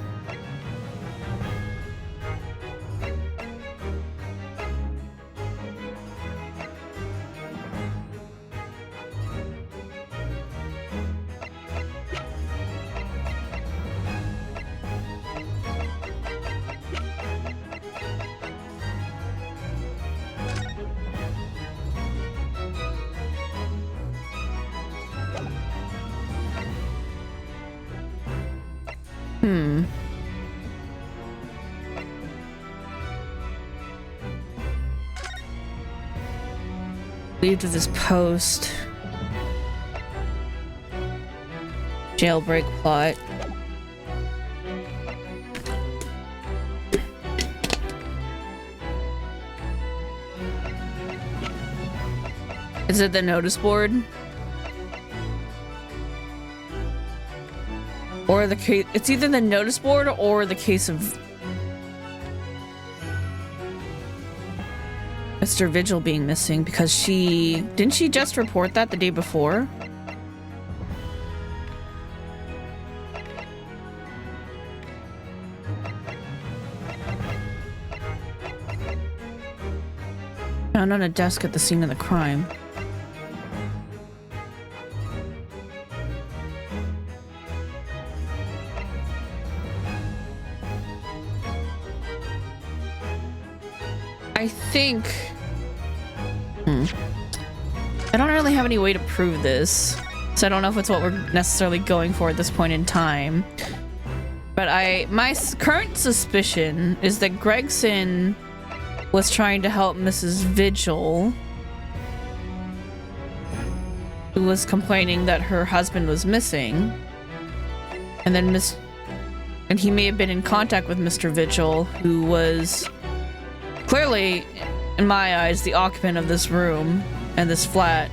[SPEAKER 1] Lead to this post. Jailbreak plot. Is it the notice board? Or the case? It's either the notice board or the case of Mr. Vigil being missing, because didn't she just report that the day before? Found on a desk at the scene of the crime. I I think... I don't really have any way to prove this, so I don't know if it's what we're necessarily going for at this point in time. But my current suspicion is that Gregson was trying to help Mrs. Vigil, who was complaining that her husband was missing. And then and he may have been in contact with Mr. Vigil, who was clearly, in my eyes, the occupant of this room and this flat,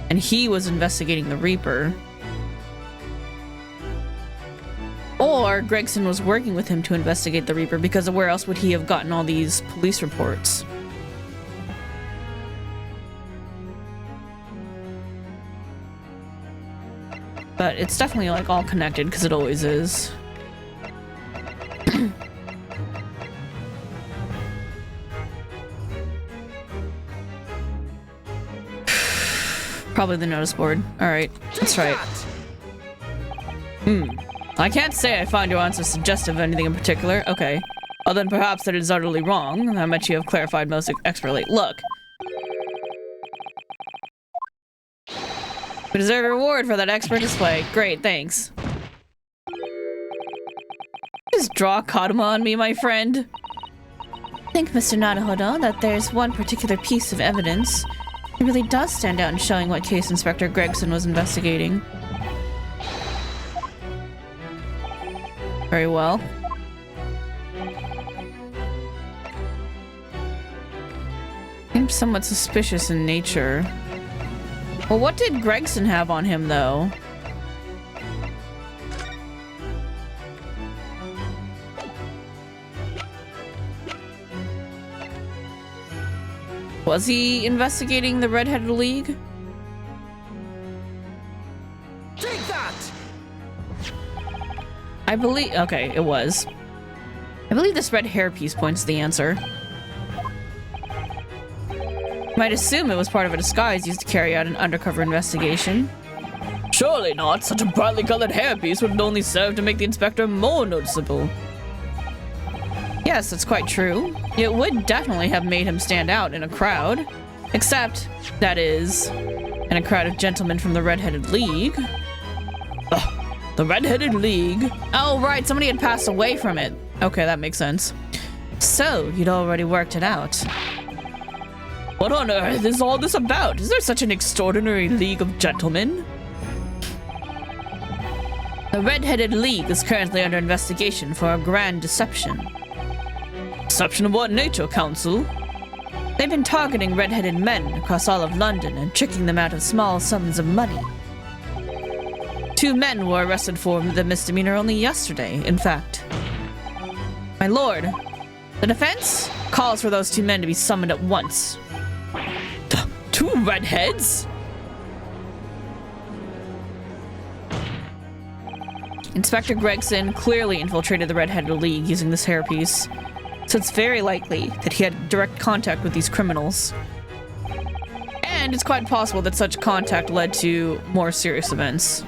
[SPEAKER 1] and he was investigating the Reaper. Or Gregson was working with him to investigate the Reaper, because where else would he have gotten all these police reports? But it's definitely like all connected, because it always is. Probably the notice board. Alright, that's right. I can't say I find your answer suggestive of anything in particular. Okay. Well, then perhaps that is utterly wrong. I bet you have clarified most expertly. Look. We deserve a reward for that expert display. Great, thanks. Just draw Kadama on me, my friend.
[SPEAKER 2] I think, Mr. Naruhodo, that there's one particular piece of evidence. It really does stand out in showing what case Inspector Gregson was investigating.
[SPEAKER 1] Very well. Seems somewhat suspicious in nature. Well, what did Gregson have on him, though? Was he investigating the Red-Headed League?
[SPEAKER 3] Take that!
[SPEAKER 1] I believe... Okay, it was. I believe this red hairpiece points to the answer. Might assume it was part of a disguise used to carry out an undercover investigation.
[SPEAKER 6] Surely not. Such a brightly colored hairpiece would only serve to make the inspector more noticeable.
[SPEAKER 1] Yes, that's quite true. It would definitely have made him stand out in a crowd. Except, that is, in a crowd of gentlemen from the Red-Headed League.
[SPEAKER 6] The Red-Headed League?
[SPEAKER 1] Oh, right, somebody had passed away from it. Okay, that makes sense. So, you'd already worked it out.
[SPEAKER 6] What on earth is all this about? Is there such an extraordinary league of gentlemen?
[SPEAKER 1] The Red-Headed League is currently under investigation for a grand deception.
[SPEAKER 6] Deception of what nature, Council?
[SPEAKER 1] They've been targeting red-headed men across all of London and tricking them out of small sums of money. 2 men were arrested for the misdemeanor only yesterday, in fact. My lord, the defense calls for those 2 men to be summoned at once.
[SPEAKER 6] 2 redheads?
[SPEAKER 1] Inspector Gregson clearly infiltrated the Red-Headed League using this hairpiece, so it's very likely that he had direct contact with these criminals. And it's quite possible that such contact led to more serious events.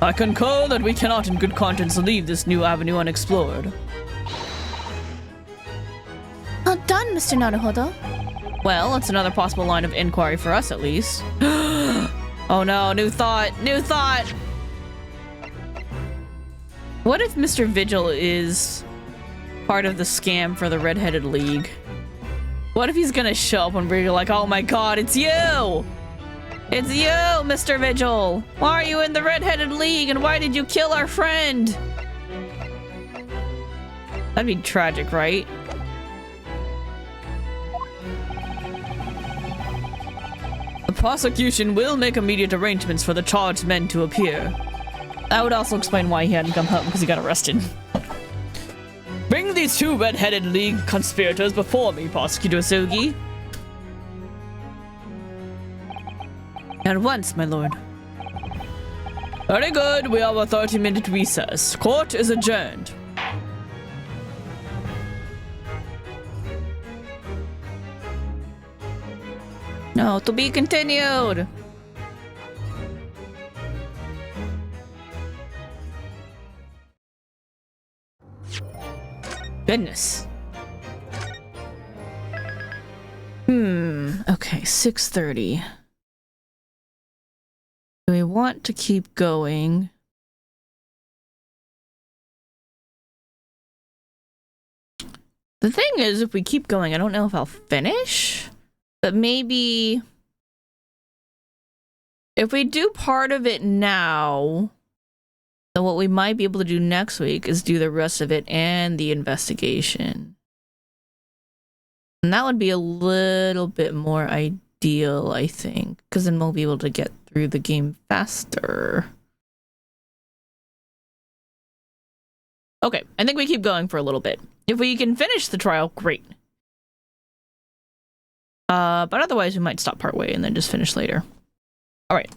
[SPEAKER 6] I concur that we cannot in good conscience leave this new avenue unexplored.
[SPEAKER 2] Well done, Mr. Naruhodo.
[SPEAKER 1] Well, it's another possible line of inquiry for us, at least. Oh no, new thought! New thought! What if Mr. Vigil is part of the scam for the Red-Headed League? What if he's gonna show up and we're like, oh my god, it's you! It's you, Mr. Vigil! Why are you in the Red-Headed League and why did you kill our friend? That'd be tragic, right?
[SPEAKER 6] The prosecution will make immediate arrangements for the charged men to appear.
[SPEAKER 1] That would also explain why he hadn't come home, because he got arrested.
[SPEAKER 6] Bring these 2 Red-Headed League conspirators before me, Prosecutor Sogi.
[SPEAKER 1] At once, my lord.
[SPEAKER 6] Very good. We have a 30-minute recess. Court is adjourned.
[SPEAKER 1] No, to be continued! goodness. Okay, 6:30. Do we want to keep going? The thing is, if we keep going, I don't know if I'll finish, but maybe if we do part of it now, then what we might be able to do next week is do the rest of it and the investigation. And that would be a little bit more ideal, I think, because then we'll be able to get through the game faster. Okay, I think we keep going for a little bit. If we can finish the trial, great. But otherwise we might stop partway and then just finish later. All right.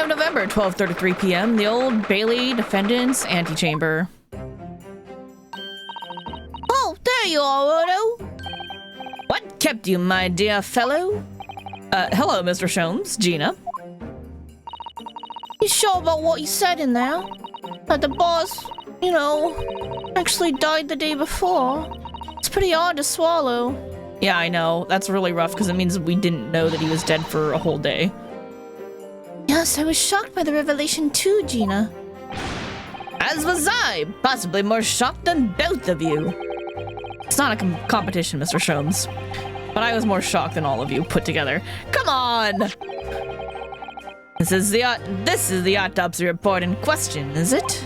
[SPEAKER 1] of November, 12:33 p.m., the Old Bailey Defendant's Antechamber.
[SPEAKER 4] Oh, there you are, Odo.
[SPEAKER 1] What kept you, my dear fellow? Hello, Mr. Sholmes. Gina.
[SPEAKER 4] You sure about what you said in there? That the boss, you know, actually died the day before? It's pretty hard to swallow.
[SPEAKER 1] Yeah, I know. That's really rough because it means we didn't know that he was dead for a whole day.
[SPEAKER 4] Yes, I was shocked by the revelation too, Gina.
[SPEAKER 1] As was I, possibly more shocked than both of you. It's not a competition, Mr. Sholmes. But I was more shocked than all of you put together. Come on! This is the autopsy report in question, is it?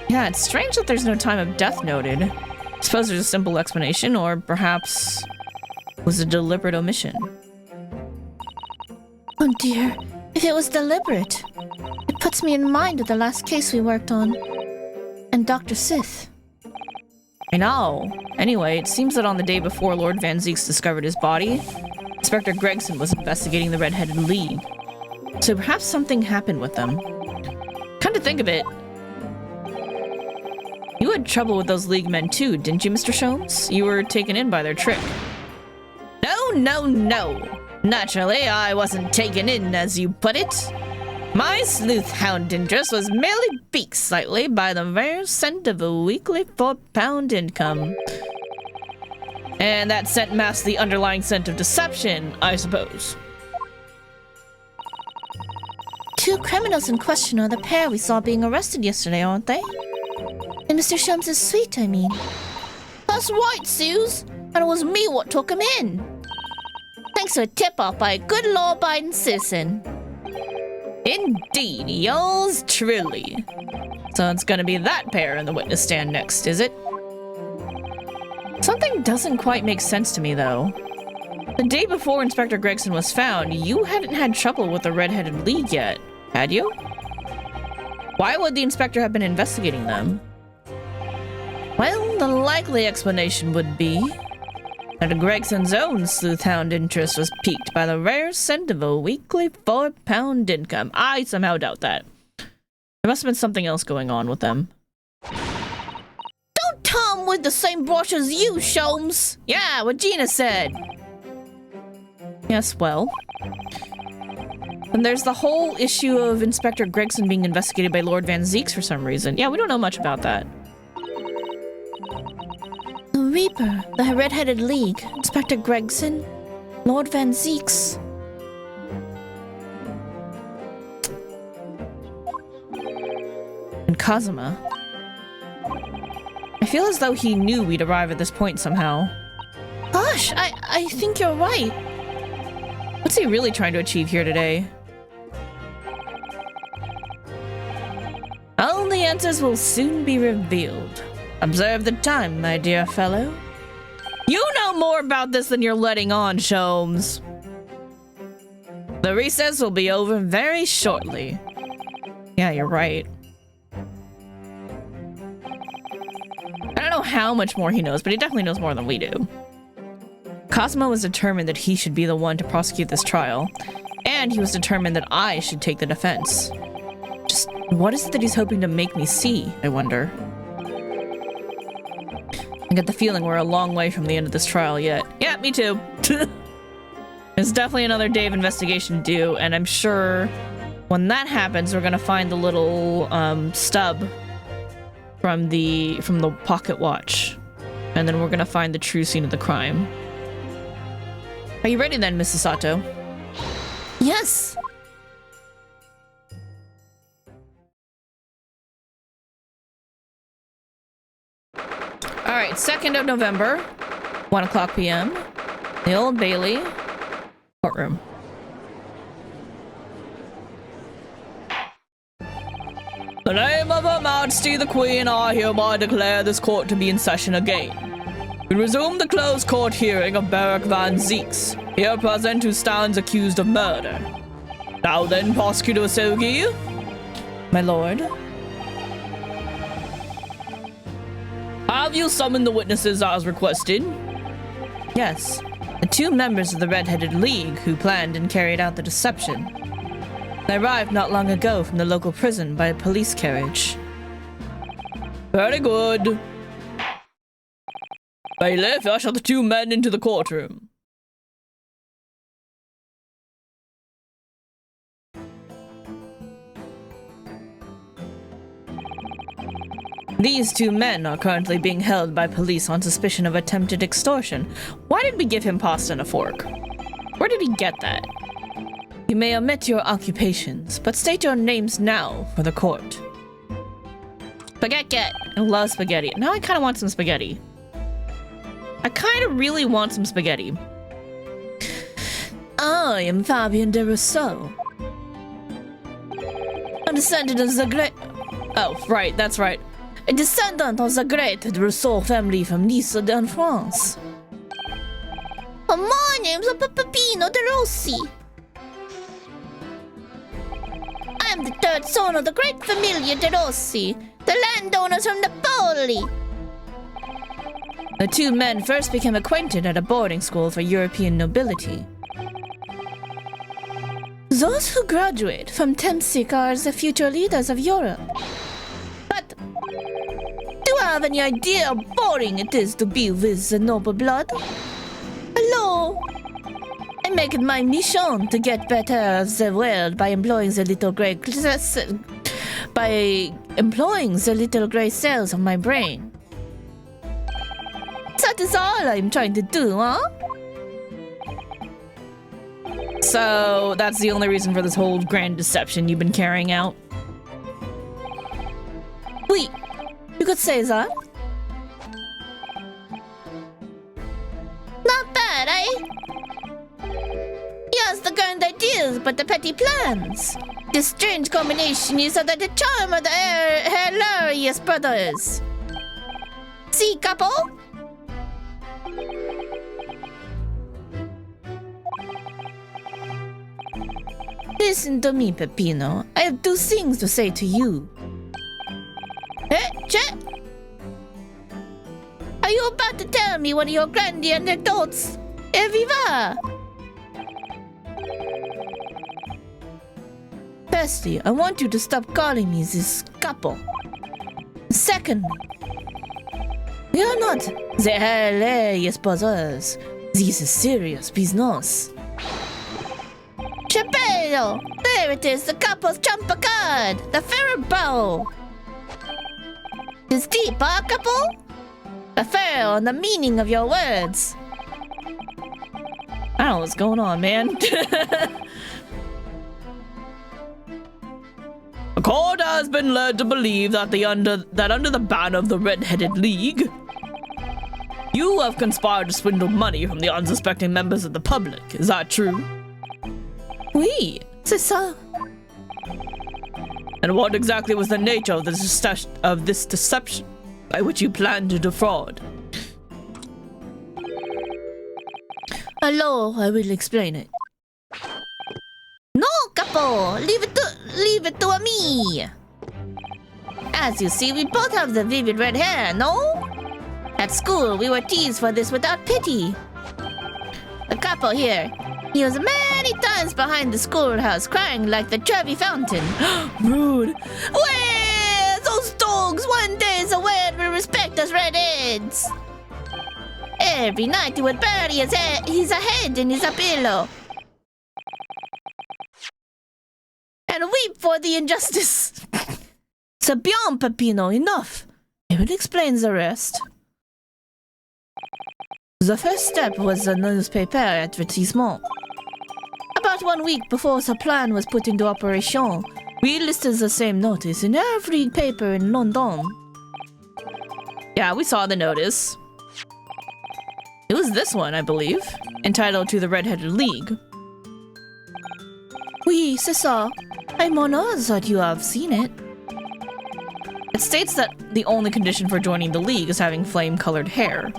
[SPEAKER 1] Yeah, it's strange that there's no time of death noted. I suppose there's a simple explanation, or perhaps it was a deliberate omission.
[SPEAKER 4] Oh dear, if it was deliberate, it puts me in mind of the last case we worked on. And Dr. Sith.
[SPEAKER 1] I know. Anyway, it seems that on the day before Lord Van Zeeks discovered his body, Inspector Gregson was investigating the Red-Headed League. So perhaps something happened with them. Come to think of it, you had trouble with those League men too, didn't you, Mr. Sholmes? You were taken in by their trick. No. Naturally, I wasn't taken in, as you put it. My sleuth hound interest was merely piqued slightly by the rare scent of a weekly £4 income. And that scent masked the underlying scent of deception, I suppose.
[SPEAKER 4] Two criminals in question are the pair we saw being arrested yesterday, aren't they? In Mr. Sholmes' suite, I mean. That's right, Suze. And it was me what took him in. Thanks to a tip-off by a good law-abiding citizen.
[SPEAKER 1] Indeed, yours truly. So it's gonna be that pair in the witness stand next, is it? Something doesn't quite make sense to me, though. The day before Inspector Gregson was found, you hadn't had trouble with the Red-Headed League yet, had you? Why would the inspector have been investigating them? Well, the likely explanation would be that Gregson's own sleuthhound interest was piqued by the rare scent of a weekly £4 income. I somehow doubt that. There must have been something else going on with them.
[SPEAKER 4] Don't tar him with the same brush as you, Sholmes.
[SPEAKER 1] Yeah, what Gina said. Yes, well. And there's the whole issue of Inspector Gregson being investigated by Lord Van Zeeks for some reason. Yeah, we don't know much about that.
[SPEAKER 4] The Reaper, the Red-Headed League, Inspector Gregson, Lord Van Zeeks.
[SPEAKER 1] And Kazuma. I feel as though he knew we'd arrive at this point somehow.
[SPEAKER 4] Gosh, I think you're right.
[SPEAKER 1] What's he really trying to achieve here today? All the answers will soon be revealed. Observe the time, my dear fellow. You know more about this than you're letting on, Sholmes. The recess will be over very shortly. Yeah, you're right. I don't know how much more he knows, but he definitely knows more than we do. Cosmo was determined that he should be the one to prosecute this trial, and he was determined that I should take the defense. Just what is it that he's hoping to make me see, I wonder? I get the feeling we're a long way from the end of this trial yet. Yeah, me too. There's definitely another day of investigation due, and I'm sure when that happens, we're gonna find the little stub from the pocket watch, and then we're gonna find the true scene of the crime. Are you ready then, Mrs. Sato?
[SPEAKER 4] Yes.
[SPEAKER 1] All right, 2nd of November, 1 o'clock p.m. The Old Bailey courtroom.
[SPEAKER 6] In the name of Her Majesty the Queen, I hereby declare this court to be in session again. We resume the closed court hearing of Barak Van Zeeks, here present, who stands accused of murder. Now then, Prosecutor Sogi.
[SPEAKER 1] My lord.
[SPEAKER 6] Have you summoned the witnesses as requested?
[SPEAKER 1] Yes, the 2 members of the Red-Headed League who planned and carried out the deception. They arrived not long ago from the local prison by a police carriage.
[SPEAKER 6] Very good. Bailiff, usher the 2 men into the courtroom.
[SPEAKER 1] These 2 men are currently being held by police on suspicion of attempted extortion. Why did we give him pasta and a fork? Where did he get that? You may omit your occupations, but state your names now for the court. Spaghetti! I love spaghetti. Now I kind of want some spaghetti. I kind of really want some spaghetti.
[SPEAKER 5] I am Fabian de Rousseau. A descendant of the great...
[SPEAKER 1] Oh, right, that's right.
[SPEAKER 5] A descendant of the great Rousseau family from Nice in France.
[SPEAKER 4] My name's Peppino de Rossi. I am the 3rd son of the great familia de Rossi, the landowners from Napoli.
[SPEAKER 1] The 2 men first became acquainted at a boarding school for European nobility.
[SPEAKER 5] Those who graduate from Temsic are the future leaders of Europe.
[SPEAKER 4] But
[SPEAKER 5] do you have any idea how boring it is to be with the noble blood? Hello? I make it my mission to get better of the world by employing the little gray cells of my brain. That is all I'm trying to do, huh?
[SPEAKER 1] So, that's the only reason for this whole grand deception you've been carrying out?
[SPEAKER 5] Oui, you could say that.
[SPEAKER 4] not bad, eh? He has the grand ideas, but the petty plans. This strange combination is under the charm of the hilarious brothers. See, couple?
[SPEAKER 5] Listen to me, Peppino. I have 2 things to say to you.
[SPEAKER 4] Che? Are you about to tell me one of your grandi anecdotes? Viva!
[SPEAKER 5] Firstly, I want you to stop calling me this couple. Secondly, we are not the hilarious brothers. This is serious business.
[SPEAKER 4] Chapello! There it is, the couple's trump card! The Pharaoh bow! It's deep, huh, couple? The Pharaoh on the meaning of your words.
[SPEAKER 1] I don't know what's going on, man.
[SPEAKER 6] The court has been led to believe that under the banner of the Red-Headed League, you have conspired to swindle money from the unsuspecting members of the public. Is that true?
[SPEAKER 5] Oui, c'est ça.
[SPEAKER 6] And what exactly was the nature of this deception by which you planned to defraud?
[SPEAKER 5] Hello, I will explain it.
[SPEAKER 4] No, couple! Leave it to me! As you see, we both have the vivid red hair, no? At school, we were teased for this without pity. The couple here, he was many times behind the schoolhouse crying like the Trevi fountain.
[SPEAKER 1] Rude.
[SPEAKER 4] Where those dogs one day the world will respect us redheads. Every night he would bury his head in his pillow
[SPEAKER 5] And weep for the injustice. C'est bien, Peppino, enough. I will explain the rest. The first step was a newspaper advertisement. About 1 week before the plan was put into operation, we listed the same notice in every paper in London.
[SPEAKER 1] Yeah, we saw the notice. It was this one, I believe, entitled To the Red-Headed League.
[SPEAKER 5] Oui, c'est ça. I'm honored that you have seen it.
[SPEAKER 1] It states that the only condition for joining the league is having flame-colored hair,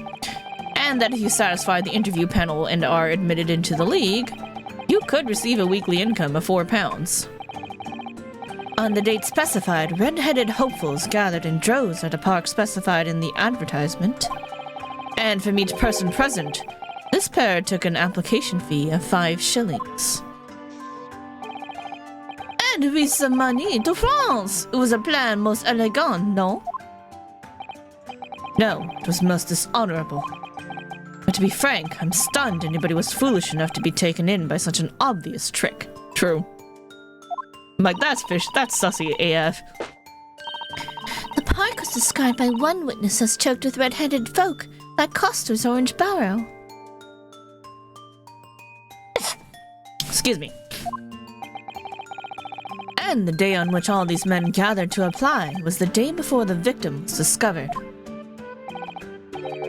[SPEAKER 1] and that if you satisfy the interview panel and are admitted into the league, you could receive a weekly income of £4.
[SPEAKER 5] On the date specified, red-headed hopefuls gathered in droves at a park specified in the advertisement.
[SPEAKER 1] And from each person present, this pair took an application fee of 5 shillings.
[SPEAKER 5] And with some money to France! It was a plan most elegant, no?
[SPEAKER 1] No, it was most dishonorable. But to be frank, I'm stunned anybody was foolish enough to be taken in by such an obvious trick. True. I'm like, that's sussy AF.
[SPEAKER 4] The park was described by one witness as choked with red-headed folk, like Coster's orange barrow.
[SPEAKER 1] Excuse me.
[SPEAKER 5] And the day on which all these men gathered to apply was the day before the victim was discovered.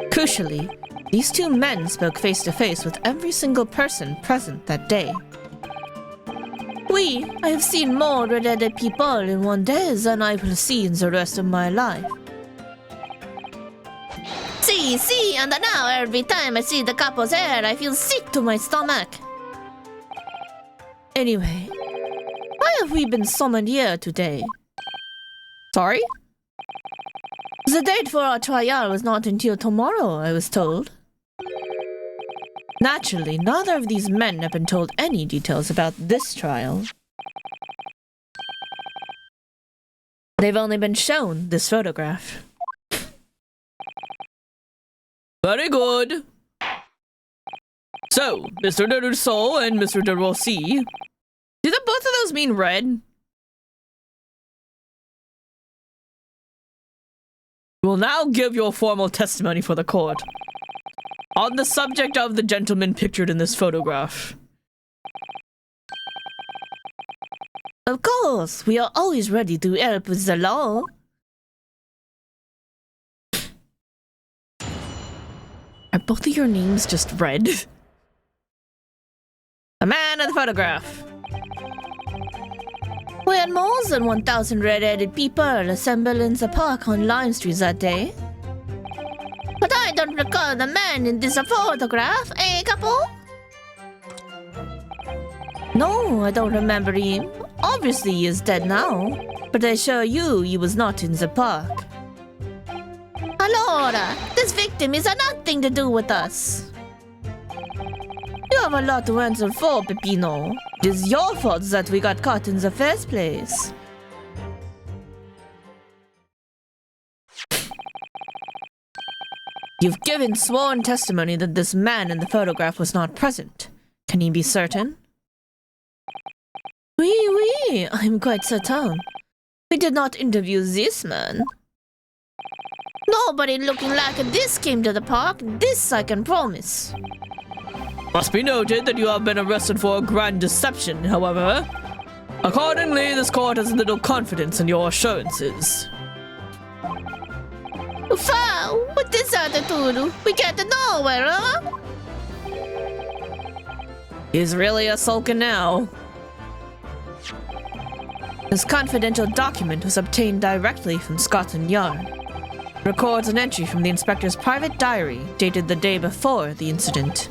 [SPEAKER 5] Crucially, these two men spoke face to face with every single person present that day. Oui, I have seen more red-headed people in one day than I will see in the rest of my life.
[SPEAKER 4] See, and now every time I see the couple's hair, I feel sick to my stomach.
[SPEAKER 5] Anyway, why have we been summoned here today?
[SPEAKER 1] Sorry?
[SPEAKER 5] The date for our trial was not until tomorrow, I was told. Naturally, neither of these men have been told any details about this trial. They've only been shown this photograph.
[SPEAKER 6] Very good. So, Mr. de Rousseau and Mr. de Rossi.
[SPEAKER 1] Do both of those mean red?
[SPEAKER 6] Will now give your formal testimony for the court on the subject of the gentleman pictured in this photograph.
[SPEAKER 5] Of course, we are always ready to help with the law.
[SPEAKER 1] Are both of your names just red? The man in the photograph.
[SPEAKER 4] We had more than 1,000 red-headed people assembled in the park on Lime Street that day. But I don't recall the man in this photograph, eh, couple?
[SPEAKER 5] No, I don't remember him. Obviously, he is dead now. But I assure you, he was not in the park.
[SPEAKER 4] Allora, this victim is nothing to do with us.
[SPEAKER 5] You have a lot to answer for, Peppino. It is your fault that we got caught in the first place. You've given sworn testimony that this man in the photograph was not present. Can you be certain? Oui, I'm quite certain. We did not interview this man.
[SPEAKER 4] Nobody looking like this came to the park, this I can promise.
[SPEAKER 6] Must be noted that you have been arrested for a grand deception, however. Accordingly, this court has little confidence in your assurances.
[SPEAKER 4] Foul! With this attitude, we get nowhere, huh?
[SPEAKER 1] He's really a sulkin now.
[SPEAKER 5] This confidential document was obtained directly from Scotland Yard. It records an entry from the inspector's private diary dated the day before the incident.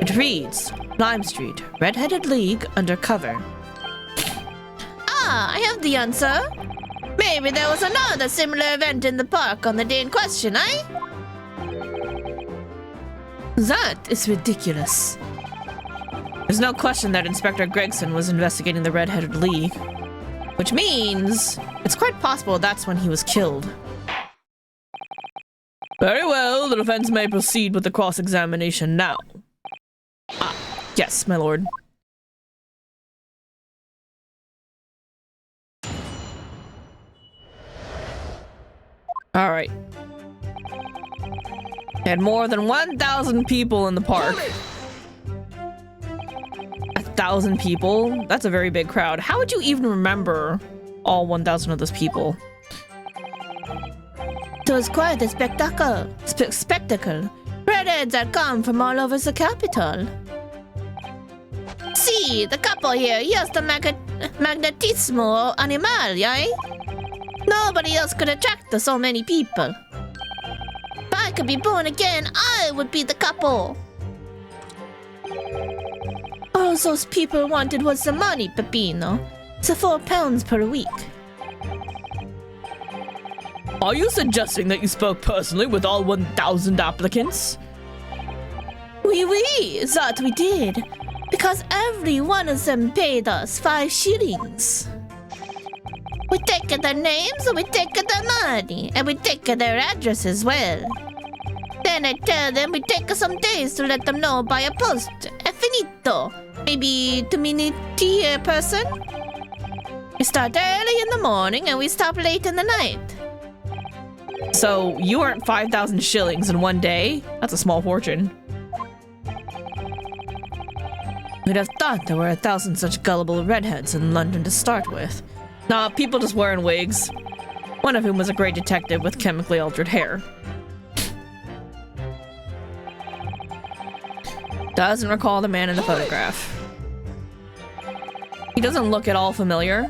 [SPEAKER 5] It reads, Lime Street, Red-Headed League, undercover.
[SPEAKER 4] Ah, I have the answer. Maybe there was another similar event in the park on the day in question, eh?
[SPEAKER 5] That is ridiculous.
[SPEAKER 1] There's no question that Inspector Gregson was investigating the Red-Headed League, which means it's quite possible that's when he was killed.
[SPEAKER 6] Very well, the defense may proceed with the cross-examination now.
[SPEAKER 1] Ah, yes, my lord.
[SPEAKER 6] All right. Had more than 1,000 people in the park. 1,000 people? That's a very big crowd. How would you even remember all 1,000 of those people?
[SPEAKER 4] It was quite a spectacle. Redheads had come from all over the capital. See, the couple here, yes, the magnetismo animal, eh? Nobody else could attract so many people. If I could be born again, I would be the couple. All those people wanted was the money, Peppino. The £4 per week.
[SPEAKER 6] Are you suggesting that you spoke personally with all 1,000 applicants?
[SPEAKER 4] Oui, that we did. Because every one of them paid us 5 shillings. We take their names, we take their money, and we take their address as well. Then I tell them we take some days to let them know by a post. Finito. Maybe 2 minutes a person? We start early in the morning and we stop late in the night.
[SPEAKER 6] So you earned 5,000 shillings in one day? That's a small fortune.
[SPEAKER 2] We'd have thought there were 1,000 such gullible redheads in London to start with.
[SPEAKER 6] Nah, people just wearing wigs. One of whom was a great detective with chemically altered hair. Doesn't recall the man in the photograph. He doesn't look at all familiar.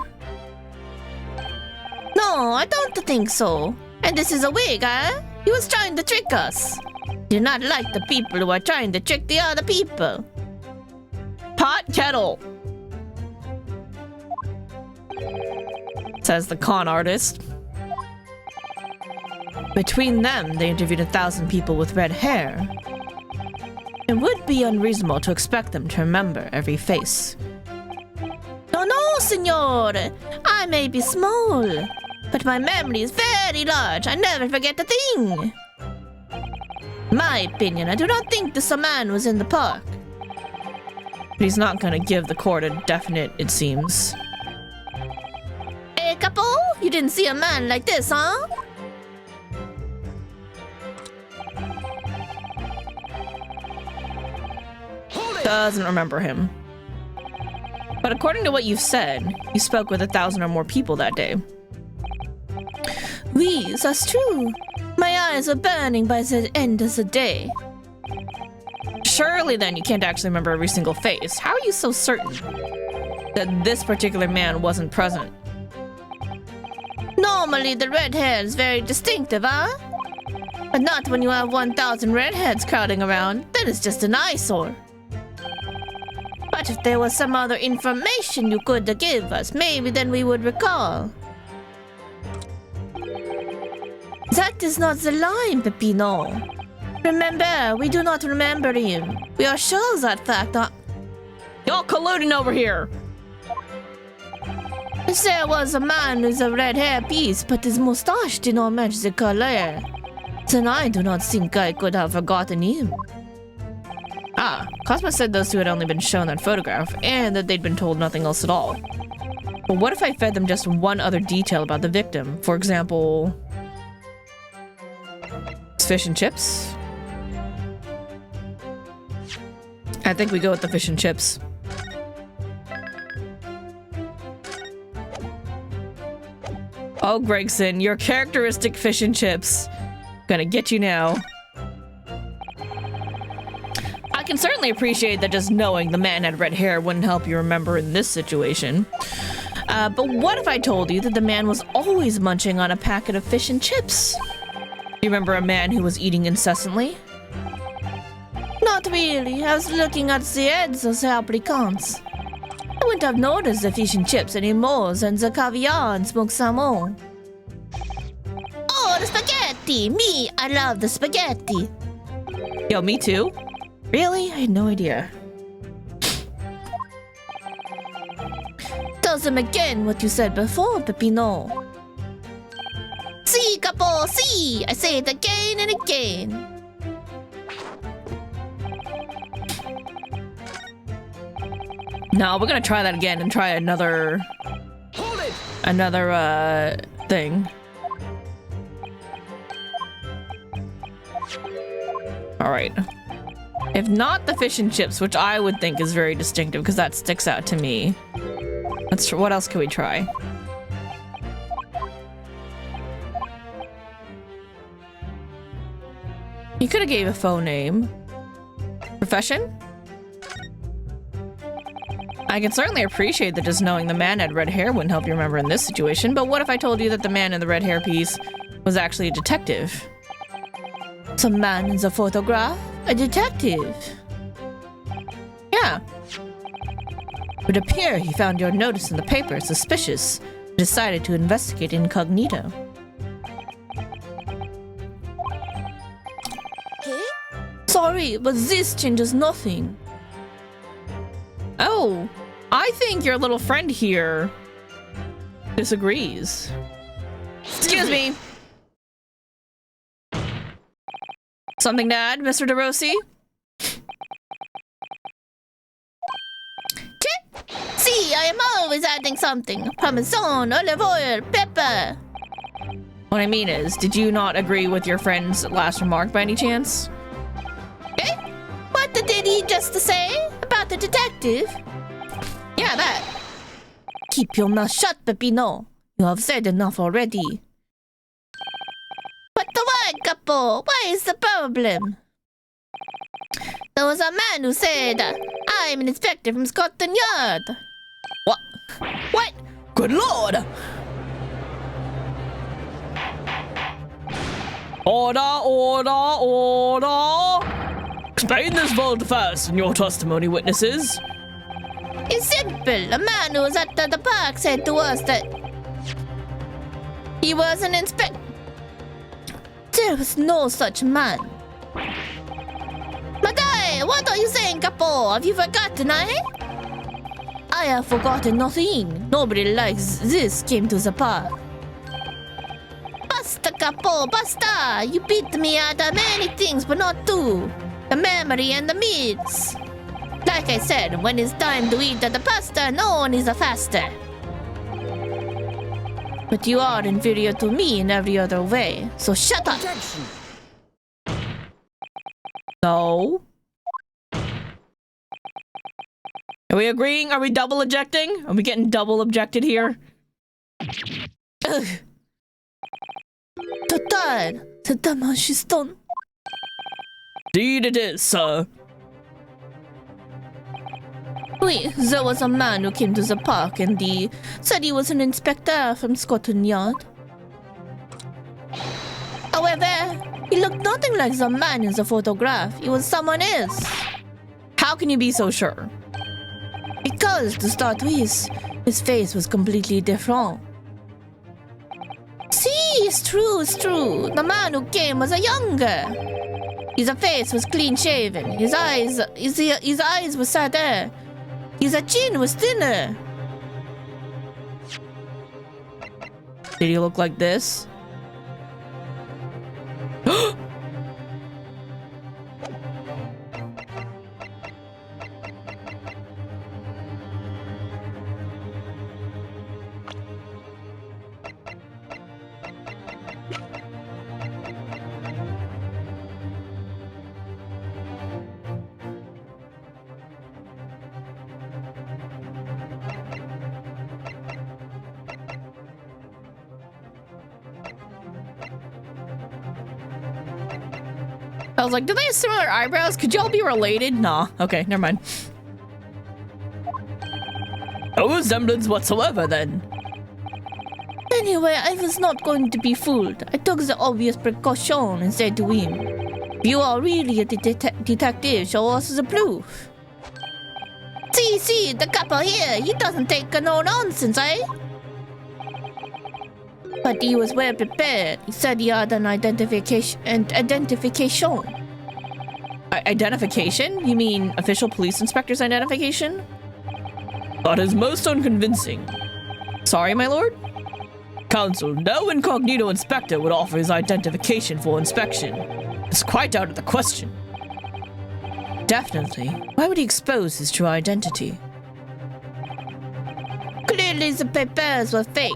[SPEAKER 4] No, I don't think so. And this is a wig, huh? He was trying to trick us. Do not like the people who are trying to trick the other people.
[SPEAKER 6] Pot kettle, says the con artist.
[SPEAKER 2] Between them, they interviewed 1,000 people with red hair. It would be unreasonable to expect them to remember every face.
[SPEAKER 4] No, senor. I may be small, but my memory is very large. I never forget a thing. My opinion, I do not think this man was in the park.
[SPEAKER 6] But he's not gonna give the court a definite, it seems.
[SPEAKER 4] Hey, couple, you didn't see a man like this, huh?
[SPEAKER 6] Doesn't remember him. But according to what you've said, you spoke with 1,000 or more people that day.
[SPEAKER 4] Oui, that's true. My eyes were burning by the end of the day.
[SPEAKER 6] Surely then you can't actually remember every single face. How are you so certain that this particular man wasn't present?
[SPEAKER 4] Normally the red hair is very distinctive, huh? But not when you have 1,000 redheads crowding around. That is just an eyesore. But if there was some other information you could give us, maybe then we would recall. That is not the line, Peppino. Remember, we do not remember him. We are sure of that fact.
[SPEAKER 6] Y'all colluding over here!
[SPEAKER 4] There was a man with a red hair piece, but his mustache did not match the color. Then I do not think I could have forgotten him.
[SPEAKER 6] Ah, Cosmo said those two had only been shown that photograph, and that they'd been told nothing else at all. But what if I fed them just one other detail about the victim? For example... fish and chips? I think we go with the fish and chips. Oh, Gregson, your characteristic fish and chips. Gonna get you now. I can certainly appreciate that just knowing the man had red hair wouldn't help you remember in this situation. But what if I told you that the man was always munching on a packet of fish and chips? You remember a man who was eating incessantly?
[SPEAKER 4] Not really. I was looking at the heads of the applicants. I wouldn't have noticed the fish and chips any more than the caviar and smoked salmon. Oh, the spaghetti! Me, I love the spaghetti.
[SPEAKER 6] Yo, me too. Really? I had no idea.
[SPEAKER 4] Tell them again what you said before, Peppino. See, couple, see! I say it again and again.
[SPEAKER 6] No, we're gonna try that again and try another thing.
[SPEAKER 1] Alright. If not the fish and chips, which I would think is very distinctive because that sticks out to me. What else can we try? You could have gave a phone name. Profession? I can certainly appreciate that just knowing the man had red hair wouldn't help you remember in this situation, but what if I told you that the man in the red hair piece was actually a detective?
[SPEAKER 5] Some man in the photograph? A detective?
[SPEAKER 1] Yeah. It would appear he found your notice in the paper suspicious and decided to investigate incognito.
[SPEAKER 5] Sorry, but this changes nothing.
[SPEAKER 1] Oh, I think your little friend here disagrees. Excuse me. Something to add, Mr. DeRossi?
[SPEAKER 4] See, I am always adding something. Parmesan, olive oil, pepper.
[SPEAKER 1] What I mean is, did you not agree with your friend's last remark by any chance?
[SPEAKER 4] What did he just say about the detective?
[SPEAKER 1] Yeah, that.
[SPEAKER 5] Keep your mouth shut, Peppino. You have said enough already.
[SPEAKER 4] What the why, couple? What is the problem? There was a man who said, I'm an inspector from Scotland Yard.
[SPEAKER 1] What?
[SPEAKER 4] What?
[SPEAKER 6] Good lord! Order, order, order! Explain this vote first in your testimony, witnesses.
[SPEAKER 4] It's simple. A man who was at the park said to us that he was an inspector.
[SPEAKER 5] There was no such man.
[SPEAKER 4] Madai, what are you saying, Capo? Have you forgotten, eh?
[SPEAKER 5] I have forgotten nothing. Nobody likes this came to the park.
[SPEAKER 4] Basta, Capo, basta! You beat me at many things, but not two. The memory and the meats. Like I said, when it's time to eat the pasta, no one is faster.
[SPEAKER 5] But you are inferior to me in every other way, so shut up!
[SPEAKER 1] No. Are we agreeing? Are we double ejecting? Are we getting double objected here?
[SPEAKER 5] Ugh. Total! C'est un machiston.
[SPEAKER 6] Indeed it is, sir.
[SPEAKER 5] Oui, there was a man who came to the park and he said he was an inspector from Scotland Yard. However, he looked nothing like the man in the photograph. He was someone else.
[SPEAKER 1] How can you be so sure?
[SPEAKER 5] Because, to start with, his face was completely different. See, it's true, it's true. The man who came was a younger. His face was clean shaven. His eyes were sadder. His chin was thinner.
[SPEAKER 1] Did he look like this? I was like, do they have similar eyebrows? Could y'all be related? Nah. Okay, never mind.
[SPEAKER 6] No resemblance whatsoever, then.
[SPEAKER 5] Anyway, I was not going to be fooled. I took the obvious precaution and said to him, if you are really a detective, show us the proof.
[SPEAKER 4] See, the couple here, he doesn't take no nonsense, eh?
[SPEAKER 5] But he was well prepared. He said he had an identification.
[SPEAKER 1] Identification? You mean official police inspector's identification?
[SPEAKER 6] That is most unconvincing.
[SPEAKER 1] Sorry, my lord?
[SPEAKER 6] Counsel, no incognito inspector would offer his identification for inspection. It's quite out of the question.
[SPEAKER 1] Definitely. Why would he expose his true identity?
[SPEAKER 5] Clearly the papers were fake.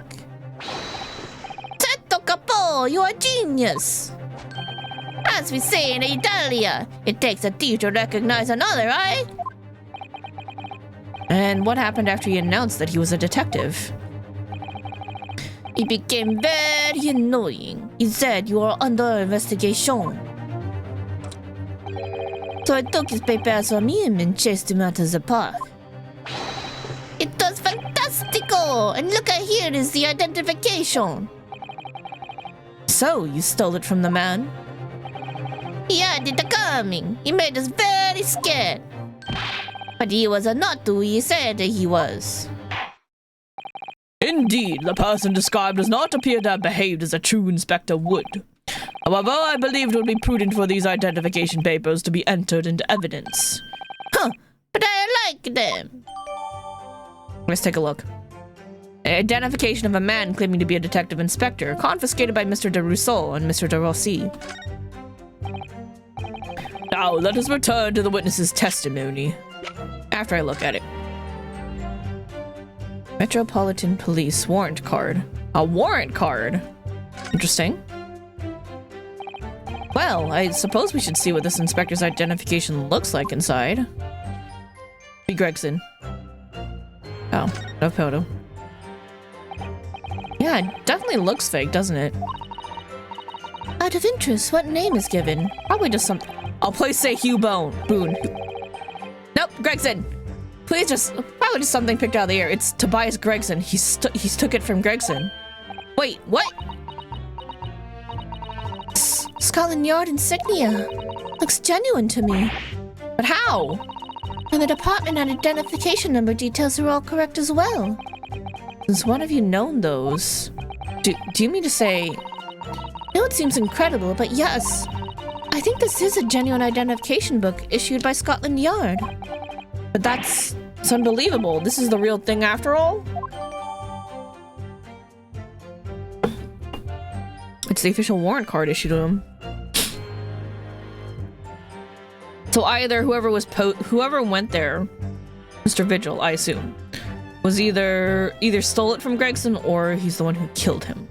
[SPEAKER 4] Seto Capo, you are genius. As we say in Italia, it takes a thief to recognize another, eh?
[SPEAKER 2] And what happened after he announced that he was a detective?
[SPEAKER 4] He became very annoying. He said you are under investigation. So I took his papers from him and chased him out of the park. It was fantastico! And look at here is the identification.
[SPEAKER 2] So, you stole it from the man?
[SPEAKER 4] Yeah, did the coming. He made us very scared. But he was not who he said he was.
[SPEAKER 6] Indeed, the person described does not appear to have behaved as a true inspector would. However, I believe it would be prudent for these identification papers to be entered into evidence.
[SPEAKER 4] Huh, but I like them.
[SPEAKER 2] Let's take a look. Identification of a man claiming to be a detective inspector, confiscated by Mr. de Rousseau and Mr. de Rossi.
[SPEAKER 6] Now, let us return to the witness's testimony.
[SPEAKER 2] After I look at it. Metropolitan Police warrant card. A warrant card? Interesting. Well, I suppose we should see what this inspector's identification looks like inside. B. Gregson. Oh, no photo. Yeah, it definitely looks fake, doesn't it?
[SPEAKER 4] Out of interest, what name is given?
[SPEAKER 2] Probably just some... I'll please say Hugh Boone. Nope, Gregson! Please just... Probably just something picked out of the air. It's Tobias Gregson. He's took it from Gregson. Wait, what?
[SPEAKER 4] Scotland Yard insignia. Looks genuine to me.
[SPEAKER 2] But how?
[SPEAKER 4] And the department and identification number details are all correct as well.
[SPEAKER 2] Since when have you known those? Do you mean to say...
[SPEAKER 4] No, it seems incredible, but yes. I think this is a genuine identification book issued by Scotland Yard.
[SPEAKER 2] But that's... It's unbelievable. This is the real thing after all? It's the official warrant card issued to him. So either whoever went there, Mr. Vigil, I assume, was either stole it from Gregson or he's the one who killed him.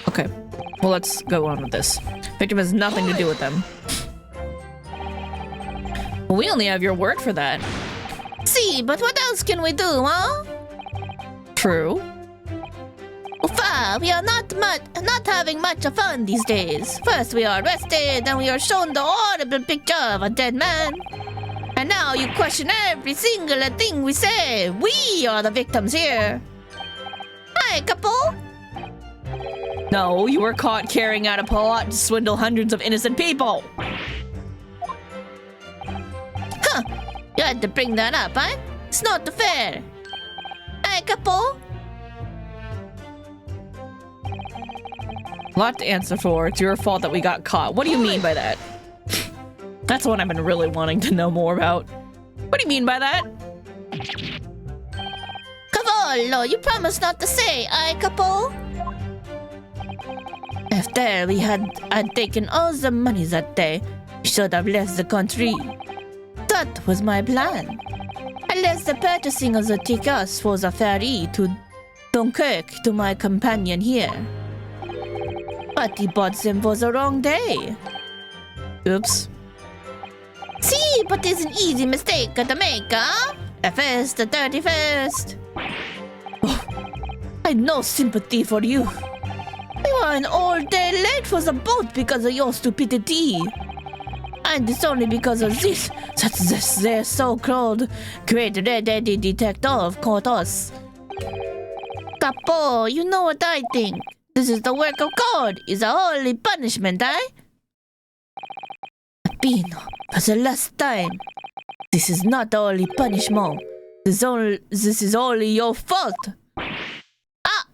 [SPEAKER 2] Okay, well, let's go on with this. Victim has nothing to do with them. Well, we only have your word for that.
[SPEAKER 4] See, but what else can we do, huh?
[SPEAKER 2] True.
[SPEAKER 4] Uffa, we are not having much fun these days. First we are arrested, then we are shown the horrible picture of a dead man. And now you question every single thing we say. We are the victims here. Hi, couple.
[SPEAKER 2] No, you were caught carrying out a plot to swindle hundreds of innocent people.
[SPEAKER 4] Huh, you had to bring that up, huh? It's not fair. Hi, couple.
[SPEAKER 2] A lot to answer for. It's your fault that we got caught. What do you mean by that? That's what I've been really wanting to know more about. What do you mean by that?
[SPEAKER 4] Cavallo, you promised not to say, couple. After we had taken all the money that day, we should have left the country. That was my plan. I left the purchasing of the tickets for the ferry to Dunkirk to my companion here. But he bought them for the wrong day.
[SPEAKER 2] Oops.
[SPEAKER 4] See, but it's an easy mistake to make, huh? The 1st, the 31st.
[SPEAKER 2] Oh, I had no sympathy for you.
[SPEAKER 4] You are an all day late for the boat because of your stupidity. And it's only because of this that their so-called great red-headed detective caught us. Capo, you know what I think? This is the work of God. It's a holy punishment, eh? Pino, for the last time. This is not a holy punishment. This is only your fault. Ah!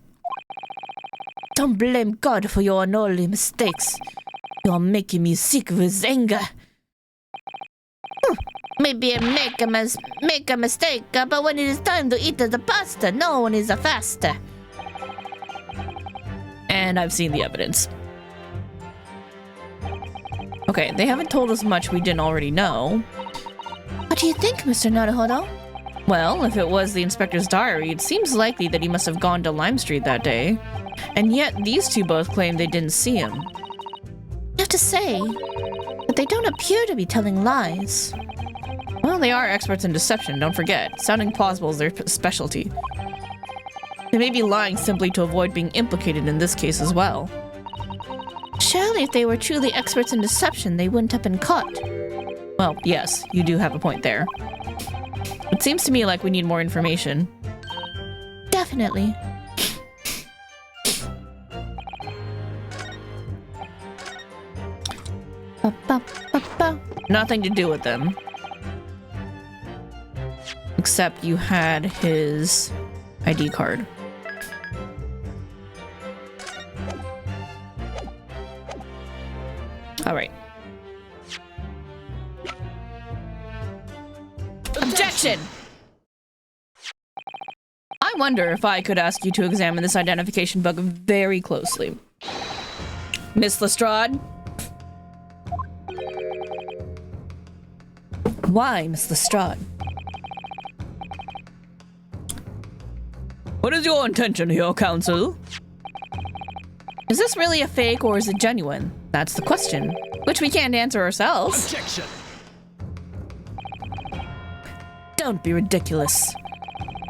[SPEAKER 4] Don't blame God for your unholy mistakes. You're making me sick with anger. Maybe I make a mistake, but when it is time to eat the pasta, no one is faster.
[SPEAKER 1] And I've seen the evidence. Okay, they haven't told us much we didn't already know.
[SPEAKER 4] What do you think, Mr. Naruhodo?
[SPEAKER 1] Well, if it was the inspector's diary, it seems likely that he must have gone to Lime Street that day. And yet, these two both claim they didn't see him.
[SPEAKER 4] I have to say that they don't appear to be telling lies.
[SPEAKER 1] Well, they are experts in deception, don't forget. Sounding plausible is their specialty. They may be lying simply to avoid being implicated in this case as well.
[SPEAKER 4] Surely if they were truly experts in deception, they wouldn't have been caught.
[SPEAKER 1] Well, yes, you do have a point there. It seems to me like we need more information.
[SPEAKER 4] Definitely.
[SPEAKER 1] Nothing to do with them. Except you had his ID card. All right. Objection! I wonder if I could ask you to examine this identification book very closely. Miss Lestrade?
[SPEAKER 2] Why, Miss Lestrade?
[SPEAKER 6] What is your intention here, Counsel?
[SPEAKER 1] Is this really a fake or is it genuine? That's the question, which we can't answer ourselves.
[SPEAKER 3] Objection!
[SPEAKER 2] Don't be ridiculous.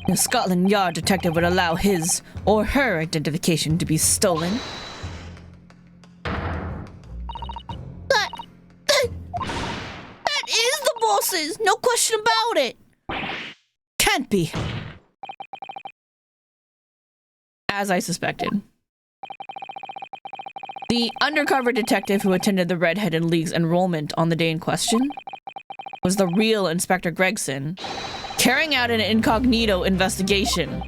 [SPEAKER 2] No Scotland Yard detective would allow his or her identification to be stolen.
[SPEAKER 4] That is the boss's! No question about it!
[SPEAKER 2] Can't be.
[SPEAKER 1] As I suspected. The undercover detective who attended the Red-Headed League's enrollment on the day in question was the real Inspector Gregson, carrying out an incognito investigation.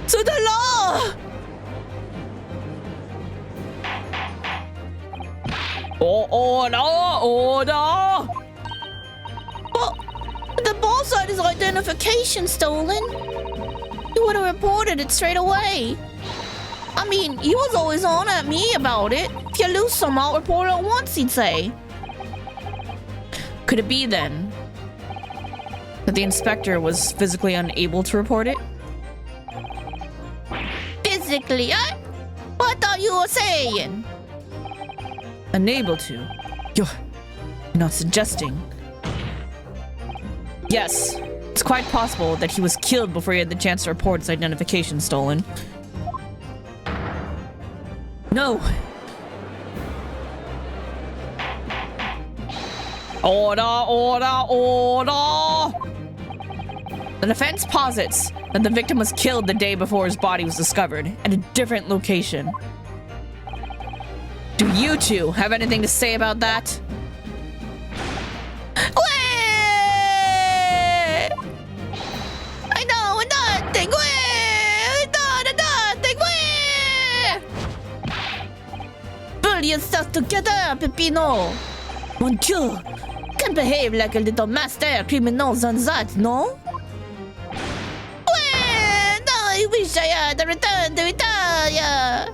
[SPEAKER 4] To the law!
[SPEAKER 6] Order!
[SPEAKER 4] But the boss had his identification stolen. You would have reported it straight away. I mean, he was always on at me about it. If you lose some, I'll report it at once, he'd say.
[SPEAKER 1] Could it be then that the inspector was physically unable to report it?
[SPEAKER 4] Physically, what thought you were saying?
[SPEAKER 1] Unable to? You're not suggesting. Yes, it's quite possible that he was killed before he had the chance to report his identification stolen. No.
[SPEAKER 6] Order!
[SPEAKER 1] The defense posits that the victim was killed the day before his body was discovered at a different location. Do you two have anything to say about that?
[SPEAKER 4] I know nothing. Pull yourself together, Peppino. Mon Dieu, can't behave like a little master criminals on that, no? No, I wish I had returned to Italia.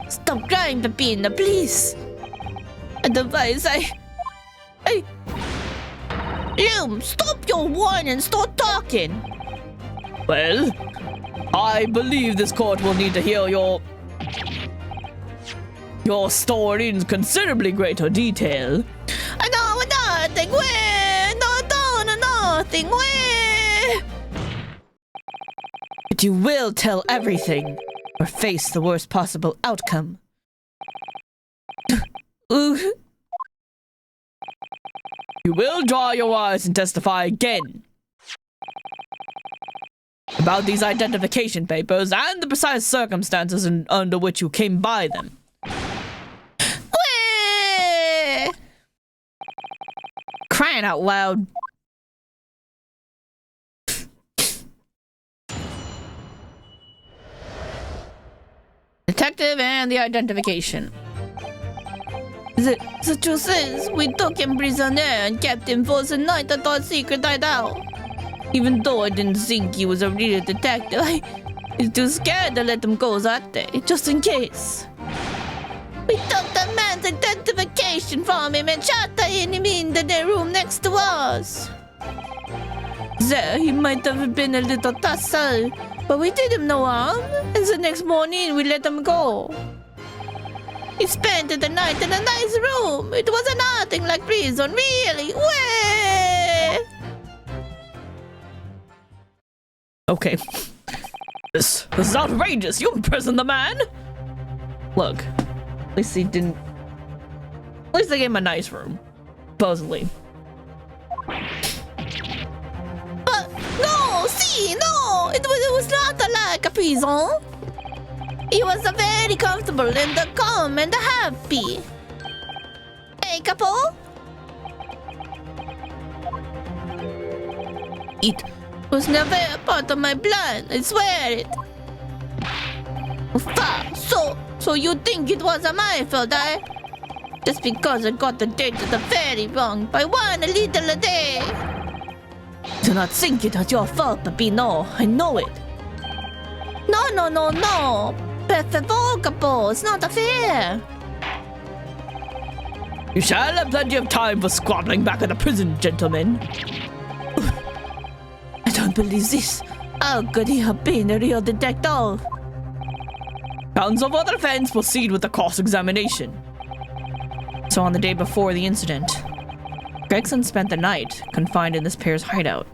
[SPEAKER 4] Stop crying, Peppino, please. Otherwise, Loom, stop your whining and start talking.
[SPEAKER 6] Well, I believe this court will need to hear your story in considerably greater detail.
[SPEAKER 4] I know nothing. Nothing.
[SPEAKER 2] But you will tell everything or face the worst possible outcome.
[SPEAKER 6] You will dry your eyes and testify again about these identification papers and the precise circumstances under which you came by them.
[SPEAKER 1] Crying out loud. Detective and the identification.
[SPEAKER 4] The truth is, we took him prisoner and kept him for the night at our secret hideout.
[SPEAKER 5] Even though I didn't think he was a real detective, I was too scared to let him go that day, just in case. We took the man's identification from him and shot him in the room next to us. There, he might have been a little tussle, but we did him no harm, and the next morning we let him go. He spent the night in a nice room. It was nothing like prison, really. Way!
[SPEAKER 6] Okay. This is outrageous. You imprisoned the man. Look, at least he didn't. At least they gave him a nice room, supposedly.
[SPEAKER 5] But no, see, no, it was not like a prison. He was very comfortable and calm and happy. Hey, couple? It was never a part of my plan, I swear it. So you think it was my fault, eh? Just because I got the date of the ferry wrong by one little day.
[SPEAKER 2] Do not think it was your fault, Peppino. I know it.
[SPEAKER 5] No. Per favor, couple, it's not fair.
[SPEAKER 6] You shall have plenty of time for squabbling back at the prison, gentlemen.
[SPEAKER 2] I don't believe this.
[SPEAKER 5] How could he have been a real detective?
[SPEAKER 6] Counsel for the defense proceed with the cross-examination.
[SPEAKER 2] So on the day before the incident, Gregson spent the night confined in this pair's hideout.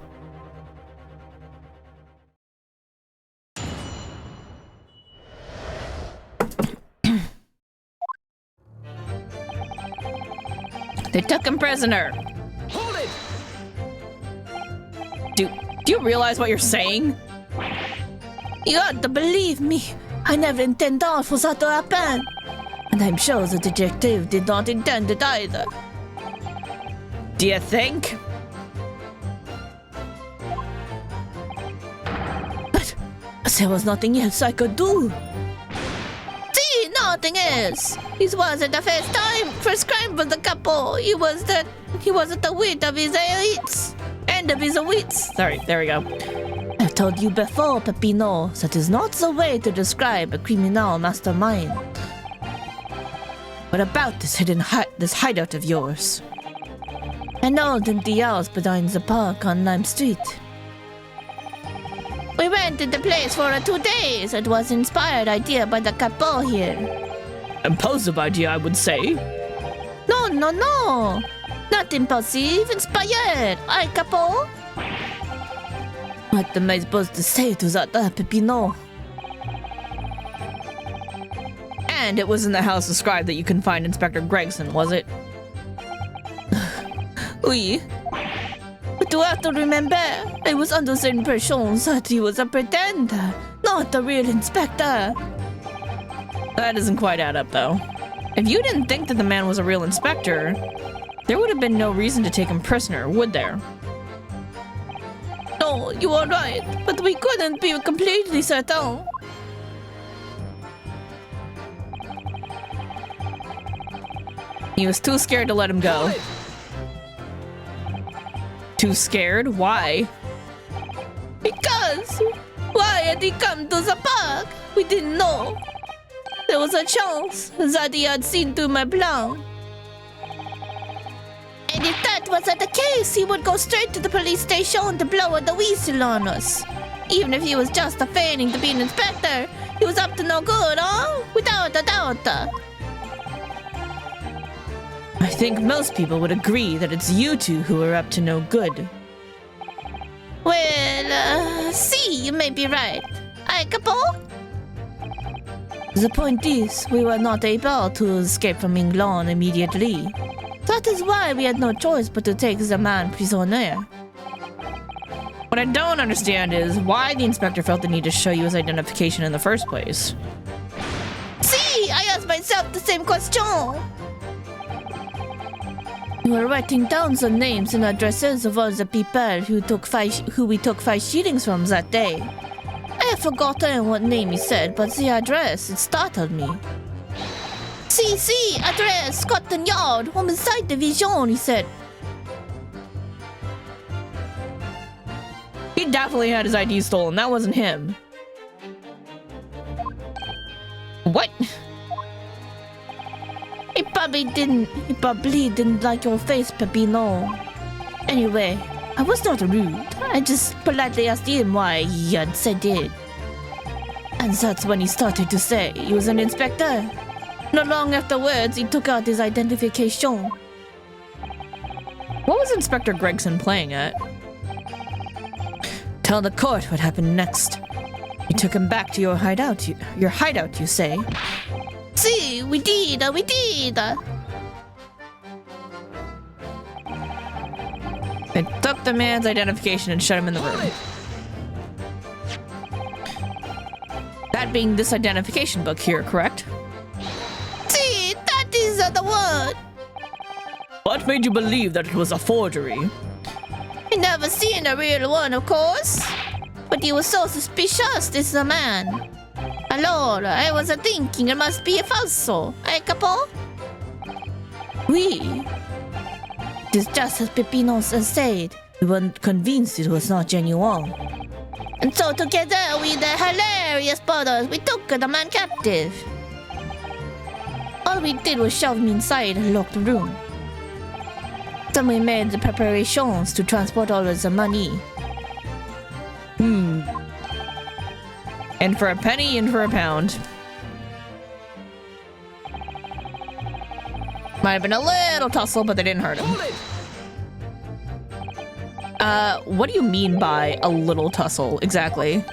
[SPEAKER 2] They took him prisoner.
[SPEAKER 3] Hold it!
[SPEAKER 6] Do you realize what you're saying?
[SPEAKER 5] You ought to believe me. I never intended for that to happen. And I'm sure the detective did not intend it either.
[SPEAKER 6] Do you think?
[SPEAKER 5] But there was nothing else I could do. See, nothing else. This wasn't the first crime for the couple. He was at the wit of his wits. End of his wits.
[SPEAKER 6] Sorry, there we go.
[SPEAKER 5] I've told you before, Peppino, that is not the way to describe a criminal mastermind.
[SPEAKER 2] What about this this hideout of yours?
[SPEAKER 5] An old empty house behind the park on Lime Street. We rented the place for 2 days. It was inspired idea by the couple here.
[SPEAKER 6] Impulsive idea, I would say.
[SPEAKER 5] No. Not impulsive, inspired. Aye, couple?
[SPEAKER 2] What am I supposed to say to that, Peppino?
[SPEAKER 6] And it was in the house described that you can find Inspector Gregson, was it?
[SPEAKER 5] Oui. But you have to remember, I was under the impression that he was a pretender, not a real inspector.
[SPEAKER 6] That doesn't quite add up, though. If you didn't think that the man was a real inspector, there would have been no reason to take him prisoner, would there?
[SPEAKER 5] No, you are right, but we couldn't be completely certain.
[SPEAKER 6] He was too scared to let him go. Too scared? Why?
[SPEAKER 5] Because why had he come to the park? We didn't know. There was a chance that he had seen through my plan. And if that wasn't the case, he would go straight to the police station to blow the whistle on us. Even if he was just feigning to be an inspector, he was up to no good, huh? Without a doubt.
[SPEAKER 2] I think most people would agree that it's you two who are up to no good.
[SPEAKER 5] Well, see, you may be right. Aye, couple?
[SPEAKER 2] The point is, we were not able to escape from England immediately.
[SPEAKER 5] That is why we had no choice but to take the man prisoner.
[SPEAKER 6] What I don't understand is why the inspector felt the need to show you his identification in the first place.
[SPEAKER 5] See, I asked myself the same question.
[SPEAKER 2] You were writing down the names and addresses of all the people who we took 5 shillings from that day.
[SPEAKER 5] I have forgotten what name he said, but the address, it startled me. See, address, Scotland Yard, Homicide Division, he said.
[SPEAKER 6] He definitely had his ID stolen. That wasn't him. What?
[SPEAKER 4] He probably didn't like your face, Peppino. Anyway, I was not rude. I just politely asked him why he had said it. And that's when he started to say he was an inspector. Not long afterwards, he took out his identification.
[SPEAKER 6] What was Inspector Gregson playing at?
[SPEAKER 2] Tell the court what happened next. You took him back to your hideout, you say?
[SPEAKER 4] See, we did.
[SPEAKER 6] They took the man's identification and shut him in the room. That being this identification book here, correct?
[SPEAKER 4] See, that is the word.
[SPEAKER 6] What made you believe that it was a forgery?
[SPEAKER 4] I never seen a real one, of course. But he was so suspicious, this man. Allora, I was thinking it must be a falso. Eh, capo?
[SPEAKER 2] We?
[SPEAKER 4] It is just as Peppino said.
[SPEAKER 2] We weren't convinced it was not genuine.
[SPEAKER 4] And so together with the hilarious brothers, we took the man captive. All we did was shove him inside a locked room. Then we made the preparations to transport all of the money.
[SPEAKER 6] And for a penny, in for a pound. Might have been a little tussle, but they didn't hurt him. What do you mean by a little tussle, exactly?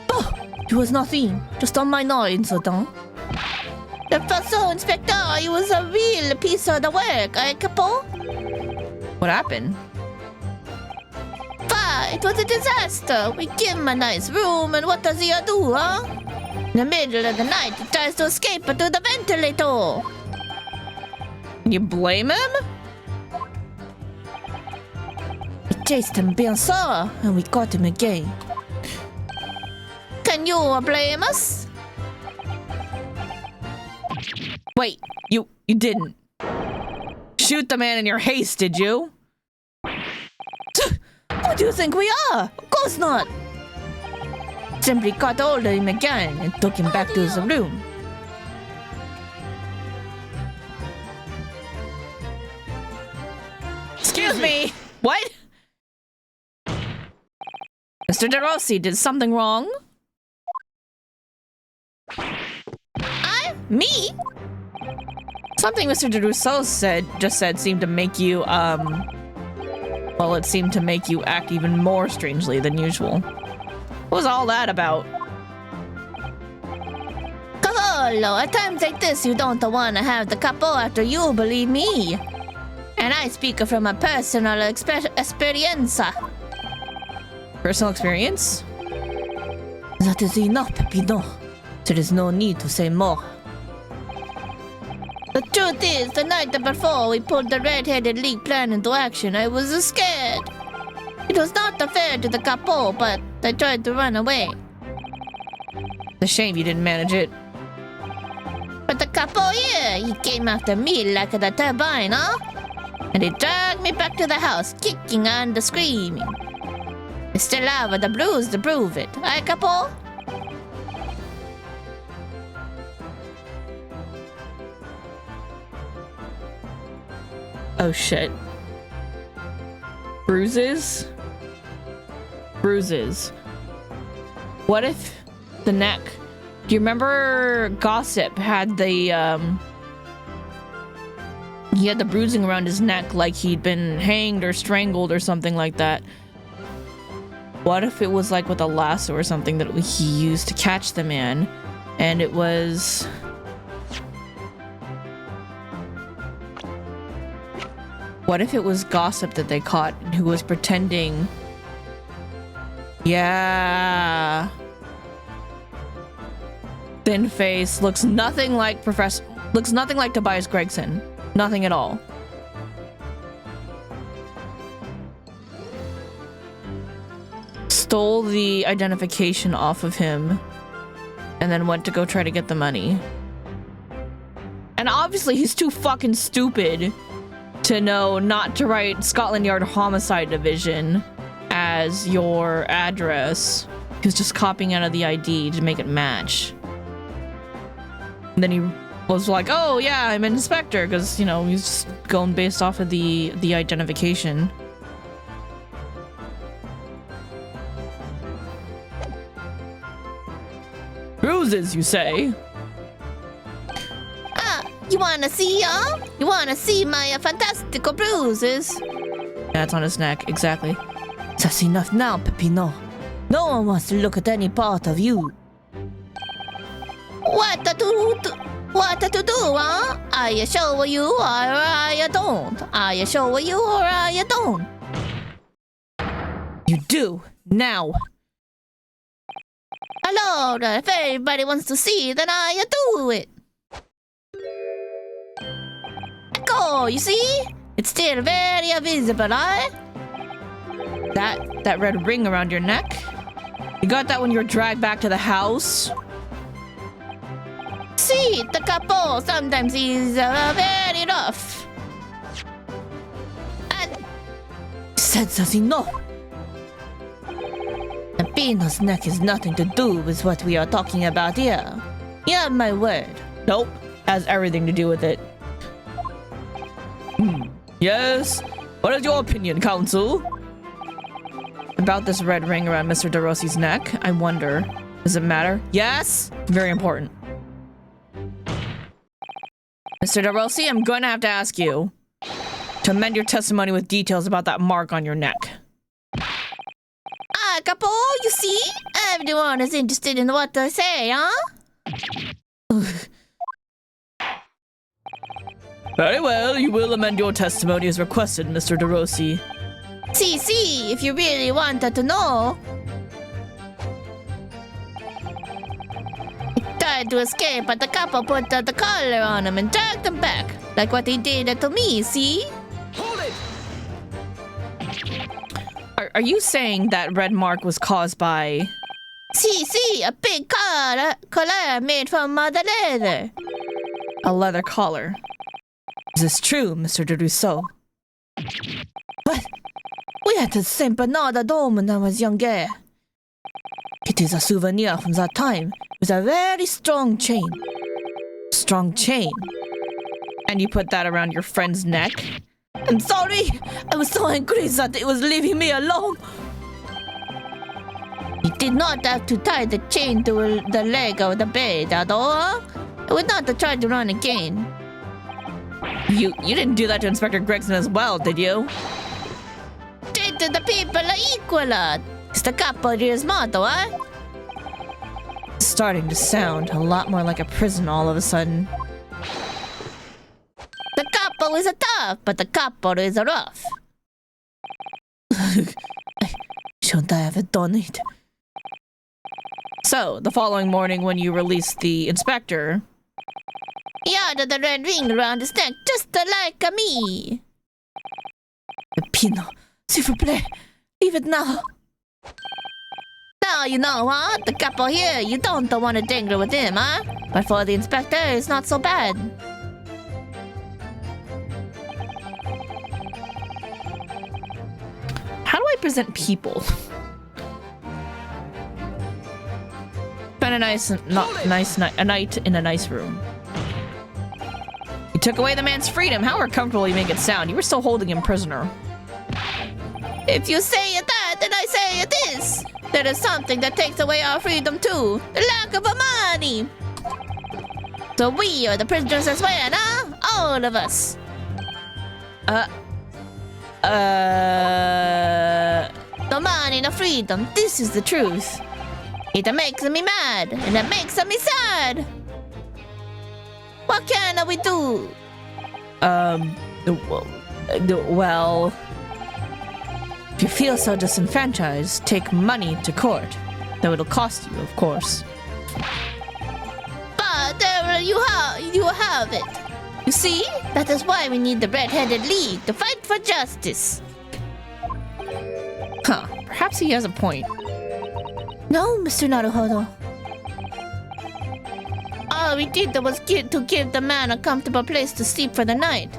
[SPEAKER 4] Oh, it was nothing. Just on my nose, Zodon. The first inspector, he was a real piece of the work, eh, capo?
[SPEAKER 6] What happened?
[SPEAKER 4] It was a disaster. We give him a nice room, and what does he do, huh? In the middle of the night, he tries to escape through the ventilator.
[SPEAKER 6] You blame him?
[SPEAKER 4] We chased him, bien sûr, and we caught him again. Can you blame us?
[SPEAKER 6] Wait, you didn't shoot the man in your haste, did you?
[SPEAKER 4] Who do you think we are? Of course not. Simply caught hold of him again and took him back to his room.
[SPEAKER 6] Excuse me. What? Mr. DeRossi did something wrong?
[SPEAKER 4] Me?
[SPEAKER 6] Something Mr. DeRousseau just said seemed to make you, well, it seemed to make you act even more strangely than usual. What was all that about?
[SPEAKER 4] Cavolo, at times like this, you don't want to have the capo after you, believe me. And I speak from a personal experience.
[SPEAKER 6] Personal experience?
[SPEAKER 2] That is enough, Peppino. There is no need to say more.
[SPEAKER 4] The truth is, the night before we pulled the red-headed league plan into action, I was scared. It was not fair to the capo, but I tried to run away.
[SPEAKER 6] It's a shame you didn't manage it.
[SPEAKER 4] But the capo here, he came after me like the turbine, huh? And he dragged me back to the house, kicking and screaming. I still have the bruise to prove it, eh, capo?
[SPEAKER 6] Oh shit. Bruises? Bruises. What if the neck? Do you remember Gossip had the, he had the bruising around his neck like he'd been hanged or strangled or something like that. What if it was like with a lasso or something that he used to catch the man, and it was... What if it was Gossip that they caught and who was pretending? Yeah. Thin face, looks nothing like Tobias Gregson. Nothing at all. Stole the identification off of him and then went to go try to get the money. And obviously he's too fucking stupid to know not to write Scotland Yard Homicide Division
[SPEAKER 1] as your address. He was just copying out of the ID to make it match. And then he was like, oh yeah, I'm an inspector, because, you know, he's just going based off of the identification.
[SPEAKER 6] Bruises, you say?
[SPEAKER 4] You wanna see, You wanna see my fantastical bruises?
[SPEAKER 1] Yeah, it's on his neck, exactly.
[SPEAKER 5] That's enough now, Peppino. No one wants to look at any part of you.
[SPEAKER 4] What to do, huh? I show you or I don't. I show you or I don't.
[SPEAKER 1] You do, now.
[SPEAKER 4] Hello, if everybody wants to see, then I do it. Go, you see? It's still very visible, eh?
[SPEAKER 1] That red ring around your neck? You got that when you were dragged back to the house?
[SPEAKER 4] See, the couple sometimes is very rough. And
[SPEAKER 5] Said that's enough. Peppino's neck has nothing to do with what we are talking about here. You have my word.
[SPEAKER 1] Nope, has everything to do with it.
[SPEAKER 6] Yes? What is your opinion, Counsel?
[SPEAKER 1] About this red ring around Mr. DeRossi's neck, I wonder, does it matter? Yes? Very important. Mr. DeRossi, I'm going to have to ask you to amend your testimony with details about that mark on your neck.
[SPEAKER 4] couple, you see? Everyone is interested in what I say, huh?
[SPEAKER 6] Very well, you will amend your testimony as requested, Mr. DeRossi.
[SPEAKER 4] See, if you really wanted to know. He tried to escape, but the couple put the collar on him and dragged him back. Like what he did to me, see?
[SPEAKER 3] Hold it!
[SPEAKER 1] Are you saying that red mark was caused by...
[SPEAKER 4] See, a big collar made from the leather.
[SPEAKER 1] a leather collar? Is this true, Mr. de Rousseau?
[SPEAKER 5] What? We had the St. Bernard Dome when I was younger. It is a souvenir from that time with a very strong chain.
[SPEAKER 1] Strong chain? And you put that around your friend's neck?
[SPEAKER 5] I'm sorry. I was so angry that it was leaving me alone.
[SPEAKER 4] He did not have to tie the chain to the leg of the bed at all. I would not have tried to run again.
[SPEAKER 1] You didn't do that to Inspector Gregson as well, did you?
[SPEAKER 4] Treat the people equal. It's the capoeira's motto, eh?
[SPEAKER 1] It's starting to sound a lot more like a prison all of a sudden.
[SPEAKER 4] The capo is a tough, but the capo is a rough.
[SPEAKER 5] Shouldn't I have done it?
[SPEAKER 1] So, the following morning when you released the inspector...
[SPEAKER 4] He had the red ring around his neck just like me.
[SPEAKER 5] Pino, s'il vous plaît, leave it now.
[SPEAKER 4] Now you know, huh? The capo here, you don't want to dangle with him, huh? But for the inspector, it's not so bad.
[SPEAKER 1] How do I present people? Spend a night in a nice room. You took away the man's freedom. How uncomfortable you make it sound. You were still holding him prisoner.
[SPEAKER 4] If you say it that, then I say it is. There is something that takes away our freedom too. The lack of money. So we are the prisoners as well, huh? All of us. The money, the freedom. This is the truth. It makes me mad, and it makes me sad. What can we do?
[SPEAKER 1] Well... If you feel so disenfranchised, take money to court. Though it'll cost you, of course.
[SPEAKER 4] But there you have it. You see? That is why we need the Red-Headed League to fight for justice.
[SPEAKER 1] Huh. Perhaps he has a point.
[SPEAKER 4] No, Mr. Naruhodo. All we did was to give the man a comfortable place to sleep for the night.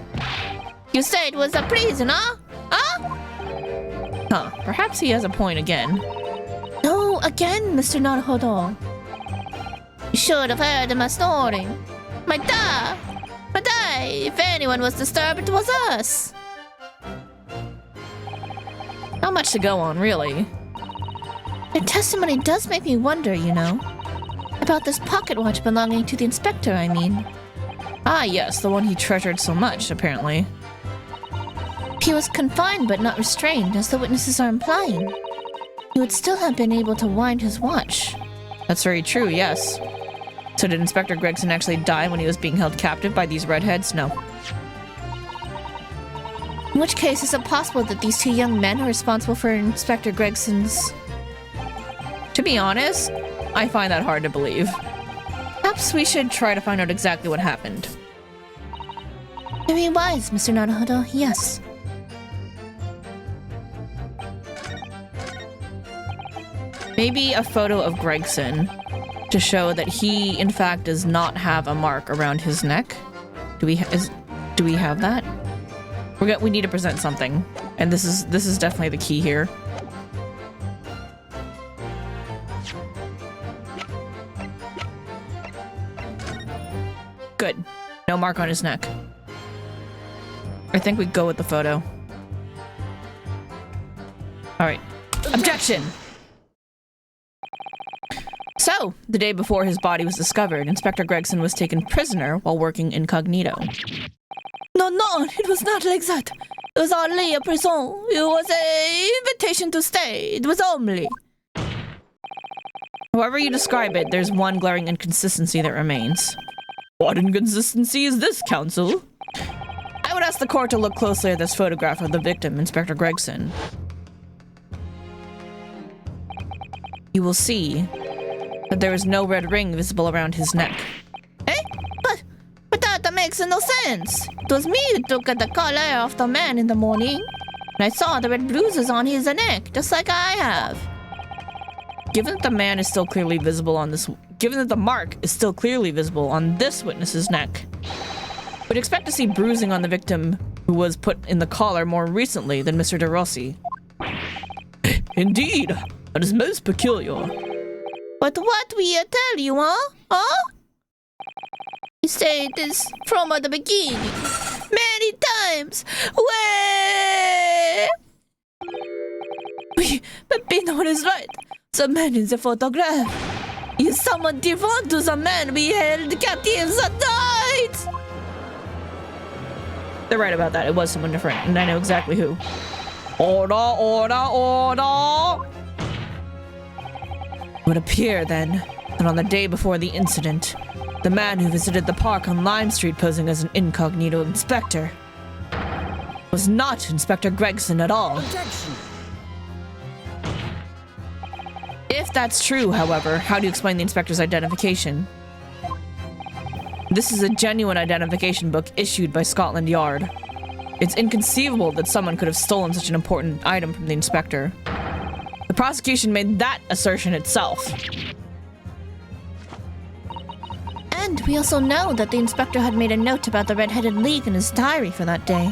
[SPEAKER 4] You said it was a prison, huh? Huh?
[SPEAKER 1] Huh, perhaps he has a point again.
[SPEAKER 4] No, again, Mr. Naruhodo. You should have heard my snoring. My dad! If anyone was disturbed, it was us.
[SPEAKER 1] Not much to go on, really.
[SPEAKER 4] Their testimony does make me wonder, you know. About this pocket watch belonging to the inspector, I mean.
[SPEAKER 1] Ah, yes, the one he treasured so much, apparently.
[SPEAKER 4] He was confined but not restrained, as the witnesses are implying. He would still have been able to wind his watch.
[SPEAKER 1] That's very true, yes. So did Inspector Gregson actually die when he was being held captive by these redheads? No.
[SPEAKER 4] In which case, is it possible that these two young men are responsible for Inspector Gregson's...
[SPEAKER 1] To be honest, I find that hard to believe. Perhaps we should try to find out exactly what happened.
[SPEAKER 4] Very wise, Mr. Naruhodo, yes.
[SPEAKER 1] Maybe a photo of Gregson to show that he, in fact, does not have a mark around his neck. Do we have that? We need to present something, and this is definitely the key here. Good. No mark on his neck. I think we go with the photo. All right. Objection! So, the day before his body was discovered, Inspector Gregson was taken prisoner while working incognito.
[SPEAKER 5] No, it was not like that. It was only a prison. It was an invitation to stay. It was only.
[SPEAKER 1] However you describe it, there's one glaring inconsistency that remains.
[SPEAKER 6] What inconsistency is this, counsel?
[SPEAKER 1] I would ask the court to look closely at this photograph of the victim, Inspector Gregson. You will see that there is no red ring visible around his neck.
[SPEAKER 5] Eh? But that makes no sense. It was me who took the collar off the man in the morning. And I saw the red bruises on his neck, just like I have.
[SPEAKER 1] Given that the man is still clearly visible on this... Given that the mark is still clearly visible on this witness's neck, we'd expect to see bruising on the victim who was put in the collar more recently than Mr. De Rossi.
[SPEAKER 6] Indeed, that is most peculiar.
[SPEAKER 5] But what we tell you, huh? You say this from the beginning, many times. But Pinot is right. The man in the photograph is someone different to the man we held captive that night.
[SPEAKER 1] They're right about that. It was someone different, and I know exactly who.
[SPEAKER 6] Order, order, order!
[SPEAKER 1] It would appear, then, that on the day before the incident, the man who visited the park on Lime Street posing as an incognito inspector was not Inspector Gregson at all.
[SPEAKER 3] Objection!
[SPEAKER 1] If that's true, however, how do you explain the inspector's identification? This is a genuine identification book issued by Scotland Yard. It's inconceivable that someone could have stolen such an important item from the inspector. The prosecution made that assertion itself.
[SPEAKER 4] And we also know that the inspector had made a note about the Red-Headed League in his diary for that day.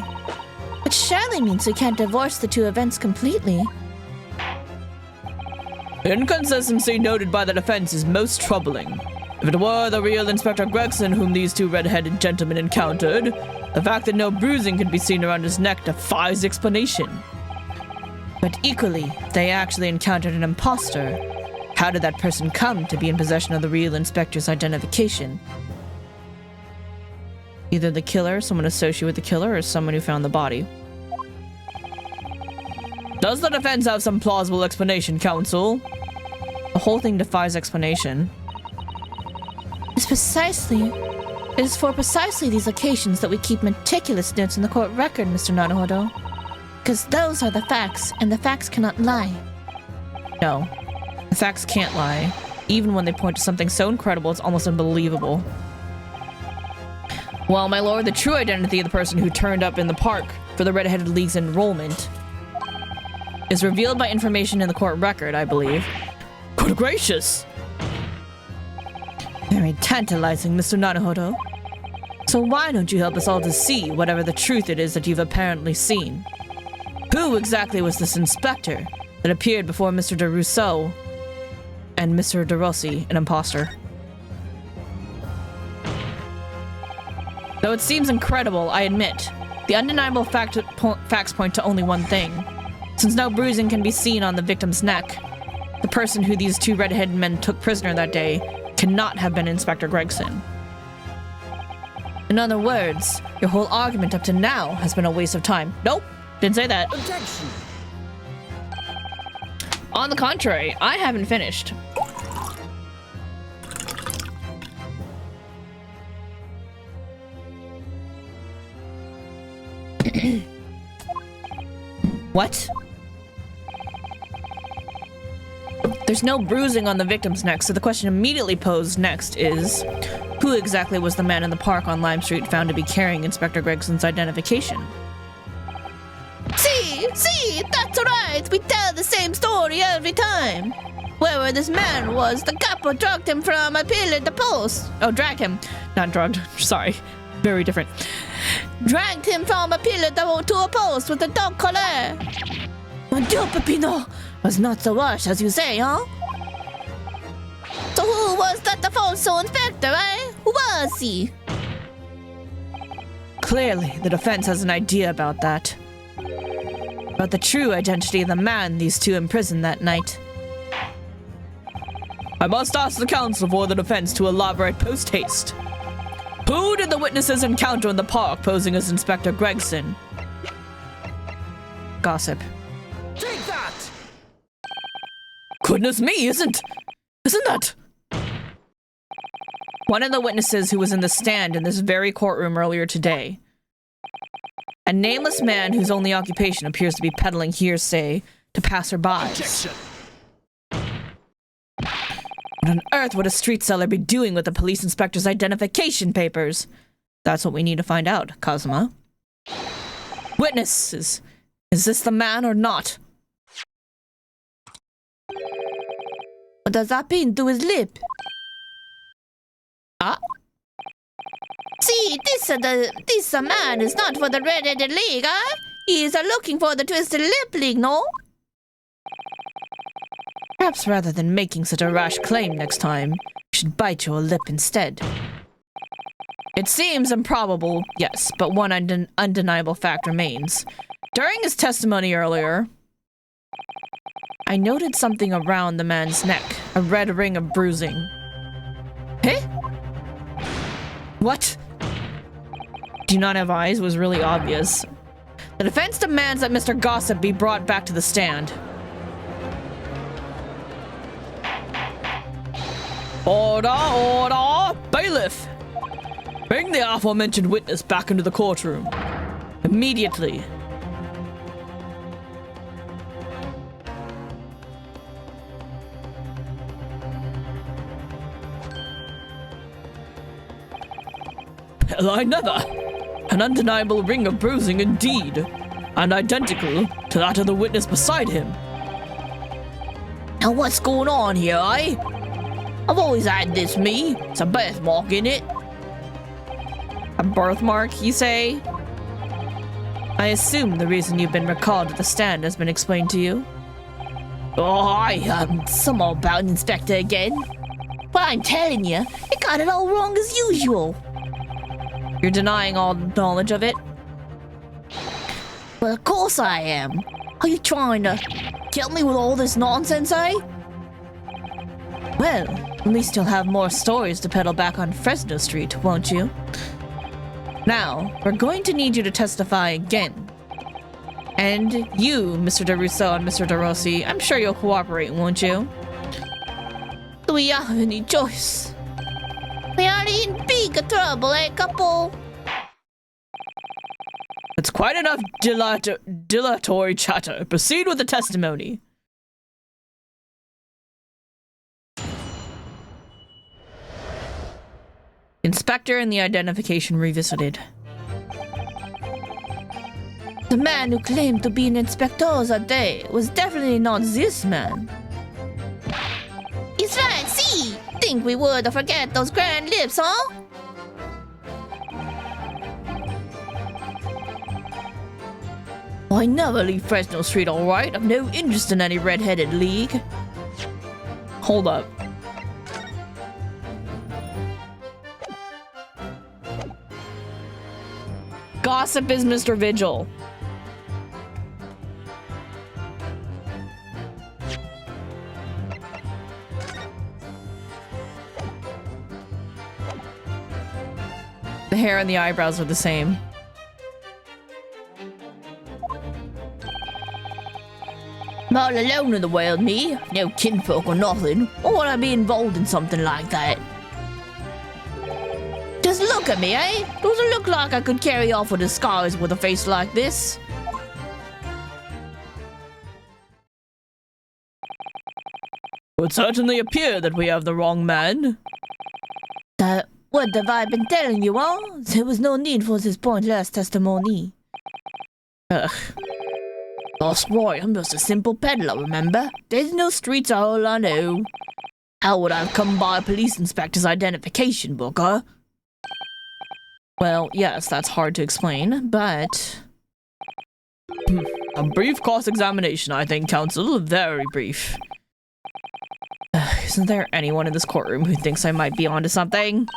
[SPEAKER 4] Which surely means we can't divorce the two events completely.
[SPEAKER 6] Inconsistency noted by the defense is most troubling. If it were the real Inspector Gregson whom these two red-headed gentlemen encountered, the fact that no bruising could be seen around his neck defies explanation.
[SPEAKER 1] But equally, if they actually encountered an imposter, how did that person come to be in possession of the real inspector's identification? Either the killer, someone associated with the killer, or someone who found the body.
[SPEAKER 6] Does the defense have some plausible explanation, counsel?
[SPEAKER 1] The whole thing defies explanation.
[SPEAKER 4] It is for precisely these occasions that we keep meticulous notes in the court record, Mr. Naruhodo. Because those are the facts, and the facts cannot lie.
[SPEAKER 1] No, the facts can't lie, even when they point to something so incredible it's almost unbelievable. Well, my lord, the true identity of the person who turned up in the park for the Red-Headed League's enrollment is revealed by information in the court record, I believe.
[SPEAKER 6] Good gracious!
[SPEAKER 1] Very tantalizing, Mr. Naruhodo. So why don't you help us all to see whatever the truth it is that you've apparently seen?
[SPEAKER 2] Who exactly was this inspector that appeared before Mr. de Rousseau and Mr. de Rossi, an imposter? Though it seems incredible, I admit, the undeniable facts point to only one thing. Since no bruising can be seen on the victim's neck, the person who these two red-headed men took prisoner that day cannot have been Inspector Gregson. In other words, your whole argument up to now has been a waste of time. Nope, didn't say that.
[SPEAKER 3] Objection!
[SPEAKER 2] On the contrary, I haven't finished. What? There's no bruising on the victim's neck, so the question immediately posed next is, who exactly was the man in the park on Lime Street found to be carrying Inspector Gregson's identification?
[SPEAKER 4] See, that's right. We tell the same story every time. Wherever this man was, the capo dragged him from a pillar to post.
[SPEAKER 2] Oh, drag him. Not drugged. Sorry. Very different.
[SPEAKER 4] Dragged him from a pillar to a post with a dog collar. Mon Dieu, Peppino, was not so harsh as you say, huh? So who was that the false inspector, eh? Who was he?
[SPEAKER 2] Clearly, the defense has an idea about that. About the true identity of the man these two imprisoned that night. I must ask the counsel for the defense to elaborate post-haste. Who did the witnesses encounter in the park posing as Inspector Gregson? Gossip.
[SPEAKER 3] Take that!
[SPEAKER 2] Goodness me, isn't that? One of the witnesses who was in the stand in this very courtroom earlier today. A nameless man whose only occupation appears to be peddling hearsay to passerbys.
[SPEAKER 3] Objection!
[SPEAKER 2] What on earth would a street seller be doing with the police inspector's identification papers? That's what we need to find out, Kazuma. Witnesses! Is this the man or not?
[SPEAKER 4] What does that mean to his lip?
[SPEAKER 2] Ah?
[SPEAKER 4] See, this man is not for the red-headed league, huh? He is looking for the twisted lip league, no?
[SPEAKER 2] Perhaps rather than making such a rash claim next time, you should bite your lip instead. It seems improbable, yes, but one undeniable fact remains. During his testimony earlier, I noted something around the man's neck, a red ring of bruising. Eh? What? Do not have eyes was really obvious. The defense demands that Mr. Gossip be brought back to the stand. Order, order! Bailiff! Bring the aforementioned witness back into the courtroom. Immediately. Hell, I never! An undeniable ring of bruising indeed, and identical to that of the witness beside him.
[SPEAKER 4] Now what's going on here, eh? I've always had this, me. It's a birthmark, innit?
[SPEAKER 2] A birthmark, you say? I assume the reason you've been recalled to the stand has been explained to you.
[SPEAKER 4] Oh, some more about an inspector again. But I'm telling you, you got it all wrong as usual.
[SPEAKER 2] You're denying all knowledge of it?
[SPEAKER 4] Well, of course I am. Are you trying to kill me with all this nonsense, eh?
[SPEAKER 2] Well, at least you'll have more stories to peddle back on Fresno Street, won't you? Now, we're going to need you to testify again. And you, Mr. de Rousseau and Mr. de Rossi, I'm sure you'll cooperate, won't you?
[SPEAKER 4] Do we have any choice? We are in big trouble, eh, couple?
[SPEAKER 2] It's quite enough dilatory chatter. Proceed with the testimony. Inspector and the identification revisited.
[SPEAKER 4] The man who claimed to be an inspector that day was definitely not this man. He's right, see? Think we would forget those grand lips, huh?
[SPEAKER 5] I never leave Fresno Street, alright? I've no interest in any red-headed league.
[SPEAKER 6] Hold up. Gossip is Mr. Vigil. The hair and the eyebrows are the same.
[SPEAKER 5] I'm all alone in the world, me. No kinfolk or nothing. Why would I be involved in something like that? Just look at me, eh? Doesn't look like I could carry off a disguise with a face like this.
[SPEAKER 6] It would certainly appear that we have the wrong man.
[SPEAKER 5] What have I been telling you all? There was no need for this pointless testimony.
[SPEAKER 6] Ugh.
[SPEAKER 5] That's right, I'm just a simple peddler, remember? There's no streets are all I know. How would I have come by a police inspector's identification book, huh?
[SPEAKER 6] Well, yes, that's hard to explain, but... A brief cross-examination, I think, counsel. Very brief. Isn't there anyone in this courtroom who thinks I might be onto something?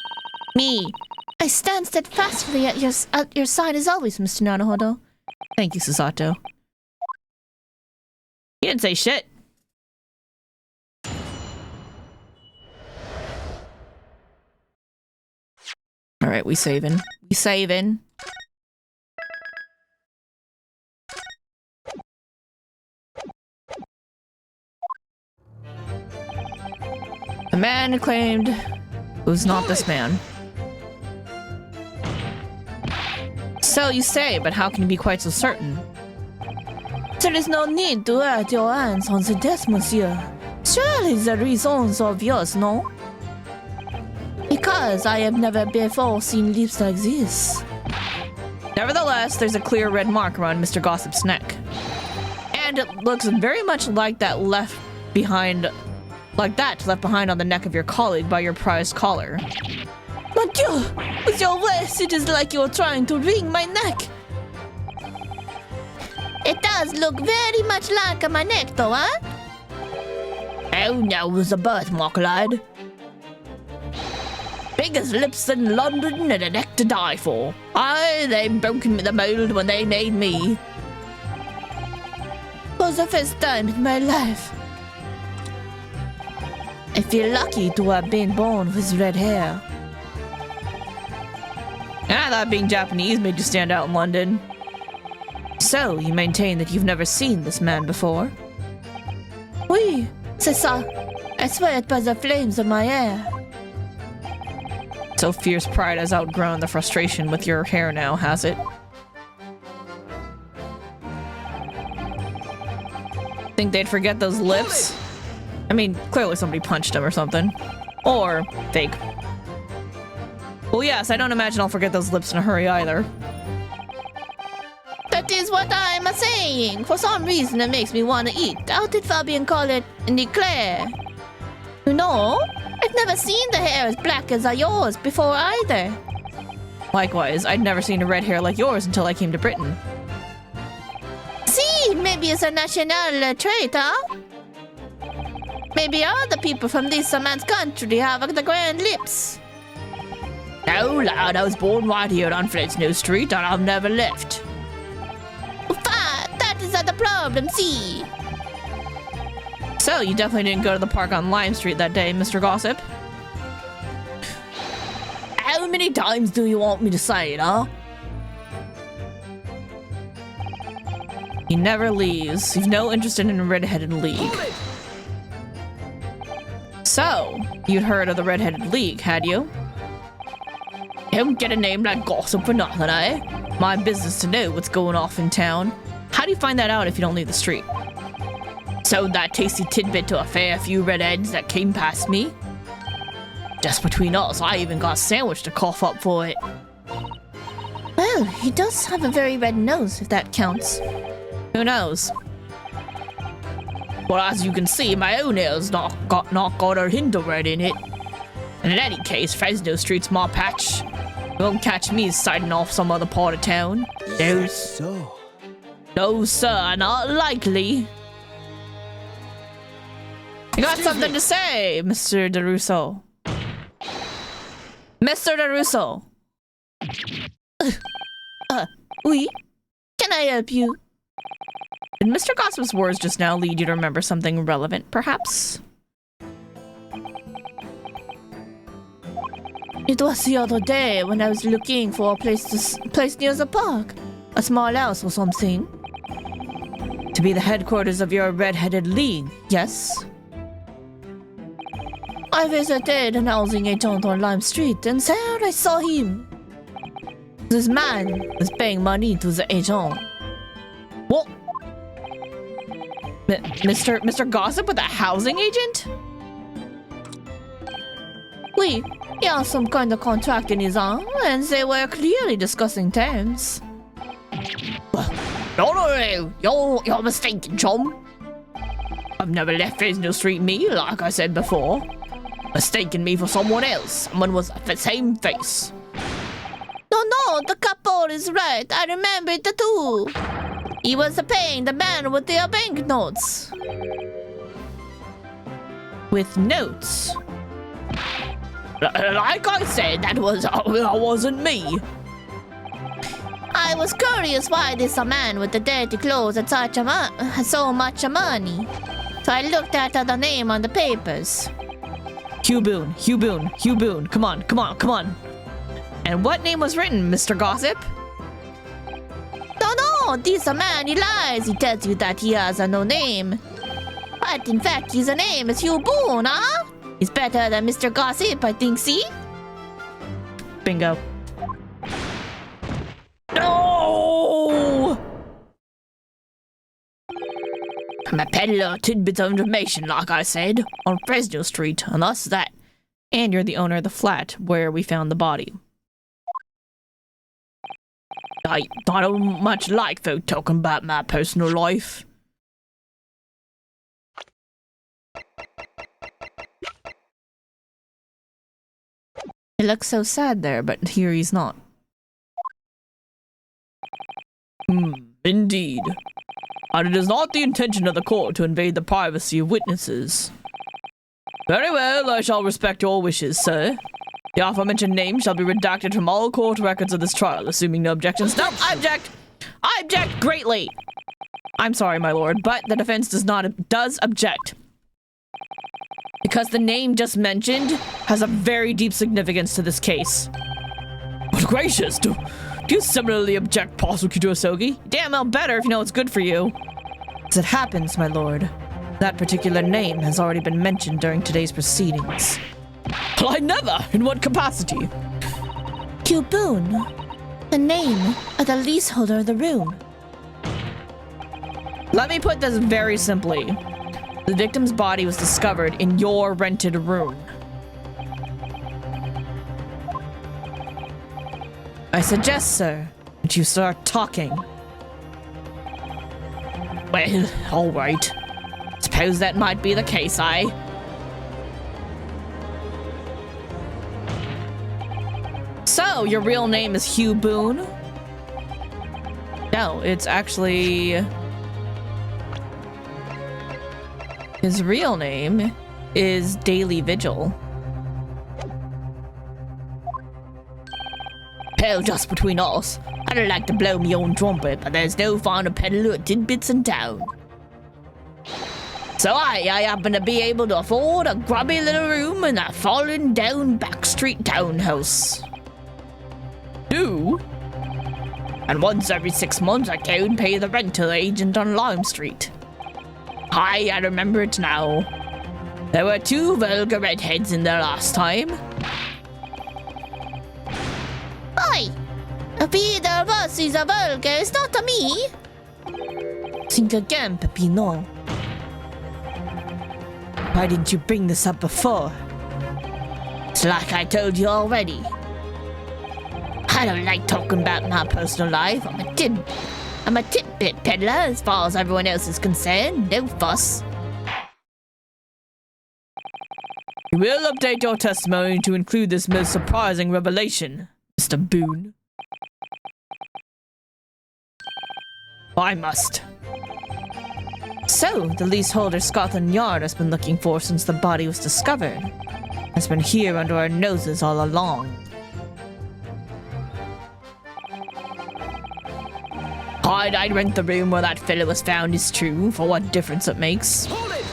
[SPEAKER 5] Me. I stand steadfastly at your side as always, Mr. Naruhodo.
[SPEAKER 6] Thank you, Susato. He didn't say shit. Alright, we saving. We saving. The man claimed who's not this man. So you say, but how can you be quite so certain?
[SPEAKER 5] There is no need to add your hands on the death, monsieur. Surely the reasons obvious, no? Because I have never before seen lips like this.
[SPEAKER 6] Nevertheless, there's a clear red mark around Mr. Gossip's neck. And it looks very much like that left behind on the neck of your colleague by your prized collar.
[SPEAKER 5] Mon Dieu! With your waist, it is like you're trying to wring my neck. It does look very much like my neck, though, huh? Oh no, it was a birthmark, lad. Biggest lips in London and a neck to die for. Aye, they broke me the mold when they made me. For the first time in my life. I feel lucky to have been born with red hair.
[SPEAKER 6] And I thought being Japanese made you stand out in London.
[SPEAKER 2] So, you maintain that you've never seen this man before?
[SPEAKER 5] Oui, c'est ça. I swear it by the flames of my hair.
[SPEAKER 6] So fierce pride has outgrown the frustration with your hair now, has it? Think they'd forget those lips? I mean, clearly somebody punched him or something. Or fake. Well, yes, I don't imagine I'll forget those lips in a hurry either.
[SPEAKER 5] That is what I'm saying. For some reason, it makes me want to eat. How did Fabian call it? An eclair. No, I've never seen the hair as black as yours before either.
[SPEAKER 6] Likewise, I'd never seen a red hair like yours until I came to Britain.
[SPEAKER 5] See, maybe it's a national trait, huh? Maybe all the people from this man's country have the grand lips.
[SPEAKER 6] No, lad, I was born right here on Fresno Street and I've never left.
[SPEAKER 5] That is the problem, see?
[SPEAKER 6] So, you definitely didn't go to the park on Lime Street that day, Mr. Gossip?
[SPEAKER 5] How many times do you want me to say it, huh?
[SPEAKER 6] He never leaves. You've no interest in a red-headed league. So, you'd heard of the Red-Headed League, had you?
[SPEAKER 5] Don't get a name like Gossip for nothing, eh?
[SPEAKER 6] My business to know what's going off in town. How do you find that out if you don't leave the street?
[SPEAKER 5] Sold that tasty tidbit to a fair few redheads that came past me. Just between us, I even got a sandwich to cough up for it. Well, he does have a very red nose, if that counts.
[SPEAKER 6] Who knows?
[SPEAKER 5] Well, as you can see, my own hair's not got a hint of red in it. And in any case, Fresno Street's my patch. You won't catch me siding off some other part of town.
[SPEAKER 7] So,
[SPEAKER 6] No, sir, not likely.
[SPEAKER 1] You got something to say, Mr. DeRusso. Mr. DeRusso.
[SPEAKER 4] Oui? Can I help you?
[SPEAKER 1] Did Mr. Gossip's words just now lead you to remember something relevant, perhaps?
[SPEAKER 4] It was the other day when I was looking for a place near the park. A small house or something.
[SPEAKER 1] To be the headquarters of your red-headed league, yes?
[SPEAKER 4] I visited an housing agent on Lime Street and there I saw him. This man was paying money to the agent.
[SPEAKER 1] What? Mr. Gossip with a housing agent?
[SPEAKER 4] Oui, he has some kind of contract in his arm and they were clearly discussing terms.
[SPEAKER 6] No, you're mistaken, chum. I've never left Fresno Street, me, like I said before. Mistaken me for someone else. Someone with the same face.
[SPEAKER 4] No, the couple is right. I remember it too. He was paying the man with the banknotes.
[SPEAKER 1] With notes?
[SPEAKER 6] Like I said, that wasn't me.
[SPEAKER 4] I was curious why this man with the dirty clothes had so much money. So I looked at the name on the papers.
[SPEAKER 1] Hugh Boone. Come on. And what name was written, Mr. Gossip?
[SPEAKER 4] No, this man, he lies. He tells you that he has no name. But in fact, his name is Hugh Boone, huh? He's better than Mr. Gossip, I think, see?
[SPEAKER 1] Bingo.
[SPEAKER 6] No! I'm a peddler of tidbits of information, like I said, on Fresno Street, and that's that.
[SPEAKER 1] And you're the owner of the flat where we found the body.
[SPEAKER 6] I don't much like folk talking about my personal life.
[SPEAKER 1] He looks so sad there, but here he's not.
[SPEAKER 6] Indeed. And it is not the intention of the court to invade the privacy of witnesses. Very well, I shall respect your wishes, sir. The aforementioned name shall be redacted from all court records of this trial, assuming no objections.
[SPEAKER 1] No, I object! I object greatly! I'm sorry, my lord, but the defense does object. Because the name just mentioned has a very deep significance to this case.
[SPEAKER 6] But gracious, do you similarly object, Prosecutor Asogi?
[SPEAKER 1] Damn well better if you know what's good for you. As it happens, my lord, that particular name has already been mentioned during today's proceedings.
[SPEAKER 6] Well, I never! In what capacity?
[SPEAKER 4] Hugh Boone, the name of the leaseholder of the room.
[SPEAKER 1] Let me put this very simply. The victim's body was discovered in your rented room. I suggest, sir, that you start talking.
[SPEAKER 6] Well, all right. Suppose that might be the case,
[SPEAKER 1] So, your real name is Hugh Boone? No, it's actually... His real name is Daily Vigil.
[SPEAKER 6] Hell, just between us. I don't like to blow me own trumpet, but there's no finer peddler of tidbits in town. So I happen to be able to afford a grubby little room in a fallen down backstreet townhouse. Do? And once every 6 months I go and pay the rental agent on Lime Street. I remember it now. There were 2 vulgar redheads in there last time.
[SPEAKER 4] Oi! Either of us is a vulgar, it's not a me.
[SPEAKER 2] Think again, Peppino. Why didn't you bring this up before?
[SPEAKER 6] It's like I told you already. I don't like talking about my personal life. I'm a tidbit peddler as far as everyone else is concerned. No fuss.
[SPEAKER 1] We will update your testimony to include this most surprising revelation, Mr. Boone.
[SPEAKER 6] I must.
[SPEAKER 2] So, the leaseholder Scotland Yard has been looking for since the body was discovered. Has been here under our noses all along.
[SPEAKER 6] I'd rent the room where that fellow was found is true, for what difference it makes.
[SPEAKER 3] Hold it!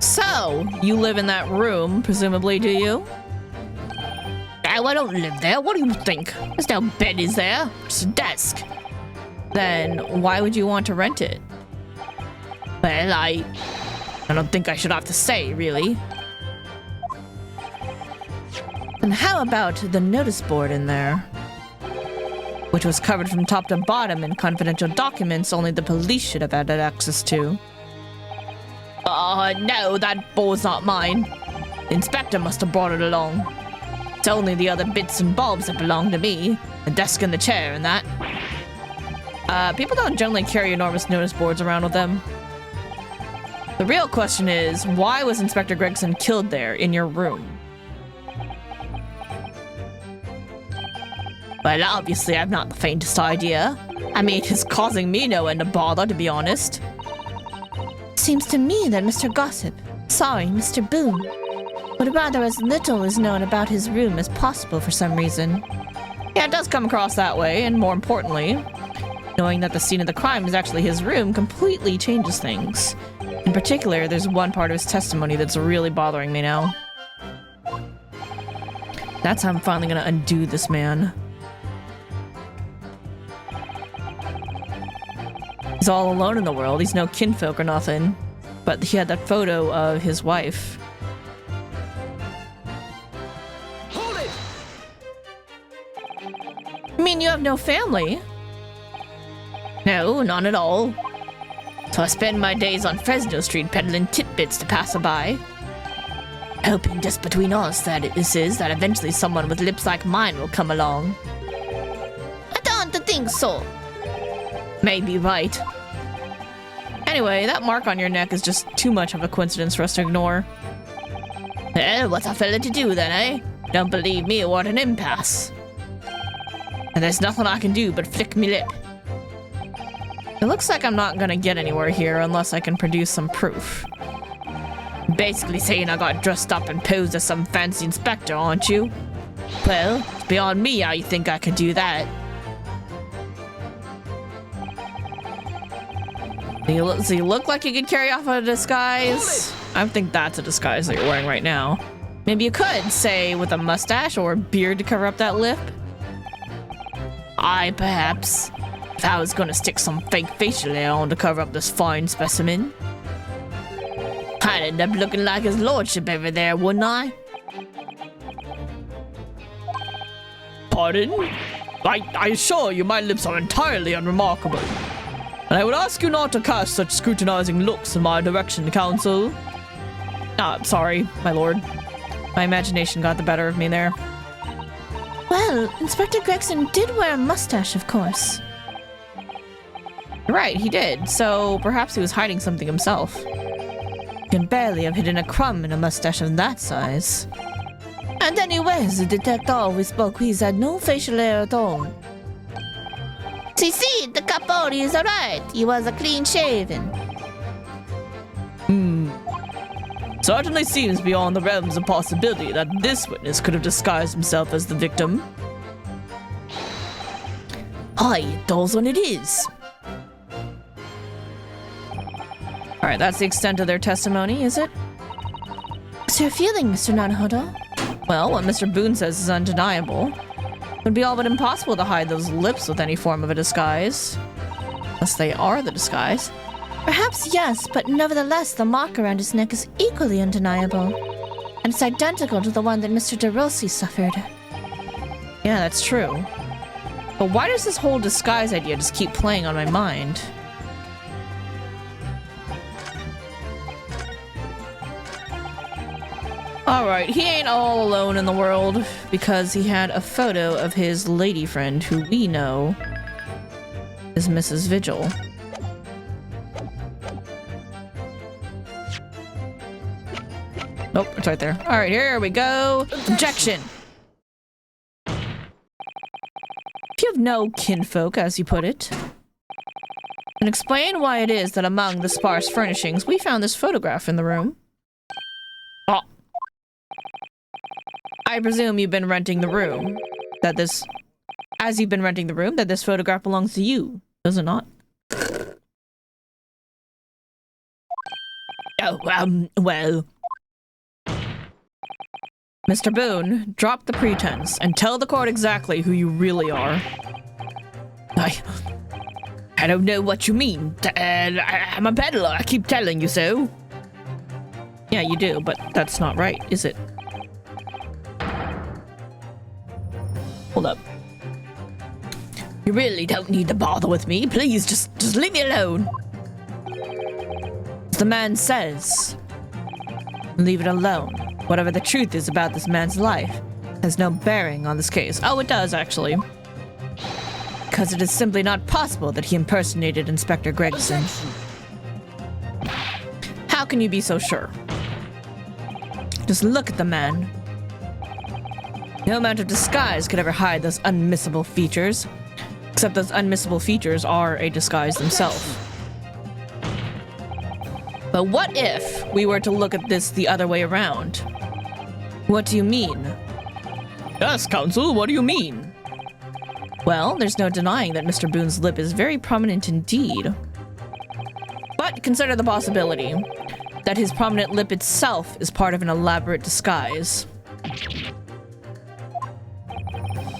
[SPEAKER 2] So, you live in that room, presumably, do you?
[SPEAKER 6] No, I don't live there. What do you think? There's no bed, is there? Just a desk.
[SPEAKER 2] Then, why would you want to rent it?
[SPEAKER 6] Well, I don't think I should have to say, really.
[SPEAKER 2] And how about the notice board in there? Which was covered from top to bottom in confidential documents only the police should have had access to.
[SPEAKER 6] No, that board's not mine. The inspector must have brought it along. It's only the other bits and bobs that belong to me. The desk and the chair and that.
[SPEAKER 2] People don't generally carry enormous notice boards around with them. The real question is, why was Inspector Gregson killed there, in your room?
[SPEAKER 6] Well, obviously I've not the faintest idea. I mean, it's causing me no end of bother, to be honest.
[SPEAKER 4] Seems to me that Mr. Mr. Boone, would rather as little is known about his room as possible for some reason.
[SPEAKER 2] Yeah, it does come across that way, and more importantly, knowing that the scene of the crime is actually his room completely changes things. In particular, there's one part of his testimony that's really bothering me now. That's how I'm finally gonna undo this man. He's all alone in the world. He's no kinfolk or nothing. But he had that photo of his wife.
[SPEAKER 3] Hold it!
[SPEAKER 2] I mean, you have no family.
[SPEAKER 6] No, none at all. So I spend my days on Fresno Street peddling tidbits to passerby. Hoping just between us that eventually someone with lips like mine will come along.
[SPEAKER 4] I don't think so.
[SPEAKER 6] Maybe right.
[SPEAKER 2] Anyway, that mark on your neck is just too much of a coincidence for us to ignore.
[SPEAKER 6] What's a fella to do then, eh? Don't believe me, what an impasse. And there's nothing I can do but flick me lip.
[SPEAKER 2] It looks like I'm not gonna get anywhere here unless I can produce some proof.
[SPEAKER 6] Basically saying I got dressed up and posed as some fancy inspector, aren't you? Well, it's beyond me how you think I could do that.
[SPEAKER 2] Does he look like he could carry off a disguise? I think that's a disguise that you're wearing right now. Maybe you could, say, with a mustache or a beard to cover up that lip.
[SPEAKER 6] Aye, perhaps. If I was gonna stick some fake facial hair on to cover up this fine specimen. I'd end up looking like his lordship over there, wouldn't I?
[SPEAKER 7] Pardon? I assure you my lips are entirely unremarkable. And I would ask you not to cast such scrutinizing looks in my direction, counsel.
[SPEAKER 2] Sorry, my lord. My imagination got the better of me there.
[SPEAKER 4] Well, Inspector Gregson did wear a mustache, of course.
[SPEAKER 2] Right, he did. So perhaps he was hiding something himself. You can barely have hidden a crumb in a mustache of that size.
[SPEAKER 4] And anyways, the detective we spoke with had no facial hair at all. See, the Capote is alright. He was a clean shaven.
[SPEAKER 7] Certainly seems beyond the realms of possibility that this witness could have disguised himself as the victim.
[SPEAKER 6] Aye, it does when it is.
[SPEAKER 2] Alright, that's the extent of their testimony, is it?
[SPEAKER 4] What's your feeling, Mr. Naruhodo?
[SPEAKER 2] Well, what Mr. Boone says is undeniable. It would be all but impossible to hide those lips with any form of a disguise. Unless they are the disguise.
[SPEAKER 4] Perhaps yes, but nevertheless the mark around his neck is equally undeniable. And it's identical to the one that Mr. DeRossi suffered.
[SPEAKER 2] Yeah, that's true. But why does this whole disguise idea just keep playing on my mind? Alright, he ain't all alone in the world because he had a photo of his lady friend who we know is Mrs. Vigil. Nope, it's right there. Alright, here we go. Objection! If you have no kinfolk, as you put it, then explain why it is that among the sparse furnishings we found this photograph in the room.
[SPEAKER 7] Ah,
[SPEAKER 2] I presume you've been renting the room, as you've been renting the room, that this photograph belongs to you, does it not?
[SPEAKER 7] oh, well,
[SPEAKER 2] Mr. Boone, drop the pretense and tell the court exactly who you really are.
[SPEAKER 7] I don't know what you mean. I'm a peddler. I keep telling you so.
[SPEAKER 2] Yeah, you do, but that's not right, is it?
[SPEAKER 7] Hold up. You really don't need to bother with me. Please, just leave me alone.
[SPEAKER 2] As the man says, leave it alone. Whatever the truth is about this man's life has no bearing on this case. Oh, it does, actually. Because it is simply not possible that he impersonated Inspector Gregson. How can you be so sure? Just look at the man. No amount of disguise could ever hide those unmissable features. Except those unmissable features are a disguise themselves. But what if we were to look at this the other way around? What do you mean?
[SPEAKER 7] Yes, counsel, what do you mean?
[SPEAKER 2] Well, there's no denying that Mr. Boone's lip is very prominent indeed. But consider the possibility that his prominent lip itself is part of an elaborate disguise.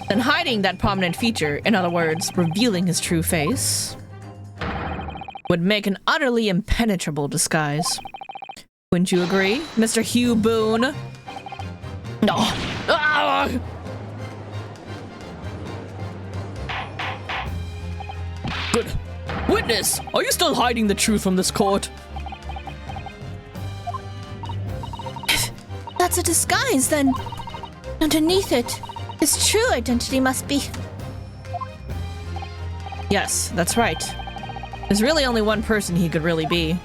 [SPEAKER 2] Then hiding that prominent feature, in other words, revealing his true face, would make an utterly impenetrable disguise. Wouldn't you agree, Mr. Hugh Boone?
[SPEAKER 7] No. Ah! Good. Witness, are you still hiding the truth from this court?
[SPEAKER 4] That's a disguise, then. Underneath it, his true identity must be.
[SPEAKER 2] Yes, that's right. There's really only one person he could really be.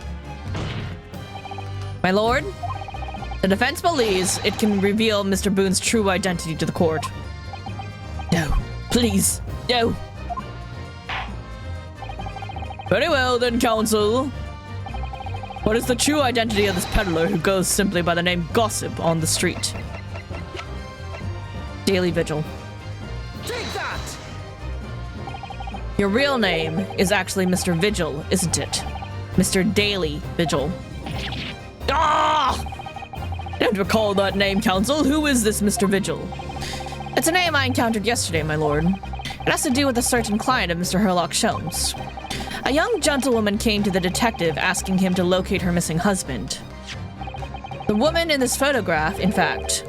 [SPEAKER 2] My lord, the defense believes it can reveal Mr. Boone's true identity to the court.
[SPEAKER 7] No. Please. No. Very well then, counsel. What is the true identity of this peddler who goes simply by the name Gossip on the street?
[SPEAKER 2] Daily Vigil.
[SPEAKER 3] Take that!
[SPEAKER 2] Your real name is actually Mr. Vigil, isn't it? Mr. Daily Vigil.
[SPEAKER 7] Ah! Don't recall that name, counsel. Who is this Mr. Vigil?
[SPEAKER 2] It's a name I encountered yesterday, my lord. It has to do with a certain client of Mr. Herlock Sholmes. A young gentlewoman came to the detective asking him to locate her missing husband. The woman in this photograph, in fact,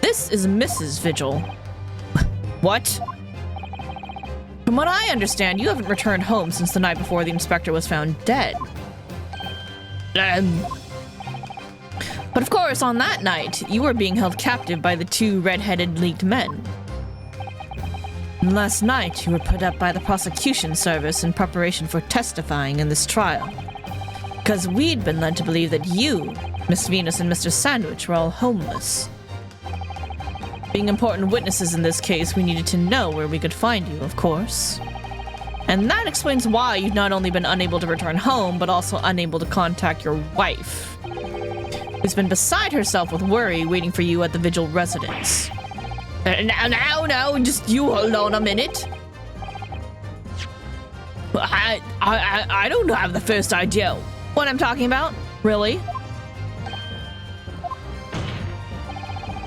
[SPEAKER 2] this is Mrs. Vigil.
[SPEAKER 7] What?
[SPEAKER 2] From what I understand, you haven't returned home since the night before the inspector was found dead. But of course, on that night, you were being held captive by the two red-headed leaked men. And last night, you were put up by the prosecution service in preparation for testifying in this trial. Because we'd been led to believe that you, Miss Venus and Mr. Sandwich, were all homeless. Being important witnesses in this case, we needed to know where we could find you, of course. And that explains why you've not only been unable to return home, but also unable to contact your wife, who's been beside herself with worry waiting for you at the Vigil residence.
[SPEAKER 7] Now, just you hold on a minute. I don't have the first idea.
[SPEAKER 2] What I'm talking about? Really?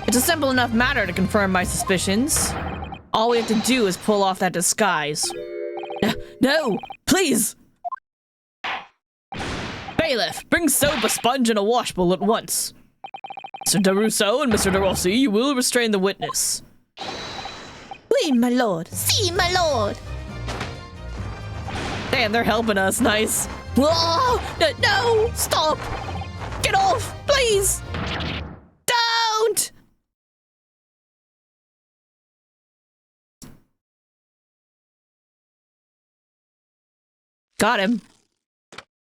[SPEAKER 2] It's a simple enough matter to confirm my suspicions. All we have to do is pull off that disguise.
[SPEAKER 7] No, please. Bailiff, bring soap, a sponge, and a washbowl at once. Mr. DeRusso and Mr. DeRossi, you will restrain the witness.
[SPEAKER 4] Oui, my lord. Si, my lord.
[SPEAKER 2] Damn, they're helping us. Nice.
[SPEAKER 4] Whoa! No! Stop!
[SPEAKER 2] Get off, please! Don't! Got him.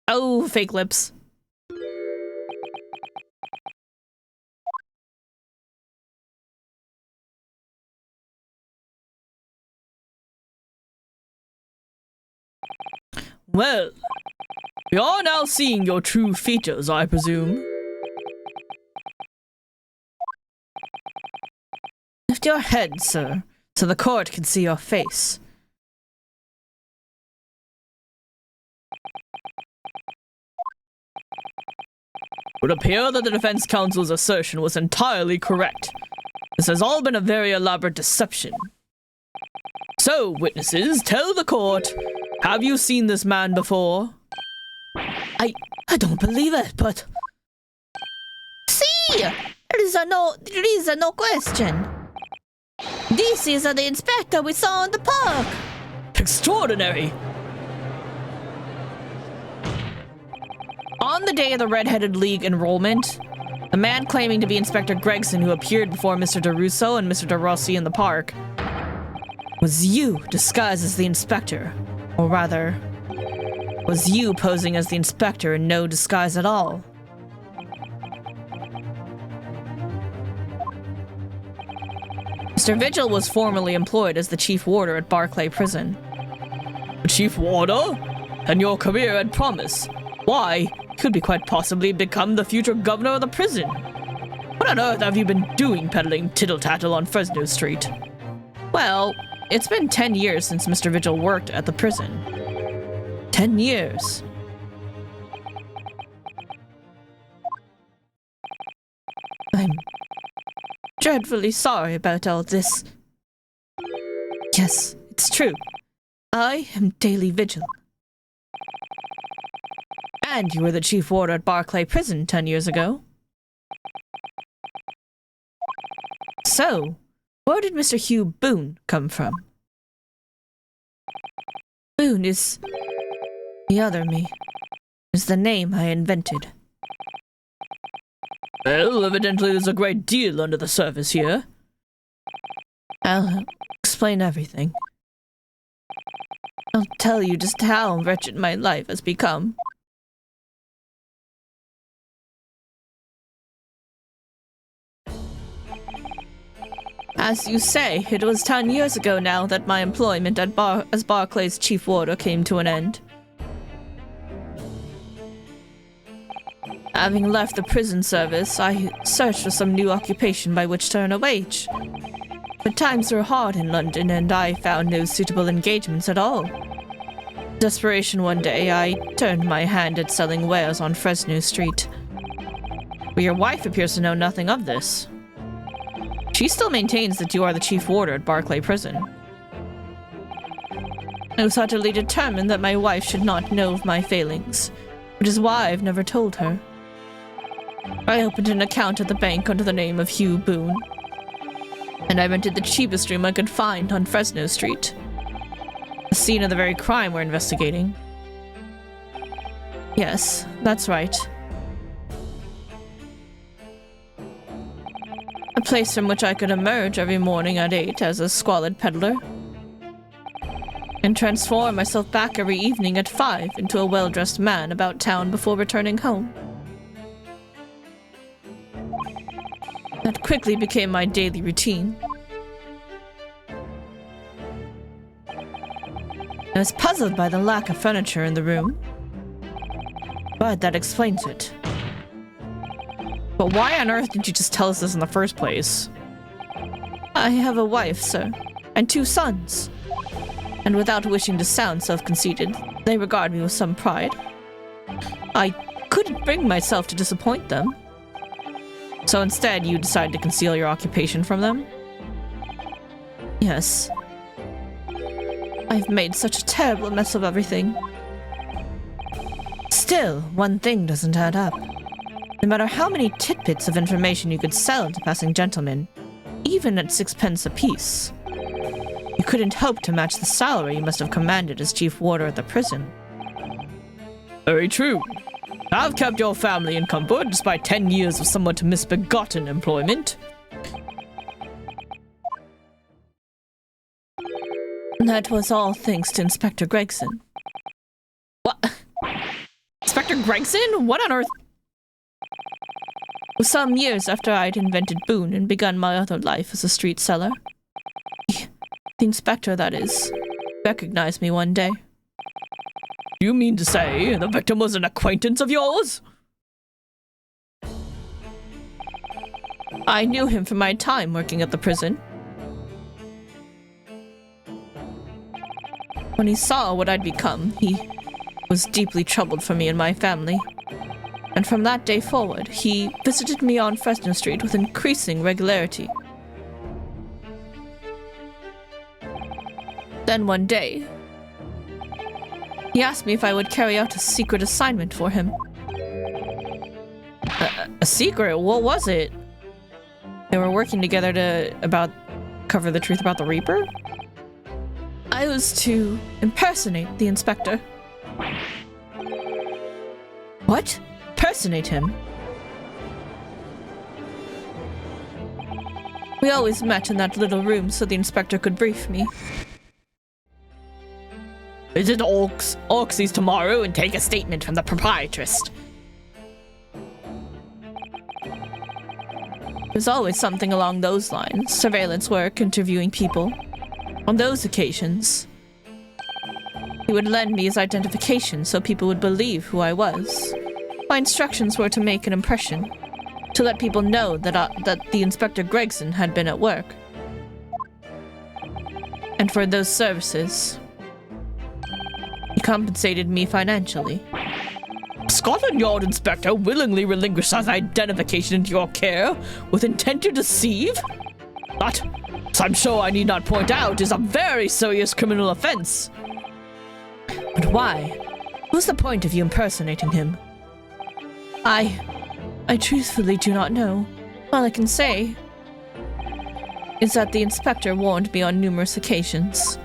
[SPEAKER 2] Oh, fake lips.
[SPEAKER 6] Well, we are now seeing your true features, I presume.
[SPEAKER 2] Lift your head, sir, so the court can see your face.
[SPEAKER 6] It would appear that the defense counsel's assertion was entirely correct. This has all been a very elaborate deception. So, witnesses, tell the court, have you seen this man before?
[SPEAKER 2] I don't believe it, but...
[SPEAKER 4] See! There is no question. This is the inspector we saw in the park.
[SPEAKER 6] Extraordinary!
[SPEAKER 2] On the day of the Red-Headed League enrollment, the man claiming to be Inspector Gregson who appeared before Mr. DeRusso and Mr. DeRossi in the park was you disguised as the inspector. Or rather, was you posing as the inspector in no disguise at all. Mr. Vigil was formerly employed as the chief warder at Barclay Prison.
[SPEAKER 6] Chief warder? And your career had promise. Why, you could be quite possibly become the future governor of the prison. What on earth have you been doing peddling tittle-tattle on Fresno Street?
[SPEAKER 2] Well, it's been 10 years since Mr. Vigil worked at the prison. 10 years. I'm dreadfully sorry about all this. Yes, it's true. I am Daily Vigil. And you were the chief warder at Barclay Prison 10 years ago. So, where did Mr. Hugh Boone come from? Boone is the other me. Is the name I invented.
[SPEAKER 6] Well, evidently there's a great deal under the surface here.
[SPEAKER 2] I'll explain everything. I'll tell you just how wretched my life has become. As you say, it was 10 years ago now that my employment at as Barclay's chief warder came to an end. Having left the prison service, I searched for some new occupation by which to earn a wage. But times were hard in London, and I found no suitable engagements at all. In desperation one day, I turned my hand at selling wares on Fresno Street. But your wife appears to know nothing of this. She still maintains that you are the chief warder at Barclay Prison. I was utterly determined that my wife should not know of my failings, which is why I've never told her. I opened an account at the bank under the name of Hugh Boone, and I rented the cheapest room I could find on Fresno Street, the scene of the very crime we're investigating. Yes, that's right. A place from which I could emerge every morning at 8 as a squalid peddler, and transform myself back every evening at 5 into a well-dressed man about town before returning home. That quickly became my daily routine. I was puzzled by the lack of furniture in the room, but that explains it. But why on earth did you just tell us this in the first place? I have a wife, sir, and 2 sons. And without wishing to sound self-conceited, they regard me with some pride. I couldn't bring myself to disappoint them. So instead, you decided to conceal your occupation from them? Yes. I've made such a terrible mess of everything. Still, one thing doesn't add up. No matter how many tidbits of information you could sell to passing gentlemen, even at 6 pence apiece, you couldn't hope to match the salary you must have commanded as chief warder at the prison.
[SPEAKER 6] Very true. I've kept your family in comfort despite 10 years of somewhat misbegotten employment.
[SPEAKER 2] That was all thanks to Inspector Gregson.
[SPEAKER 1] What? Inspector Gregson? What on earth?
[SPEAKER 2] Some years after I'd invented Boone and begun my other life as a street seller, the inspector, that is, recognized me one day.
[SPEAKER 6] You mean to say the victim was an acquaintance of yours?
[SPEAKER 2] I knew him from my time working at the prison. When he saw what I'd become, he was deeply troubled for me and my family. And from that day forward, he visited me on Fresno Street with increasing regularity. Then one day, he asked me if I would carry out a secret assignment for him. A secret? What was it? They were working together to cover the truth about the Reaper? I was to impersonate the inspector. What? Impersonate him? We always met in that little room so the inspector could brief me.
[SPEAKER 6] Visit Orxie's tomorrow and take a statement from the proprietress.
[SPEAKER 2] There's always something along those lines. Surveillance work, interviewing people. On those occasions, he would lend me his identification so people would believe who I was. My instructions were to make an impression, to let people know that the Inspector Gregson had been at work. And for those services, he compensated me financially.
[SPEAKER 6] Scotland Yard Inspector willingly relinquished his identification into your care with intent to deceive? That, as I'm sure I need not point out, is a very serious criminal offense.
[SPEAKER 2] But why? What's the point of you impersonating him? I truthfully do not know. All I can say is that the inspector warned me on numerous occasions.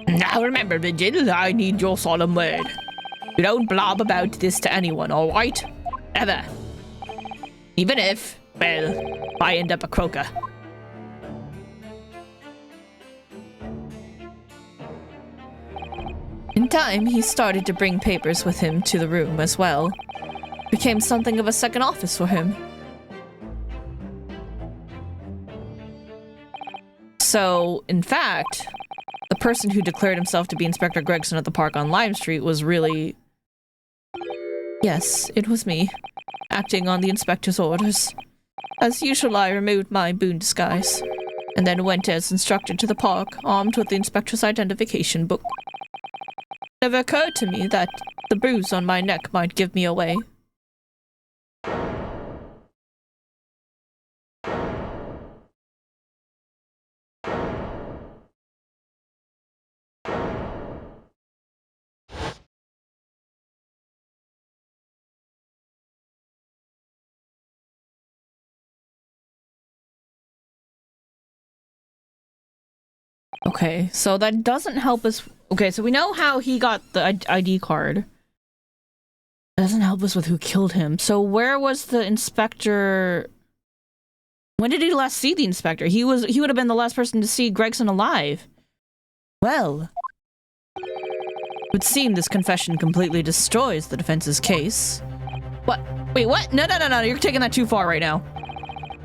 [SPEAKER 6] Now remember, Vigil, I need your solemn word. You don't blob about this to anyone, alright? Ever. Even if, well, I end up a croaker.
[SPEAKER 2] In time, he started to bring papers with him to the room as well. Became something of a second office for him. So, in fact, the person who declared himself to be Inspector Gregson at the park on Lime Street was really... Yes, it was me, acting on the inspector's orders. As usual, I removed my boon disguise, and then went as instructed to the park, armed with the inspector's identification book. It never occurred to me that the bruise on my neck might give me away. Okay, so that doesn't help us. Okay, so we know how he got the ID card. That doesn't help us with who killed him. So where was the inspector? When did he last see the inspector? He would have been the last person to see Gregson alive. Well, it would seem this confession completely destroys the defense's case. What? Wait, what? No, you're taking that too far right now.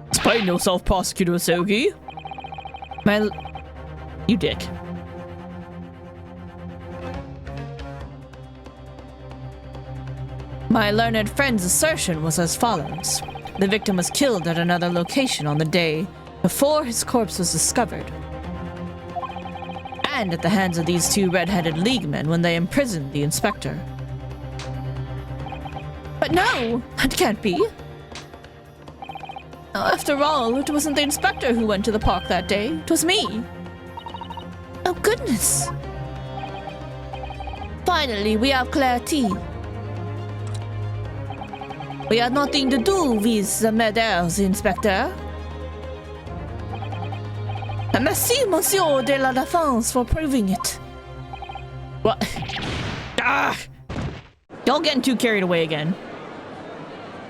[SPEAKER 6] Explain yourself, Prosecutor Asogi.
[SPEAKER 2] You dick. My learned friend's assertion was as follows. The victim was killed at another location on the day before his corpse was discovered. And at the hands of these two red-headed leaguemen when they imprisoned the inspector. But no, that can't be. After all, it wasn't the inspector who went to the park that day. It was me. Oh, goodness. Finally, we have clarity. We had nothing to do with the murders, Inspector. Merci, Monsieur de la Défense, for proving it.
[SPEAKER 6] What? Ah!
[SPEAKER 1] Y'all getting too carried away again.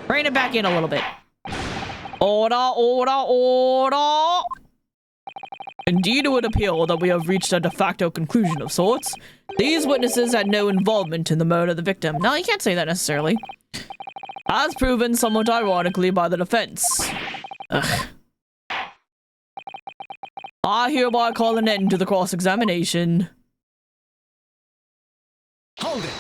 [SPEAKER 1] Rein it back in a little bit.
[SPEAKER 6] Order, order, order! Indeed, it would appear that we have reached a de facto conclusion of sorts. These witnesses had no involvement in the murder of the victim.
[SPEAKER 1] No, you can't say that necessarily.
[SPEAKER 6] As proven somewhat ironically by the defense.
[SPEAKER 1] Ugh.
[SPEAKER 6] I hereby call an end to the cross-examination.
[SPEAKER 8] Hold it!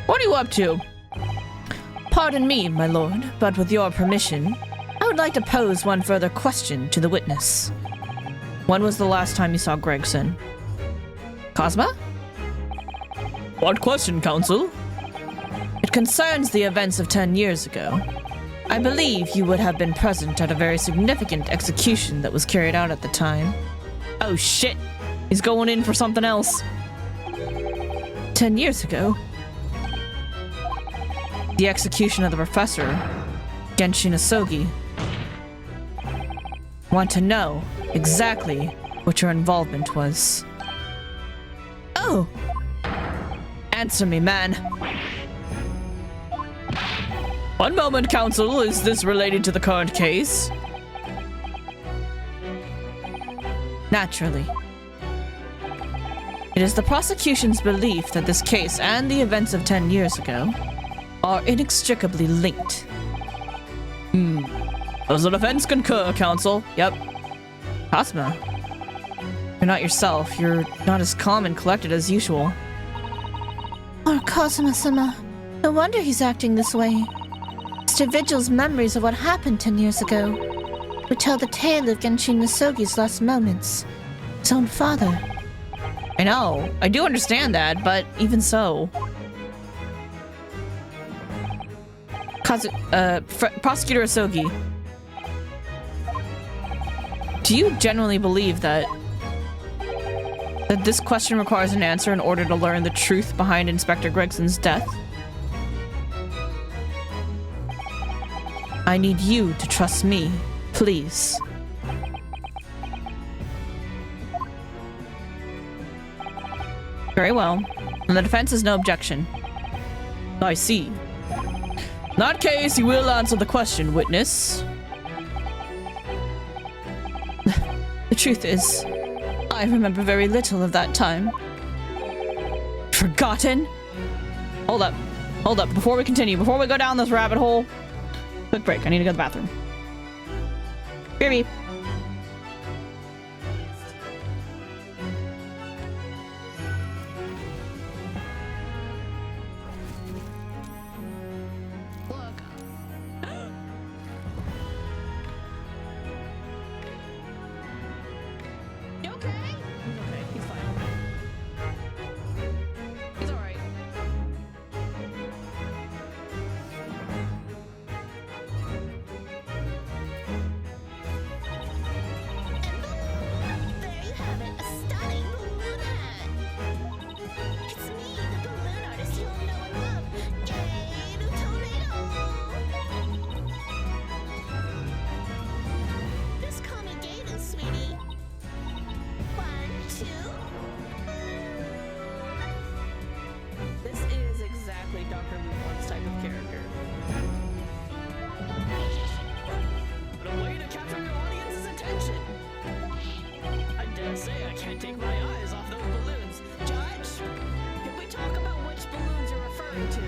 [SPEAKER 6] What are you up to?
[SPEAKER 2] Pardon me, my lord, but with your permission, I would like to pose one further question to the witness. When was the last time you saw Gregson? Cosma?
[SPEAKER 6] What question, counsel?
[SPEAKER 2] It concerns the events of 10 years ago. I believe you would have been present at a very significant execution that was carried out at the time.
[SPEAKER 6] Oh shit! He's going in for something else.
[SPEAKER 2] 10 years ago? The execution of the professor, Genshin Asogi. Want to know exactly what your involvement was. Oh! Answer me, man.
[SPEAKER 6] One moment, counsel. Is this related to the current case?
[SPEAKER 2] Naturally. It is the prosecution's belief that this case and the events of 10 years ago are inextricably linked.
[SPEAKER 6] Does the defense concur, counsel?
[SPEAKER 2] Yep. Cosma. You're not yourself. You're not as calm and collected as usual.
[SPEAKER 4] Poor Cosma-sama. No wonder he's acting this way. Mr. Vigil's memories of what happened 10 years ago would tell the tale of Genshin Nasogi's last moments. His own father.
[SPEAKER 2] I know. I do understand that, but even so. Prosecutor Asogi. Do you genuinely believe that this question requires an answer in order to learn the truth behind Inspector Gregson's death? I need you to trust me, please. Very well. And the defense has no objection.
[SPEAKER 6] I see. In that case, you will answer the question, witness.
[SPEAKER 2] The truth is, I remember very little of that time.
[SPEAKER 6] Forgotten? Hold up. Hold up. Before we continue, before we go down this rabbit hole, quick break. I need to go to the bathroom.
[SPEAKER 2] Baby.
[SPEAKER 4] There you have it, a stunning balloon hat. It's me, the balloon artist you'll know and love. Yay, the tornado! Just call me Gator, sweetie. 1, 2.
[SPEAKER 1] This is exactly Dr. Lumon's type of character.
[SPEAKER 3] What a way to capture your audience's attention! I dare say I can't take my eyes off those balloons. Judge, can we talk about which balloons you're referring to?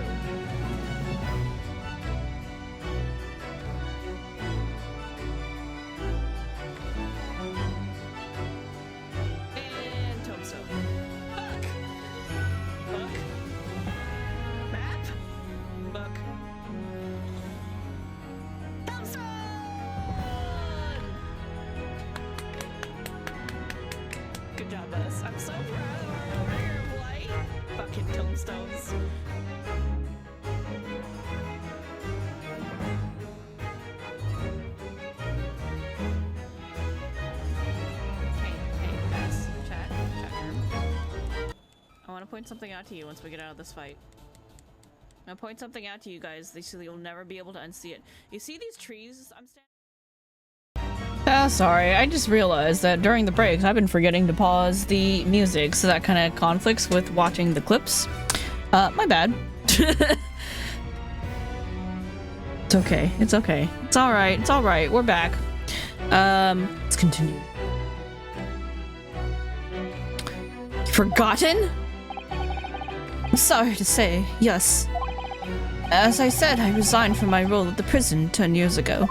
[SPEAKER 1] And Tombstone.
[SPEAKER 3] Book! Book? Map?
[SPEAKER 1] Book.
[SPEAKER 3] Tombstone!
[SPEAKER 1] Good job, us. I'm so proud of our over here of light. Fucking tombstones. Hey, guys. Chat room. I want to point something out to you once we get out of this fight. I'm gonna point something out to you guys so you'll never be able to unsee it. You see these trees I'm standing?
[SPEAKER 2] Sorry, I just realized that during the breaks I've been forgetting to pause the music, so that kind of conflicts with watching the clips. My bad. It's okay. It's okay. It's alright. It's alright. We're back. Let's continue. Forgotten? I'm sorry to say, yes. As I said, I resigned from my role at the prison 10 years ago.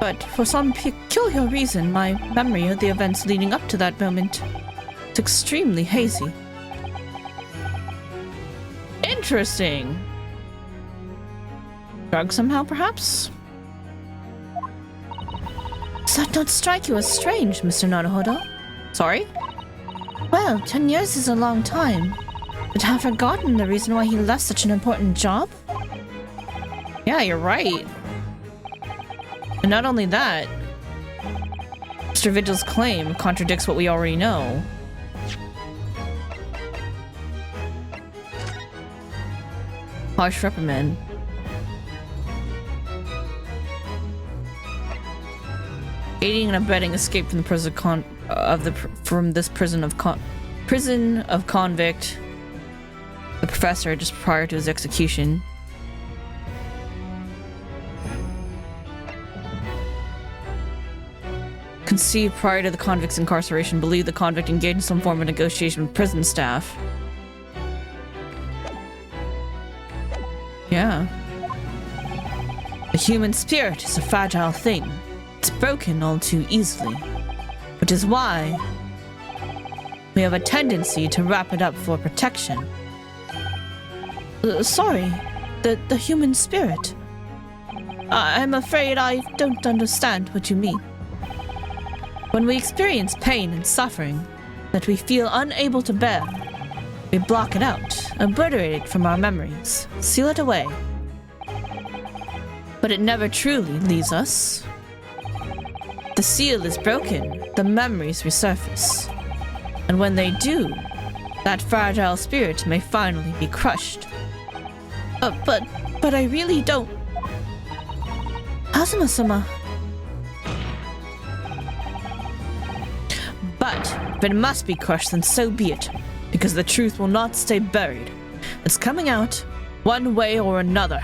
[SPEAKER 2] But for some peculiar reason, my memory of the events leading up to that moment is extremely hazy.
[SPEAKER 1] Interesting. Drugs somehow, perhaps?
[SPEAKER 2] Does that not strike you as strange, Mr. Naruhodo?
[SPEAKER 1] Sorry?
[SPEAKER 2] Well, 10 years is a long time. But have forgotten the reason why he left such an important job?
[SPEAKER 1] Yeah, you're right. And not only that, Mr. Vigil's claim contradicts what we already know. Harsh reprimand. Aiding and abetting escape from the prison of convict. The professor just prior to his execution. Conceived prior to the convict's incarceration, believed the convict engaged in some form of negotiation with prison staff. Yeah. The human spirit is a fragile thing. It's broken all too easily. Which is why we have a tendency to wrap it up for protection.
[SPEAKER 2] Sorry, the human spirit. I'm afraid I don't understand what you mean.
[SPEAKER 1] When we experience pain and suffering that we feel unable to bear, we block it out, obliterate it from our memories, seal it away. But it never truly leaves us. The seal is broken, the memories resurface. And when they do, that fragile spirit may finally be crushed.
[SPEAKER 2] But I really don't. Kazuma-sama.
[SPEAKER 1] But if it must be crushed, then so be it, because the truth will not stay buried. It's coming out one way or another.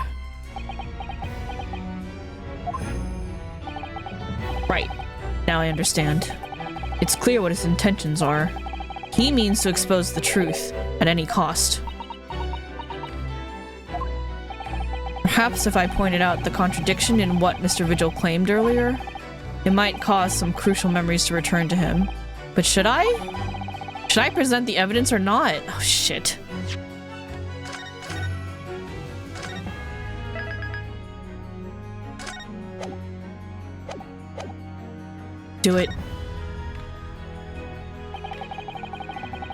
[SPEAKER 1] Right. Now I understand. It's clear what his intentions are. He means to expose the truth at any cost. Perhaps if I pointed out the contradiction in what Mr. Vigil claimed earlier, it might cause some crucial memories to return to him. But should I? Should I present the evidence or not? Oh, shit. Do it.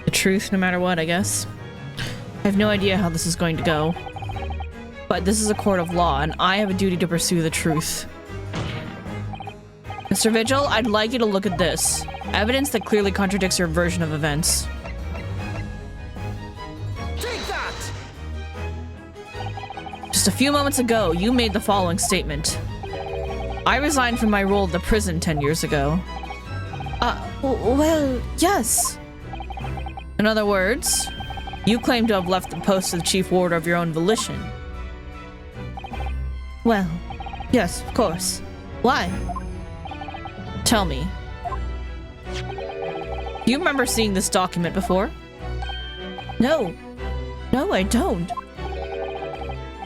[SPEAKER 1] The truth, no matter what, I guess. I have no idea how this is going to go. But this is a court of law, and I have a duty to pursue the truth. Mr. Vigil, I'd like you to look at this. Evidence that clearly contradicts your version of events.
[SPEAKER 3] Take that!
[SPEAKER 1] Just a few moments ago, you made the following statement. I resigned from my role at the prison 10 years ago.
[SPEAKER 2] Well, yes.
[SPEAKER 1] In other words, you claim to have left the post of the chief warder of your own volition.
[SPEAKER 2] Well, yes, of course. Why?
[SPEAKER 1] Tell me. Do you remember seeing this document before?
[SPEAKER 2] No. No, I don't.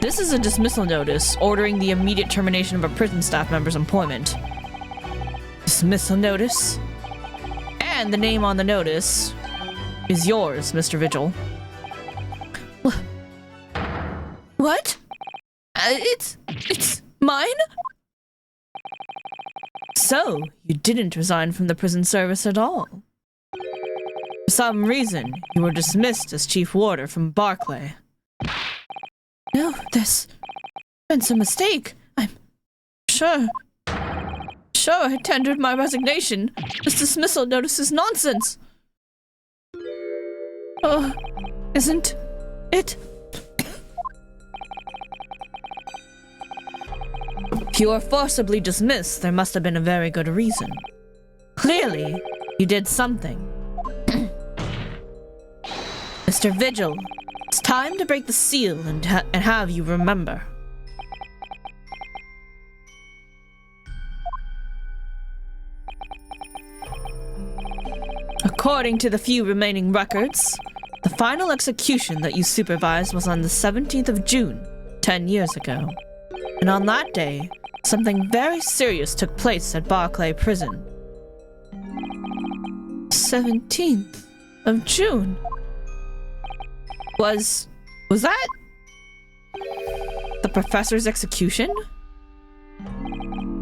[SPEAKER 1] This is a dismissal notice ordering the immediate termination of a prison staff member's employment. Dismissal notice? And the name on the notice is yours, Mr. Vigil.
[SPEAKER 2] What? It's mine?
[SPEAKER 1] So, you didn't resign from the prison service at all. For some reason, you were dismissed as chief warder from Barclay.
[SPEAKER 2] No, there's been some mistake. I'm sure I tendered my resignation. This dismissal notice is nonsense. Oh, isn't it?
[SPEAKER 1] If you were forcibly dismissed, there must have been a very good reason. Clearly, you did something. Mr. Vigil, it's time to break the seal and have you remember. According to the few remaining records, the final execution that you supervised was on the 17th of June,
[SPEAKER 2] 10 years ago. And on that day, something very serious took place at Barclay Prison. 17th of June. Was that the professor's execution?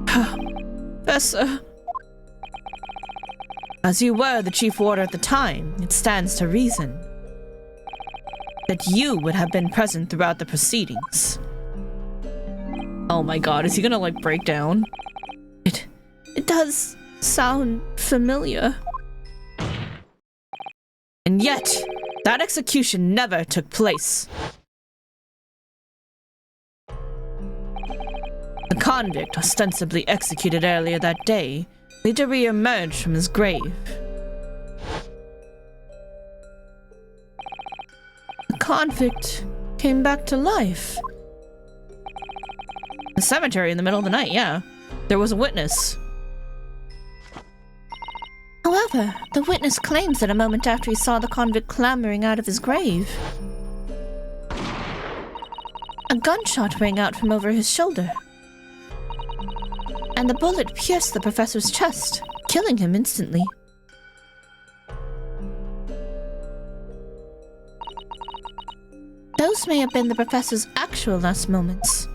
[SPEAKER 2] Professor. As you were the chief warder at the time, it stands to reason that you would have been present throughout the proceedings. Oh my god, is he gonna like break down? It does sound familiar. And yet, that execution never took place. The convict, ostensibly executed earlier that day, later re-emerged from his grave. The convict came back to life. The cemetery in the middle of the night, yeah. There was a witness.
[SPEAKER 4] However, the witness claims that a moment after he saw the convict clambering out of his grave, a gunshot rang out from over his shoulder, and the bullet pierced the professor's chest, killing him instantly. Those may have been the professor's actual last moments.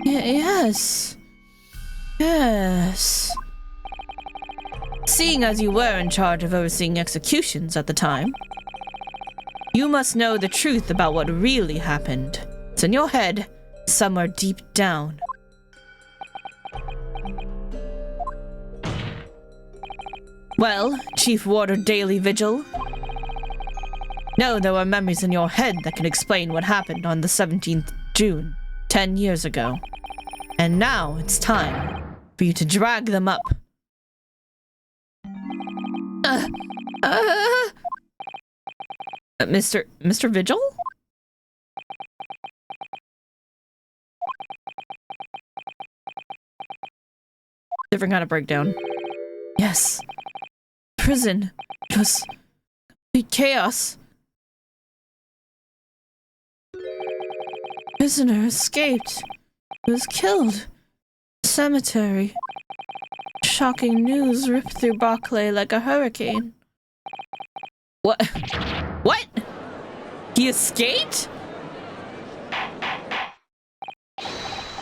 [SPEAKER 2] Yes. Seeing as you were in charge of overseeing executions at the time, you must know the truth about what really happened. It's in your head, somewhere deep down. Well, Chief Warder Daily Vigil, no, there were memories in your head that can explain what happened on the 17th June, 10 years ago. And now it's time for you to drag them up. Mr. Vigil? Different kind of breakdown. Yes. Prison. It was complete chaos. Prisoner escaped. He was killed. Cemetery. Shocking news ripped through Barclay like a hurricane. What? What? He escaped?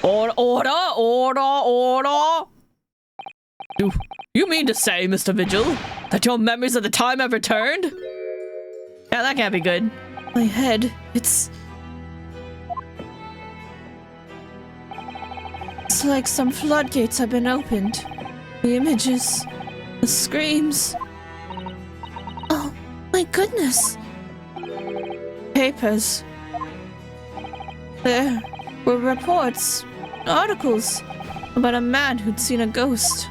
[SPEAKER 2] Order! Do you mean to say, Mr. Vigil, that your memories of the time have returned? Yeah, that can't be good. My head, it's like some floodgates have been opened. The images, the screams.
[SPEAKER 4] Oh, my goodness.
[SPEAKER 2] Papers. There were reports, articles about a man who'd seen a ghost.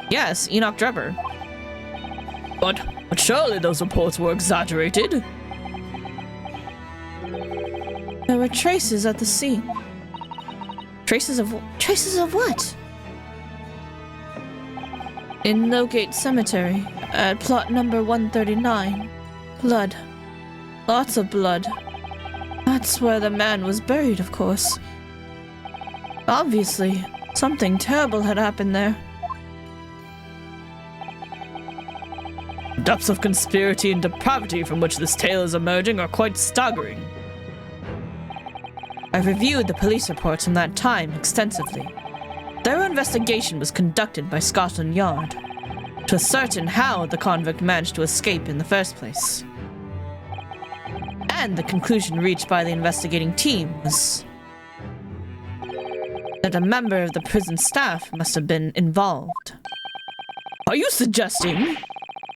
[SPEAKER 2] Yes, Enoch Drebber.
[SPEAKER 6] But surely those reports were exaggerated.
[SPEAKER 2] There were traces at the scene. Traces of what? In Lowgate Cemetery, at plot number 139. Blood. Lots of blood. That's where the man was buried, of course. Obviously, something terrible had happened there.
[SPEAKER 6] Depths of conspiracy and depravity from which this tale is emerging are quite staggering.
[SPEAKER 2] I've reviewed the police reports from that time extensively. Thorough investigation was conducted by Scotland Yard to ascertain how the convict managed to escape in the first place. And the conclusion reached by the investigating team was that a member of the prison staff must have been involved.
[SPEAKER 6] Are you suggesting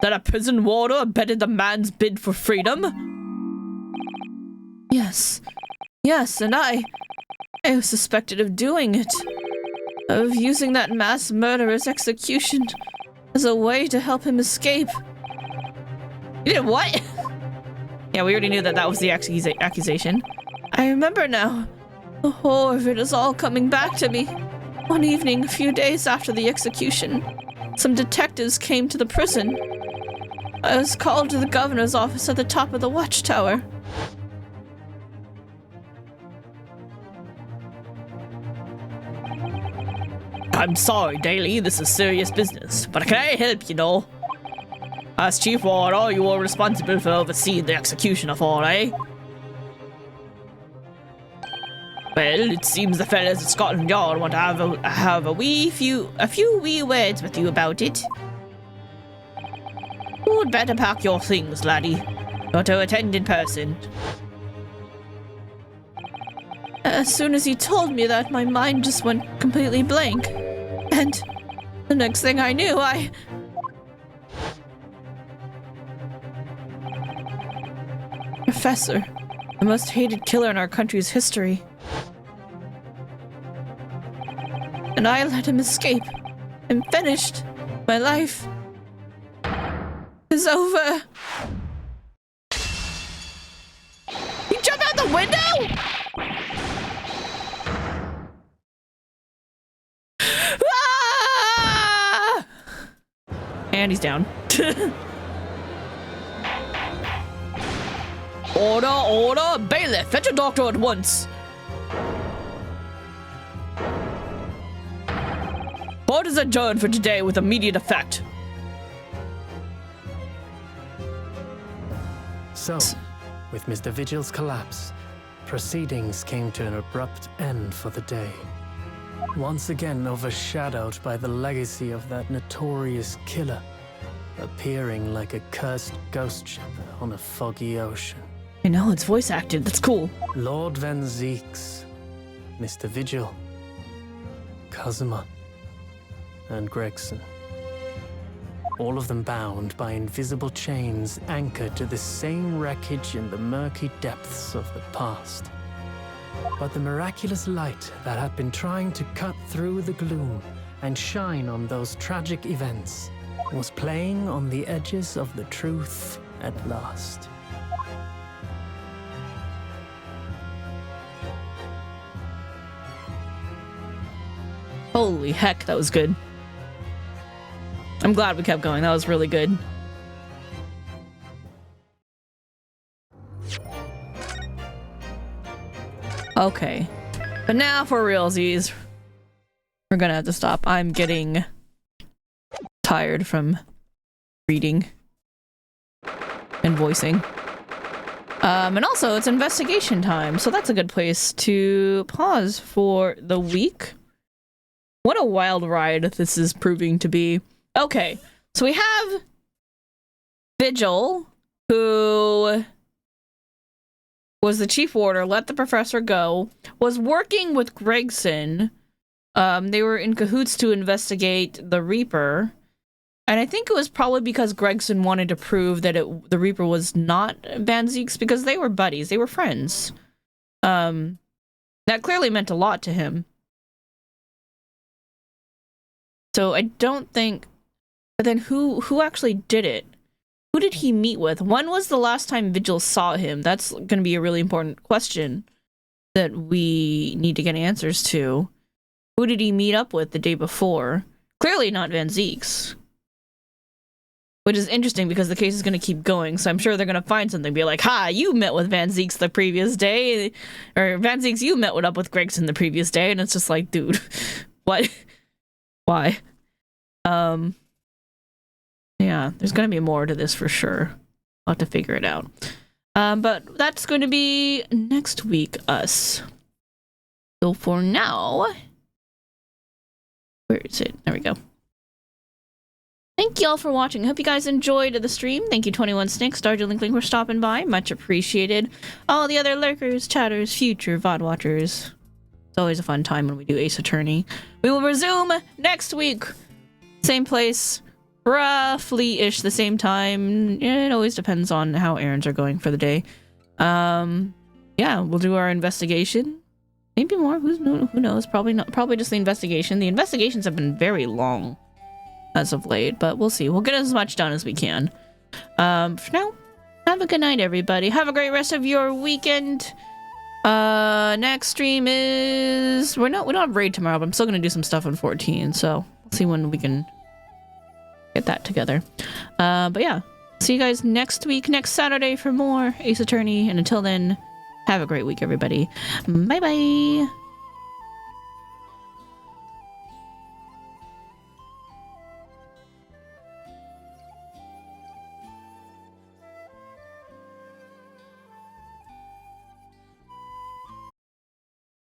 [SPEAKER 6] that a prison warder abetted the man's bid for freedom?
[SPEAKER 2] Yes, and I was suspected of doing it. Of using that mass murderer's execution as a way to help him escape.
[SPEAKER 6] You did what?
[SPEAKER 2] Yeah, we already knew that was the accusation. I remember now. The horror of it is all coming back to me. One evening, a few days after the execution, some detectives came to the prison. I was called to the governor's office at the top of the watchtower.
[SPEAKER 6] I'm sorry, Daily, this is serious business, but can I help, you know? As Chief Warder, you are responsible for overseeing the execution of all, eh? Well, it seems the fellas at Scotland Yard want to have a few wee words with you about it. You'd better pack your things, laddie. You're to attend in person.
[SPEAKER 2] As soon as he told me that, my mind just went completely blank. And the next thing I knew, Professor, the most hated killer in our country's history. And I let him escape. I'm finished. My life is over.
[SPEAKER 5] You jump out the window?
[SPEAKER 2] Ah!
[SPEAKER 1] And he's down.
[SPEAKER 6] Order! Bailiff, fetch a doctor at once! Court is adjourned for today with immediate effect.
[SPEAKER 8] So, with Mr. Vigil's collapse, proceedings came to an abrupt end for the day. Once again overshadowed by the legacy of that notorious killer, appearing like a cursed ghost ship on a foggy ocean.
[SPEAKER 1] I know, it's voice acted. That's cool.
[SPEAKER 8] Lord Van Zeeks, Mr. Vigil, Kazuma, and Gregson. All of them bound by invisible chains anchored to the same wreckage in the murky depths of the past. But the miraculous light that had been trying to cut through the gloom and shine on those tragic events was playing on the edges of the truth at last.
[SPEAKER 1] Holy heck, that was good. I'm glad we kept going. That was really good. Okay. But now for realsies. We're gonna have to stop. I'm getting tired from reading and voicing. And also, it's investigation time, so that's a good place to pause for the week. What a wild ride this is proving to be. Okay, so we have Vigil, who was the chief warder, let the professor go, was working with Gregson. They were in cahoots to investigate the Reaper. And I think it was probably because Gregson wanted to prove that the Reaper was not Van Zeeks, because they were buddies, they were friends. That clearly meant a lot to him. So I don't think... But then who actually did it? Who did he meet with? When was the last time Vigil saw him? That's going to be a really important question that we need to get answers to. Who did he meet up with the day before? Clearly not Van Zeeks. Which is interesting because the case is going to keep going, so I'm sure they're going to find something. Be like, ha, you met with Van Zeeks the previous day. Or Van Zeeks, you met up with Gregson the previous day. And it's just like, dude, what? Why? Yeah, there's gonna be more to this for sure. I'll have to figure it out. But that's going to be next week, us. So for now... Where is it? There we go. Thank you all for watching. I hope you guys enjoyed the stream. Thank you 21 Snicks, Darjeeling for stopping by. Much appreciated. All the other lurkers, chatters, future VoD watchers. It's always a fun time when we do Ace Attorney. We will resume next week. Same place. Roughly-ish the same time. It always depends on how errands are going for the day. Yeah, we'll do our investigation. Maybe more. Who knows? Probably not. Probably just the investigation. The investigations have been very long as of late, but we'll see. We'll get as much done as we can. For now, have a good night, everybody. Have a great rest of your weekend. Next stream is... we don't have raid tomorrow, but I'm still gonna do some stuff on 14, so we'll see when we can get that together. But yeah, see you guys next week, next Saturday for more Ace Attorney, and until then, have a great week, everybody. Bye bye.